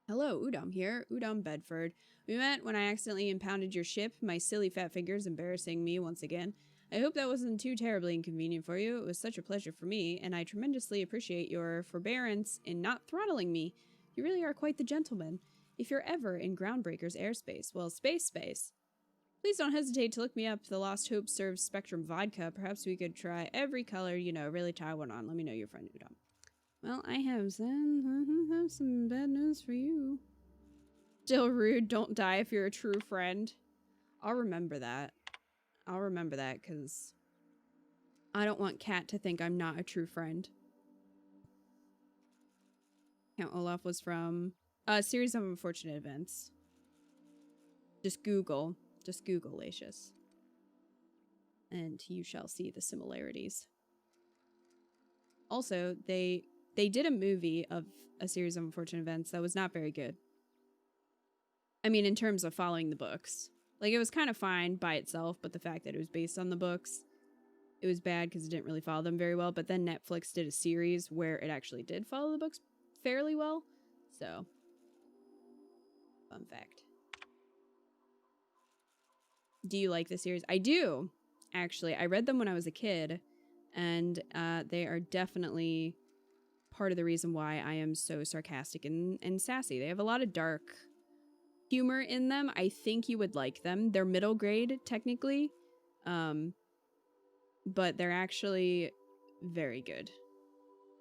Hello, Udam here. Udam Bedford. We met when I accidentally impounded your ship. My silly fat fingers embarrassing me once again. I hope that wasn't too terribly inconvenient for you. It was such a pleasure for me, and I tremendously appreciate your forbearance in not throttling me. You really are quite the gentleman. If you're ever in Groundbreaker's airspace, well, space, please don't hesitate to look me up. The Lost Hope serves Spectrum Vodka. Perhaps we could try every color, you know, really tie one on. Let me know your friend Udam. Well, I have some bad news for you. Still rude, don't die if you're a true friend. I'll remember that. I'll remember that, because I don't want Kat to think I'm not a true friend. Count Olaf was from a series of unfortunate events. Just Google Lacius. And you shall see the similarities. Also, they did a movie of a series of unfortunate events that was not very good. I mean, in terms of following the books. Like, it was kind of fine by itself, but the fact that it was based on the books, it was bad because it didn't really follow them very well. But then Netflix did a series where it actually did follow the books fairly well. So, fun fact. Do you like the series? I do, actually. I read them when I was a kid, and they are definitely part of the reason why I am so sarcastic and sassy. They have a lot of dark humor in them. I think you would like them. They're middle grade, technically, but they're actually very good,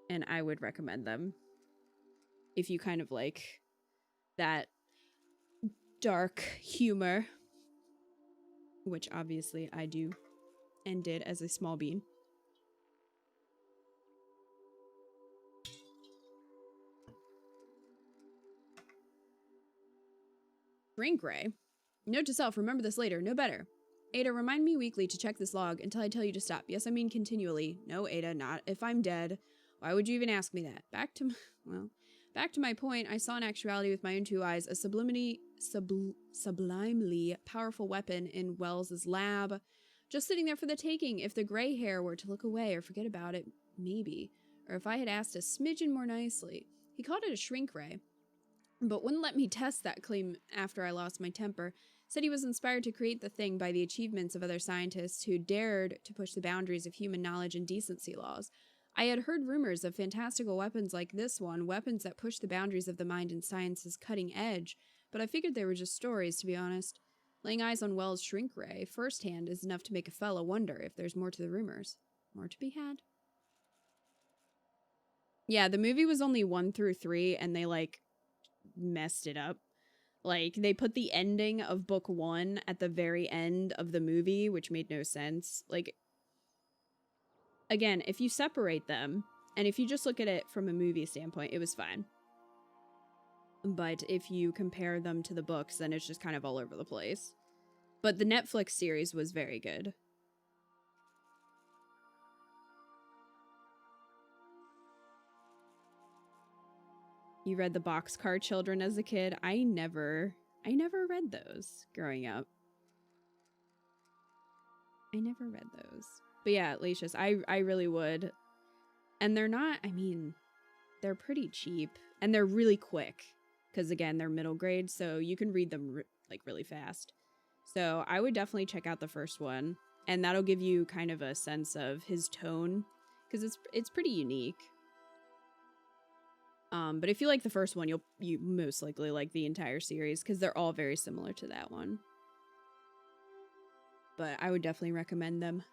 and I would recommend them if you kind of like that dark humor, which obviously I do and did as a small bean. Shrink Ray. Note to self, remember this later, no better. Ada, remind me weekly to check this log until I tell you to stop. Yes, I mean continually. No, Ada, not if I'm dead. Why would you even ask me that? Back to my point, I saw in actuality with my own two eyes a sublimely powerful weapon in Wells's lab. Just sitting there for the taking. If the gray hair were to look away or forget about it, maybe. Or if I had asked a smidgen more nicely. He called it a shrink ray, but wouldn't let me test that claim after I lost my temper. Said he was inspired to create the thing by the achievements of other scientists who dared to push the boundaries of human knowledge and decency laws. I had heard rumors of fantastical weapons like this one, weapons that push the boundaries of the mind and science's cutting edge, but I figured they were just stories, to be honest. Laying eyes on Wells' shrink ray firsthand is enough to make a fellow wonder if there's more to the rumors. More to be had? Yeah, the movie was only 1 through 3, and they, like, messed it up. Like, they put the ending of book 1 at the very end of the movie, which made no sense. Like, again, if you separate them, and if you just look at it from a movie standpoint, it was fine. But if you compare them to the books, then it's just kind of all over the place. But the Netflix series was very good. You read the Boxcar Children as a kid? I never read those growing up. I never read those. But yeah, Lacius, I really would. And they're not, I mean, they're pretty cheap. And they're really quick. Because again, they're middle grade, so you can read them like really fast. So I would definitely check out the first one. And that'll give you kind of a sense of his tone. Because it's pretty unique. But if you like the first one, you most likely like the entire series. Because they're all very similar to that one. But I would definitely recommend them.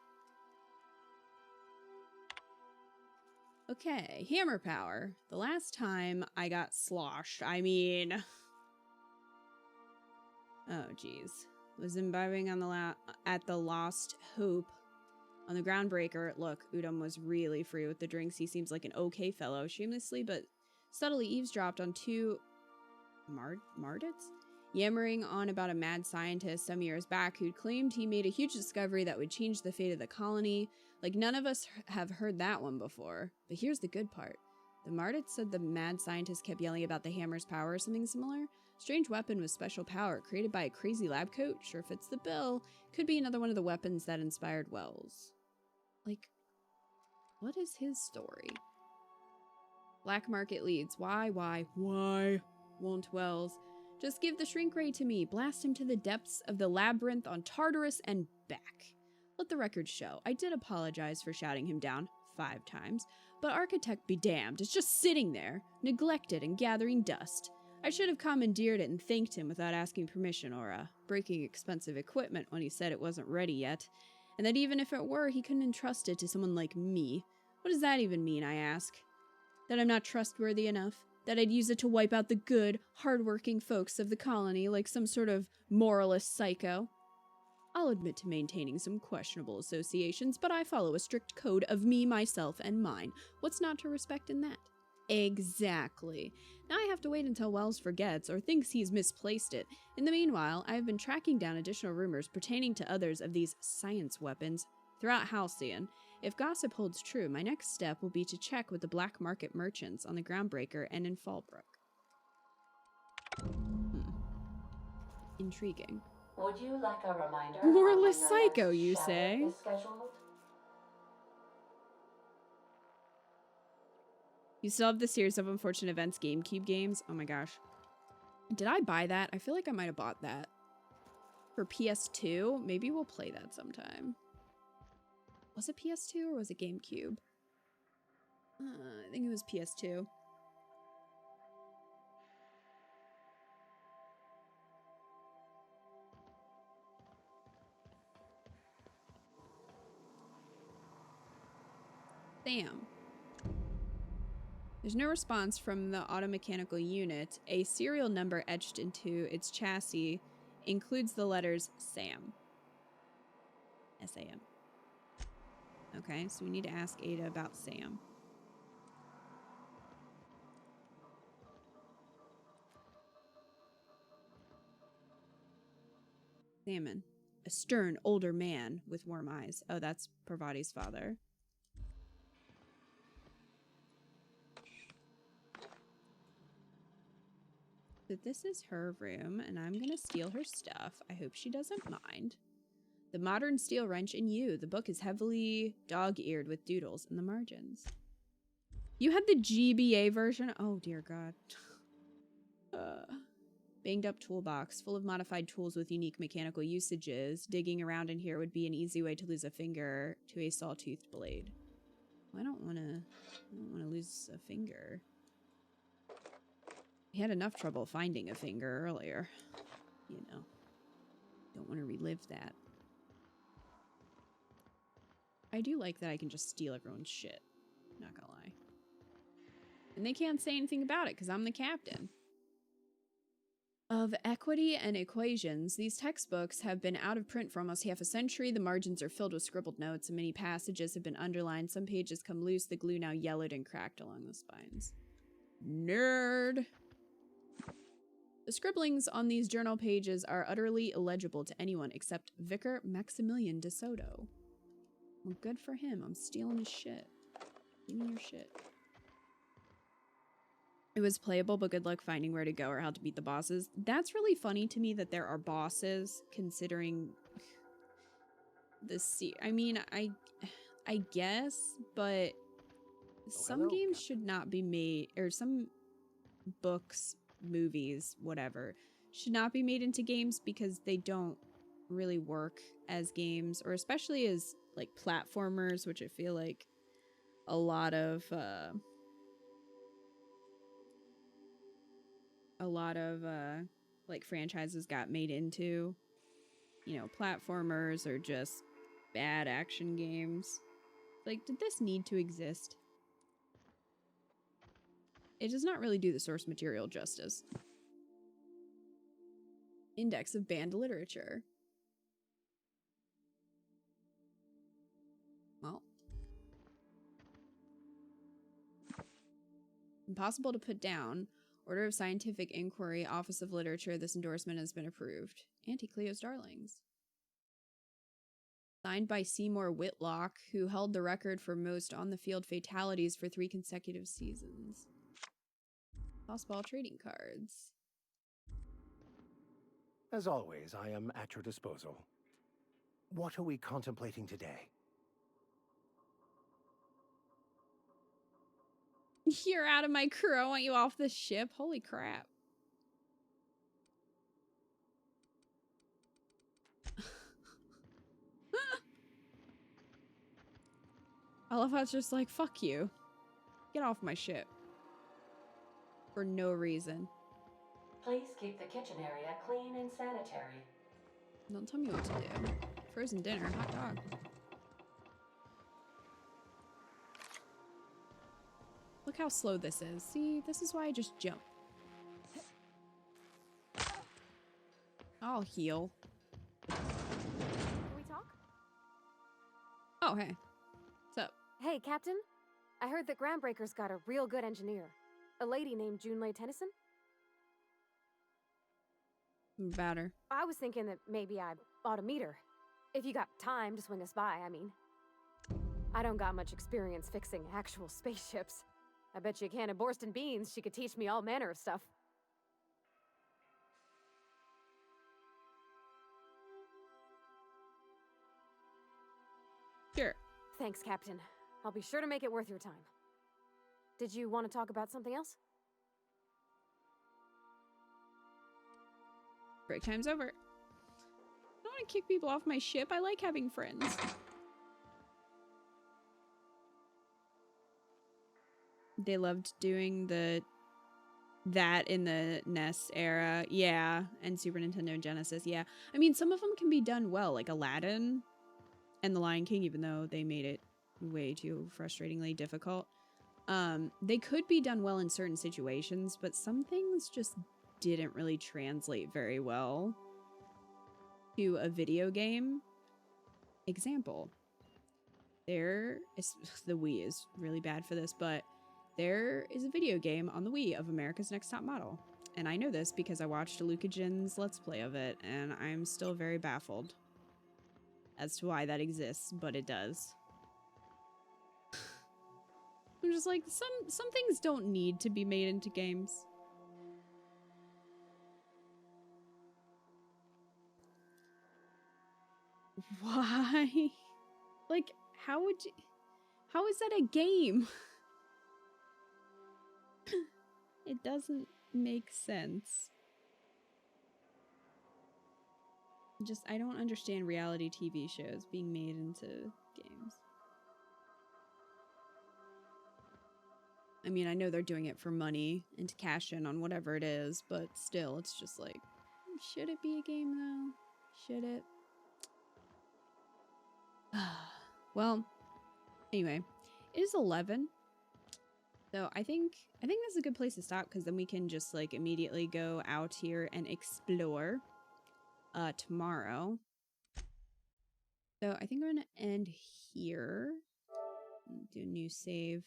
Okay, hammer power. The last time I got sloshed, I mean... Oh, jeez. Was imbibing on at the Lost Hope. On the Groundbreaker, look, Udom was really free with the drinks. He seems like an okay fellow. Shamelessly, but subtly eavesdropped on 2... Mardits? Yammering on about a mad scientist some years back who'd claimed he made a huge discovery that would change the fate of the colony. Like, none of us have heard that one before. But here's the good part. The Mardits said the mad scientist kept yelling about the hammer's power or something similar. Strange weapon with special power, created by a crazy lab coat. Sure fits the bill. Could be another one of the weapons that inspired Wells. Like, what is his story? Black market leads. Why won't Wells? Just give the shrink ray to me. Blast him to the depths of the labyrinth on Tartarus and back. Let the record show. I did apologize for shouting him down 5 times, but Architect be damned. It's just sitting there, neglected and gathering dust. I should have commandeered it and thanked him without asking permission or breaking expensive equipment when he said it wasn't ready yet. And that even if it were, he couldn't entrust it to someone like me. What does that even mean, I ask? That I'm not trustworthy enough? That I'd use it to wipe out the good, hard-working folks of the colony like some sort of moralist psycho? I'll admit to maintaining some questionable associations, but I follow a strict code of me, myself, and mine. What's not to respect in that? Exactly. Now I have to wait until Wells forgets or thinks he's misplaced it. In the meanwhile, I have been tracking down additional rumors pertaining to others of these science weapons throughout Halcyon. If gossip holds true, my next step will be to check with the black market merchants on the Groundbreaker and in Fallbrook. Intriguing. Would you like a reminder? Warless Psycho, you say? Is scheduled? You still have the Series of Unfortunate Events GameCube games? Oh my gosh. Did I buy that? I feel like I might have bought that. For PS2? Maybe we'll play that sometime. Was it PS2 or was it GameCube? I think it was PS2. Sam. There's no response from the automechanical unit. A serial number etched into its chassis includes the letters SAM. S-A-M. Okay, so we need to ask Ada about Sam. Salmon. A stern, older man with warm eyes. Oh, that's Parvati's father. So this is her room, and I'm gonna steal her stuff. I hope she doesn't mind. The Modern Steel Wrench in You. The book is heavily dog-eared with doodles in the margins. You had the GBA version? Oh, dear God. Banged up toolbox, full of modified tools with unique mechanical usages. Digging around in here would be an easy way to lose a finger to a saw-toothed blade. Well, I don't want to lose a finger. We had enough trouble finding a finger earlier. You know. Don't want to relive that. I do like that I can just steal everyone's shit. Not gonna lie. And they can't say anything about it because I'm the captain. Of Equity and Equations, these textbooks have been out of print for almost half a century. The margins are filled with scribbled notes, and many passages have been underlined. Some pages come loose, the glue now yellowed and cracked along the spines. Nerd! The scribblings on these journal pages are utterly illegible to anyone except Vicar Maximilian de Soto. Well, good for him. I'm stealing his shit. Give me your shit. It was playable, but good luck finding where to go or how to beat the bosses. That's really funny to me that there are bosses, considering the I mean, I guess, but some games should not be made, or some books, movies, whatever, should not be made into games because they don't really work as games, or especially as like platformers, which I feel like a lot of like franchises got made into. You know, platformers or just bad action games. Like, did this need to exist? It does not really do the source material justice. Index of banned literature. Well. Impossible to put down. Order of Scientific Inquiry, Office of Literature. This endorsement has been approved. Auntie Cleo's Darlings. Signed by Seymour Whitlock, who held the record for most on-the-field fatalities for 3 consecutive seasons. Tossball trading cards. As always, I am at your disposal. What are we contemplating today? You're out of my crew. I want you off the ship. Holy crap. I love how it's just like, fuck you. Get off my ship. For no reason. Please keep the kitchen area clean and sanitary. Don't tell me what to do. Frozen dinner, hot dog. Look how slow this is. See, this is why I just jump. I'll heal. Oh, hey. What's up? Hey, Captain. I heard that Groundbreaker's got a real good engineer. A lady named Junlei Tennyson. About her. I was thinking that maybe I ought to meet her. If you got time to swing us by, I mean. I don't got much experience fixing actual spaceships. I bet you a can of Borston beans she could teach me all manner of stuff. Sure. Thanks, Captain. I'll be sure to make it worth your time. Did you want to talk about something else? Break time's over. I don't want to kick people off my ship. I like having friends. They loved doing that in the NES era. Yeah. And Super Nintendo and Genesis. Yeah. I mean, some of them can be done well, like Aladdin and The Lion King, even though they made it way too frustratingly difficult. They could be done well in certain situations, but some things just didn't really translate very well to a video game. Example. The Wii is really bad for this, but there is a video game on the Wii of America's Next Top Model. And I know this because I watched Luca Jin's Let's Play of it, and I'm still very baffled as to why that exists, but it does. I'm just like, some things don't need to be made into games. Why? Like, how is that a game? It doesn't make sense. I don't understand reality TV shows being made into games. I mean, I know they're doing it for money and to cash in on whatever it is, but still, it's just like, should it be a game though? Should it? Well, anyway, it is 11. So I think that's a good place to stop, because then we can just like immediately go out here and explore tomorrow. So I think I'm gonna end here. Do a new save.